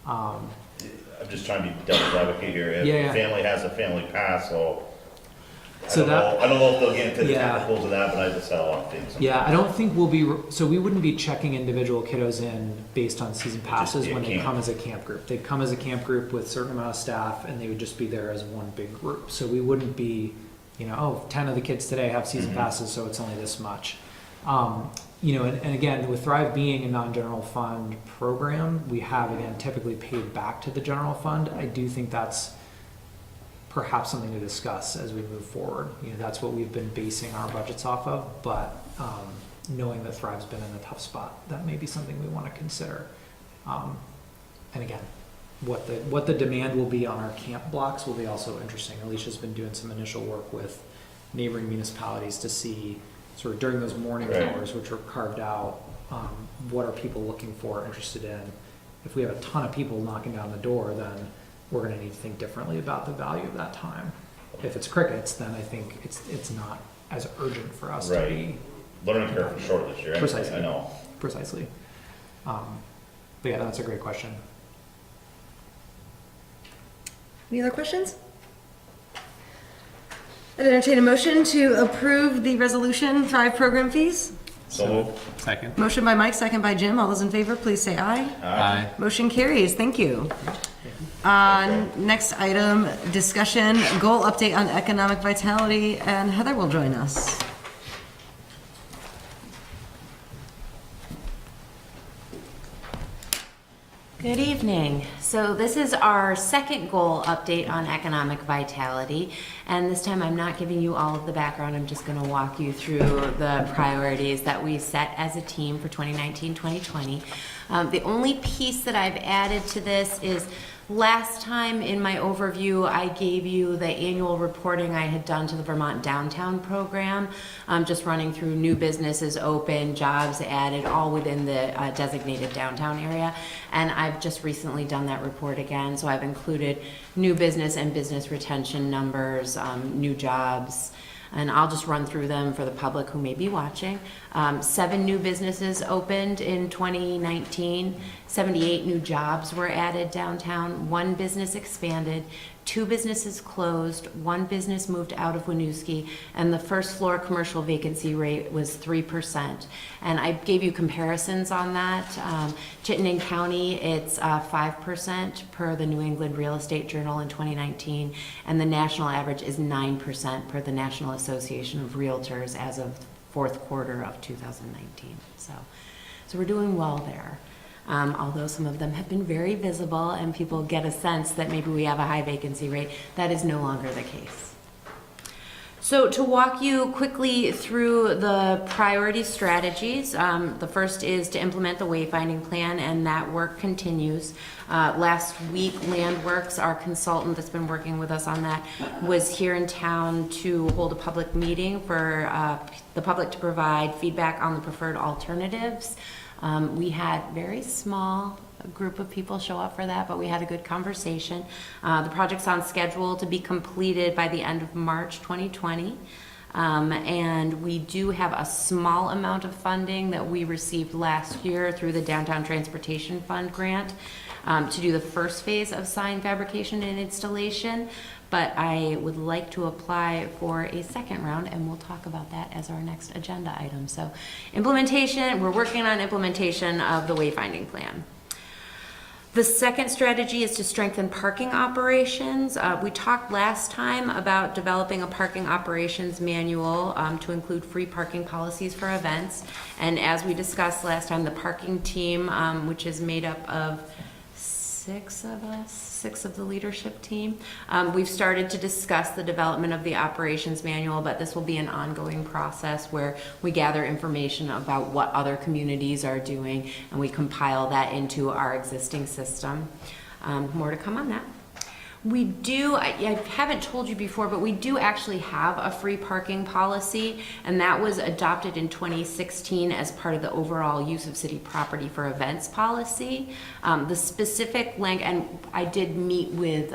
I'm just trying to be devil's advocate here. If Yeah, a yeah. family has a family pass, so So I don't know if they'll get into the Yeah. technicals of that, but I just had a lot of things. Yeah, I don't think so we wouldn't be checking individual kiddos in based on season passes be a when they camp. come as a camp group. They'd come as a camp group with a certain amount of staff, and they would just be there as one big group. So we wouldn't be, 10 of the kids today have season Mhm. passes, so it's only this much. And again, with Thrive being a non-general fund program, we have, again, typically paid back to the general fund. I do think that's perhaps something to discuss as we move forward. That's what we've been basing our budgets off of, but knowing that Thrive's been in a tough spot, that may be something we want to consider. And again, what the demand will be on our camp blocks will be also interesting. Alicia's been doing some initial work with neighboring municipalities to see sort of during those morning Right. hours, which are carved out, what are people looking for, interested in. If we have a ton of people knocking down the door, then we're gonna need to think differently about the value of that time. If it's crickets, then I think it's not as urgent for us to Right. be Learning curve is short this year, anyway, Precisely. I know. precisely. But yeah, that's a great question. Any other questions? I'd entertain a motion to approve the resolution Thrive program fees. So moved. Second. Motion by Mike, second by Jim. All those in favor, please say aye. Aye. Motion carries. Thank you. Next item, discussion, goal update on economic vitality, and Heather will join us. Good evening. So this is our second goal update on economic vitality. And this time I'm not giving you all of the background. I'm just going to walk you through the priorities that we set as a team for 2019-2020. The only piece that I've added to this is last time in my overview, I gave you the annual reporting I had done to the Vermont Downtown Program, just running through new businesses open, jobs added, all within the designated downtown area. And I've just recently done that report again, so I've included new business and business retention numbers, new jobs, and I'll just run through them for the public who may be watching. 7 new businesses opened in 2019, 78 new jobs were added downtown, 1 business expanded, 2 businesses closed, 1 business moved out of Winooski, and the first floor commercial vacancy rate was 3%. And I gave you comparisons on that. Chittenden County, it's 5% per the New England Real Estate Journal in 2019, and the national average is 9% per the National Association of Realtors as of fourth quarter of 2019. So we're doing well there. Although some of them have been very visible and people get a sense that maybe we have a high vacancy rate, that is no longer the case. So to walk you quickly through the priority strategies, the first is to implement the wayfinding plan, and that work continues. Last week, Landworks, our consultant that's been working with us on that, was here in town to hold a public meeting for the public to provide feedback on the preferred alternatives. We had very small group of people show up for that, but we had a good conversation. The project's on schedule to be completed by the end of March 2020. And we do have a small amount of funding that we received last year through the Downtown Transportation Fund grant to do the first phase of sign fabrication and installation. But I would like to apply for a second round, and we'll talk about that as our next agenda item. So implementation, we're working on implementation of the wayfinding plan. The second strategy is to strengthen parking operations. We talked last time about developing a parking operations manual to include free parking policies for events. And as we discussed last time, the parking team, which is made up of 6 of us, 6 of the leadership team. We've started to discuss the development of the operations manual, but this will be an ongoing process where we gather information about what other communities are doing and we compile that into our existing system. More to come on that. We do, I haven't told you before, but we do actually have a free parking policy, and that was adopted in 2016 as part of the overall use of city property for events policy. The specific length, and I did meet with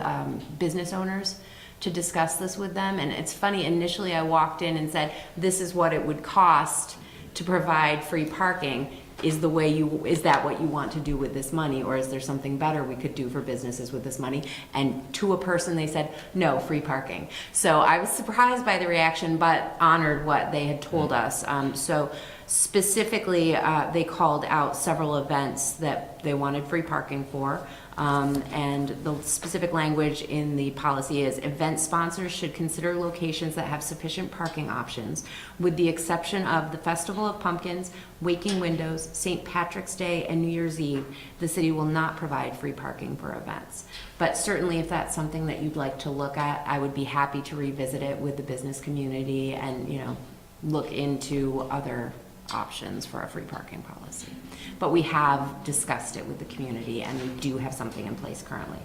business owners to discuss this with them, and it's funny, initially I walked in and said, this is what it would cost to provide free parking. Is that what you want to do with this money, or is there something better we could do for businesses with this money? And to a person they said, no, free parking. So I was surprised by the reaction, but honored what they had told us. So specifically, they called out several events that they wanted free parking for. And the specific language in the policy is event sponsors should consider locations that have sufficient parking options, with the exception of the Festival of Pumpkins, Waking Windows, St. Patrick's Day, and New Year's Eve. The city will not provide free parking for events. But certainly if that's something that you'd like to look at, I would be happy to revisit it with the business community and, look into other options for a free parking policy. But we have discussed it with the community, and we do have something in place currently.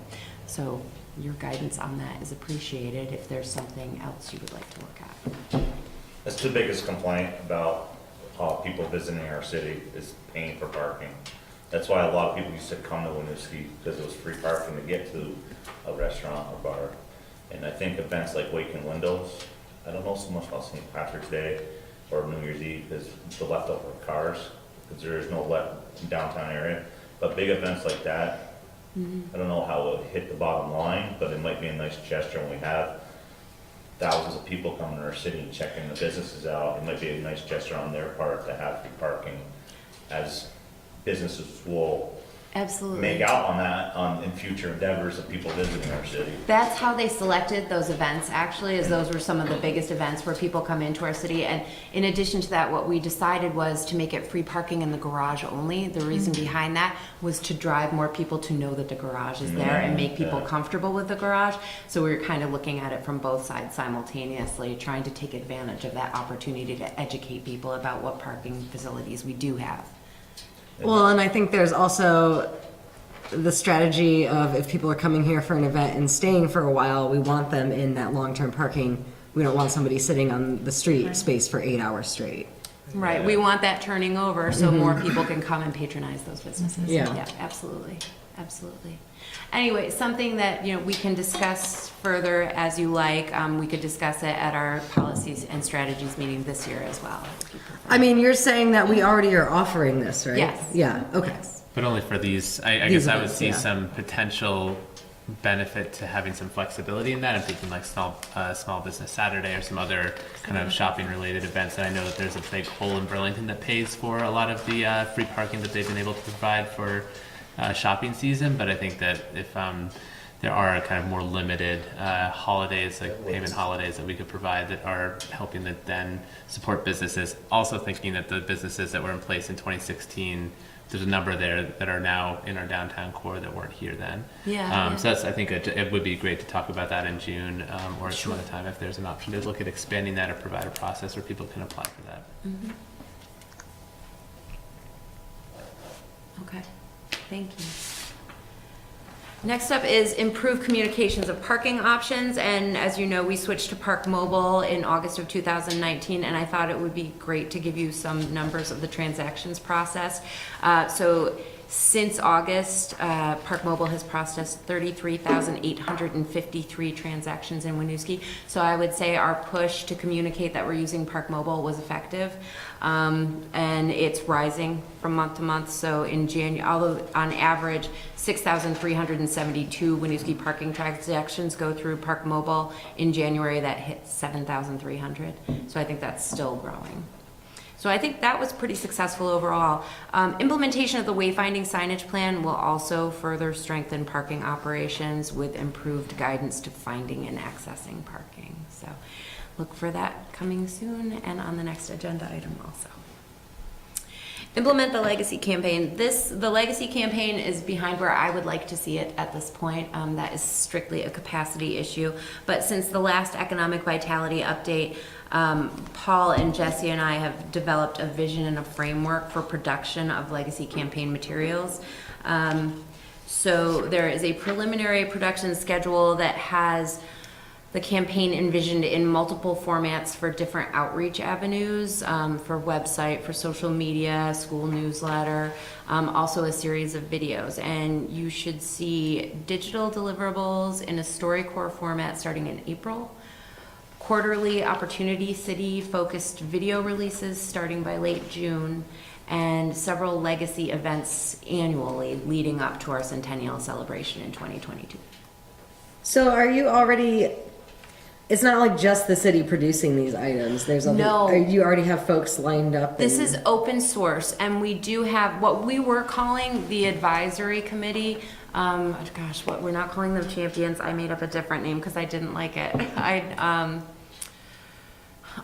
So your guidance on that is appreciated if there's something else you would like to look at. That's the biggest complaint about people visiting our city is paying for parking. That's why a lot of people used to come to Winooski, because it was free parking to get to a restaurant or bar. And I think events like Waking Windows, I don't know so much about St. Patrick's Day or New Year's Eve, because the leftover cars, because there is no downtown area. But big events like that, I don't know how it would hit the bottom line, but it might be a nice gesture when we have thousands of people coming to our city and checking the businesses out. It might be a nice gesture on their part to have free parking, as businesses will Absolutely. make out on that, in future endeavors of people visiting our city. That's how they selected those events, actually, is those were some of the biggest events where people come into our city. And in addition to that, what we decided was to make it free parking in the garage only. The reason behind that was to drive more people to know that the garage is there and make people comfortable with the garage. So we were kind of looking at it from both sides simultaneously, trying to take advantage of that opportunity to educate people about what parking facilities we do have. Well, and I think there's also the strategy of if people are coming here for an event and staying for a while, we want them in that long-term parking. We don't want somebody sitting on the street space for 8 hours straight. Right, we want that turning over so more people can come and patronize those businesses. Yeah. Absolutely, absolutely. Anyway, something that, you know, we can discuss further as you like. We could discuss it at our policies and strategies meeting this year as well. if you prefer. I mean, you're saying that we already are offering this, right? Yes. Yeah, okay. But only for these, I These guess I would events, see yeah. some potential benefit to having some flexibility in that. I'm thinking like small business Saturday or some other kind of shopping related events. And I know that there's a big hole in Burlington that pays for a lot of the free parking that they've been able to provide for shopping season. But I think that if there are kind of more limited holidays, like payment holidays that we could provide that are helping to then support businesses. Also thinking that the businesses that were in place in 2016, there's a number there that are now in our downtown core that weren't here then. Yeah. So that's, I think it would be great to talk about that in June or at some other time if there's an option to look at expanding that or provide a process where people can apply for that. Mhm. Okay, thank you. Next up is improve communications of parking options, and as you know, we switched to Park Mobile in August of 2019, and I thought it would be great to give you some numbers of the transactions process. So since August, Park Mobile has processed 33,853 transactions in Winooski. So I would say our push to communicate that we're using Park Mobile was effective. And it's rising from month to month. So in January, although on average, 6,372 Winooski parking transactions go through Park Mobile. In January, that hit 7,300. So I think that's still growing. So I think that was pretty successful overall. Implementation of the wayfinding signage plan will also further strengthen parking operations with improved guidance to finding and accessing parking. So look for that coming soon and on the next agenda item also. Implement the legacy campaign. The legacy campaign is behind where I would like to see it at this point. That is strictly a capacity issue. But since the last economic vitality update, Paul and Jesse and I have developed a vision and a framework for production of legacy campaign materials. So there is a preliminary production schedule that has the campaign envisioned in multiple formats for different outreach avenues, for website, for social media, school newsletter, also a series of videos. And you should see digital deliverables in a StoryCorps format starting in April. Quarterly Opportunity City focused video releases starting by late June, and several legacy events annually leading up to our centennial celebration in 2022. So are you already, it's not like just the city producing these items, there's other, No. you already have folks lined up? This and- is open source, and we do have what we were calling the advisory committee. We're not calling them champions. I made up a different name because I didn't like it.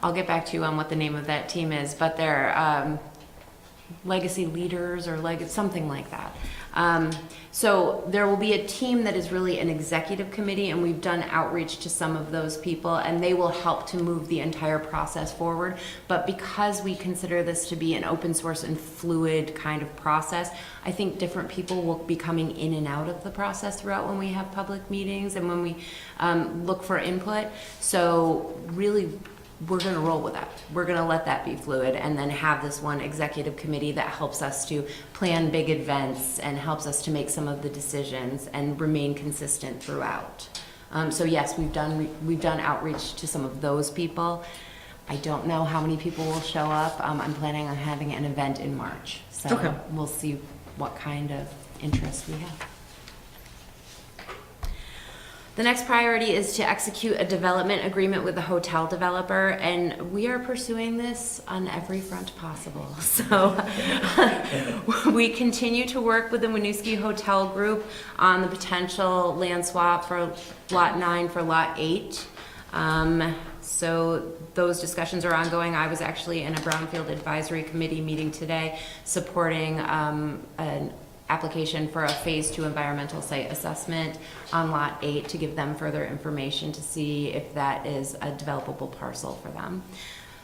I'll get back to you on what the name of that team is, but they're legacy leaders or something like that. So there will be a team that is really an executive committee, and we've done outreach to some of those people, and they will help to move the entire process forward. But because we consider this to be an open source and fluid kind of process, I think different people will be coming in and out of the process throughout when we have public meetings and when we look for input. So really, we're going to roll with that. We're going to let that be fluid and then have this one executive committee that helps us to plan big events and helps us to make some of the decisions and remain consistent throughout. So yes, we've done outreach to some of those people. I don't know how many people will show up. I'm planning on having an event in March. So Okay. We'll see what kind of interest we have. The next priority is to execute a development agreement with the hotel developer, and we are pursuing this on every front possible. So we continue to work with the Winooski Hotel Group on the potential land swap for Lot 9 for Lot 8. So those discussions are ongoing. I was actually in a Brownfield Advisory Committee meeting today supporting an application for a Phase 2 environmental site assessment on Lot 8 to give them further information to see if that is a developable parcel for them.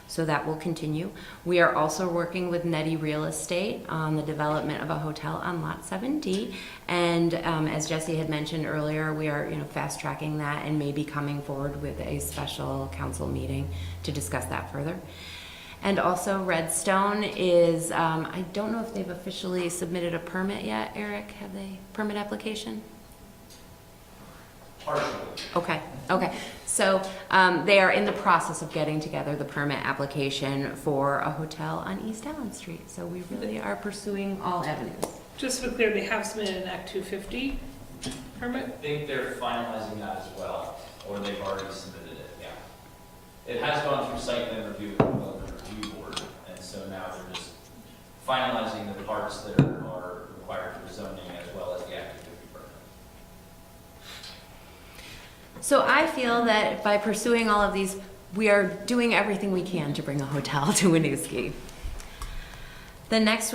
So that will continue. We are also working with Netty Real Estate on the development of a hotel on Lot 7D. And as Jesse had mentioned earlier, we are fast tracking that and may be coming forward with a special council meeting to discuss that further. And also Redstone is, I don't know if they've officially submitted a permit yet, Eric, have they? Permit application? Partially. Okay. So they are in the process of getting together the permit application for a hotel on East Allen Street. So we really are pursuing all avenues. Just to be clear, they have submitted an Act 250 permit? I think they're finalizing that as well, or they've already submitted it, yeah. It has gone through site plan review with the development review board, and so now they're just finalizing the parts that are required for zoning as well as the Act 250 permit. So I feel that by pursuing all of these, we are doing everything we can to bring a hotel to Winooski. The next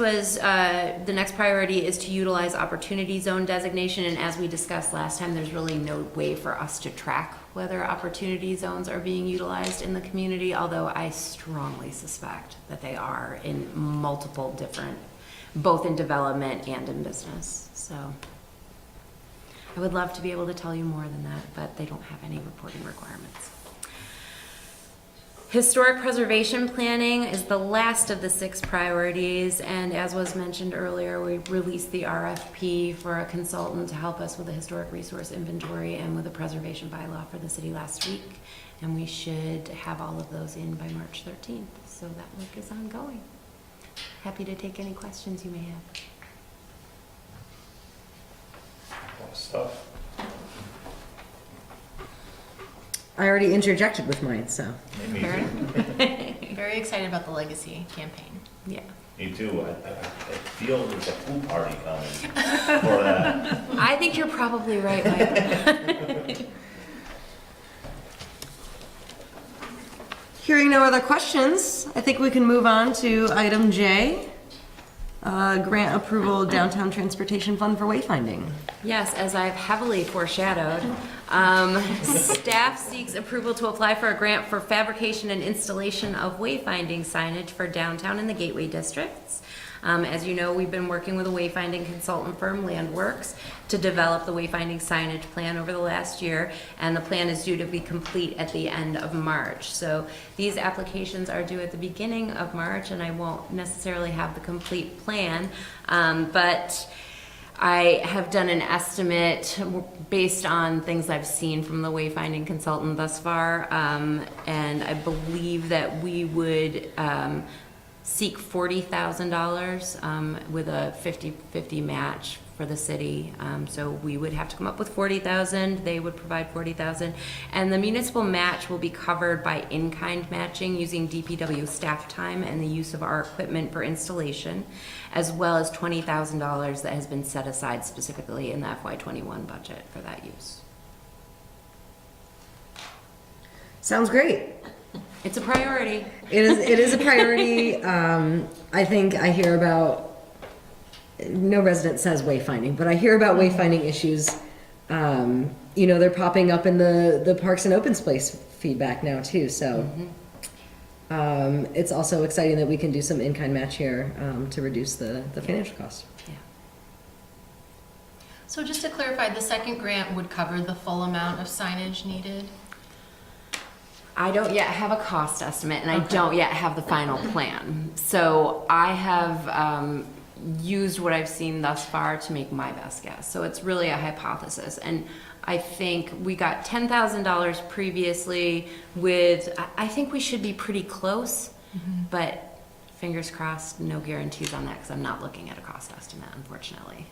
priority is to utilize opportunity zone designation, and as we discussed last time, there's really no way for us to track whether opportunity zones are being utilized in the community, although I strongly suspect that they are in multiple different, both in development and in business. So I would love to be able to tell you more than that, but they don't have any reporting requirements. Historic preservation planning is the last of the 6 priorities, and as was mentioned earlier, we released the RFP for a consultant to help us with the historic resource inventory and with the preservation bylaw for the city last week, and we should have all of those in by March 13th, so that work is ongoing. Happy to take any questions you may have. Stuff. I already interjected with mine, so. Me too. Very excited about the legacy campaign. Yeah. Me too. I feel there's a pool party coming for that. I think you're probably right, Mike. Hearing no other questions, I think we can move on to item J. Grant approval downtown transportation fund for wayfinding. Yes, as I've heavily foreshadowed, staff seeks approval to apply for a grant for fabrication and installation of wayfinding signage for downtown and the gateway districts. As you know, we've been working with a wayfinding consultant firm, Landworks, to develop the wayfinding signage plan over the last year, and the plan is due to be complete at the end of March. So these applications are due at the beginning of March, and I won't necessarily have the complete plan, but I have done an estimate based on things I've seen from the wayfinding consultant thus far, and I believe that we would seek $40,000 with a 50-50 match for the city. So we would have to come up with $40,000, they would provide $40,000, and the municipal match will be covered by in-kind matching using DPW staff time and the use of our equipment for installation, as well as $20,000 that has been set aside specifically in the FY21 budget for that use. Sounds great. It's a priority. It is a priority. I think I hear about, no resident says wayfinding, but I hear about wayfinding issues. They're popping up in the parks and open space feedback now too. So it's also exciting that we can do some in-kind match here to reduce the financial cost. Yeah. So just to clarify, the second grant would cover the full amount of signage needed? I don't yet have a cost estimate, and I Okay. don't yet have the final plan. So I have used what I've seen thus far to make my best guess. So it's really a hypothesis. And I think we got $10,000 previously with, I think we should be pretty close, but fingers crossed, no guarantees on that because I'm not looking at a cost estimate, unfortunately.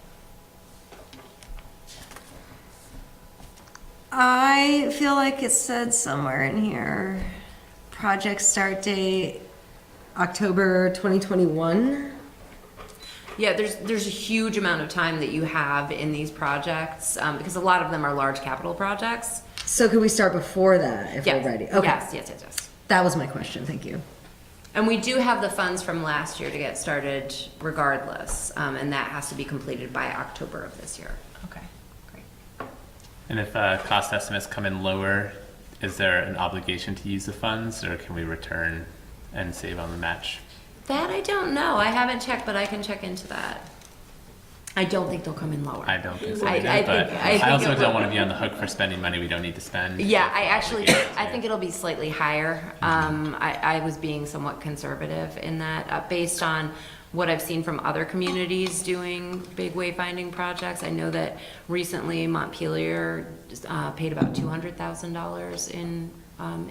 I feel like it said somewhere in here, project start date, October 2021. Yeah, there's a huge amount of time that you have in these projects, because a lot of them are large capital projects. So could we start before that if Yes. we're ready? Okay. Yes. That was my question, thank you. And we do have the funds from last year to get started regardless, and that has to be completed by October of this year. Okay, great. And if cost estimates come in lower, is there an obligation to use the funds, or can we return and save on the match? That I don't know. I haven't checked, but I can check into that. I don't think they'll come in lower. I don't think so I either, think- but I think I also it don't will. want to be on the hook for spending money we don't need to spend. Yeah, I Yeah. think it'll be slightly higher. I was being somewhat conservative in that, based on what I've seen from other communities doing big wayfinding projects. I know that recently Montpelier paid about $200,000 in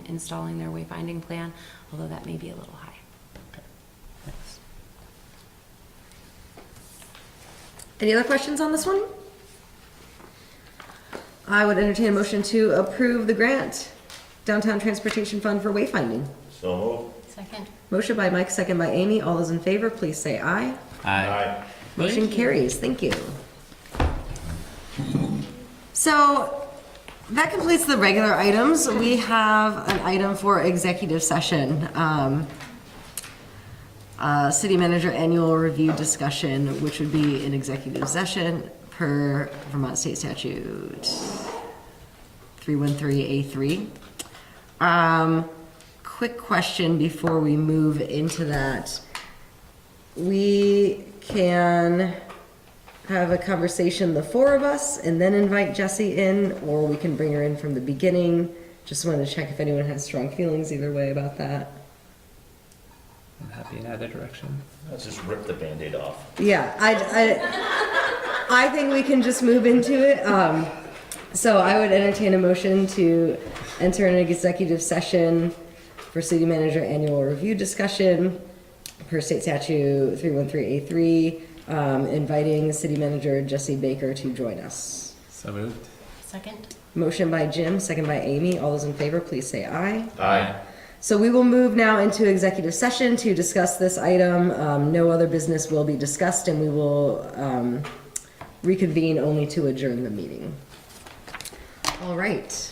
installing their wayfinding plan, although that may be a little high. Thanks. Any other questions on this one? I would entertain a motion to approve the grant, Downtown Transportation Fund for wayfinding. So moved. Second. Motion by Mike, second by Amy. All those in favor, please say aye. Aye. Motion carries. Thank you. So that completes the regular items. We have an item for executive session. City manager annual review discussion, which would be an executive session per Vermont State Statute 313A3. Quick question before we move into that. We can have a conversation, the four of us, and then invite Jessie in, or we can bring her in from the beginning. Just wanted to check if anyone has strong feelings either way about that. I'm happy in either direction. Let's just rip the Band-Aid off. Yeah, I think we can just move into it. So I would entertain a motion to enter an executive session for city manager annual review discussion per state statute 313A3, inviting city manager Jessie Baker to join us. So moved. Second. Motion by Jim, second by Amy. All those in favor, please say aye. Aye. So we will move now into executive session to discuss this item. No other business will be discussed, and we will reconvene only to adjourn the meeting. All right.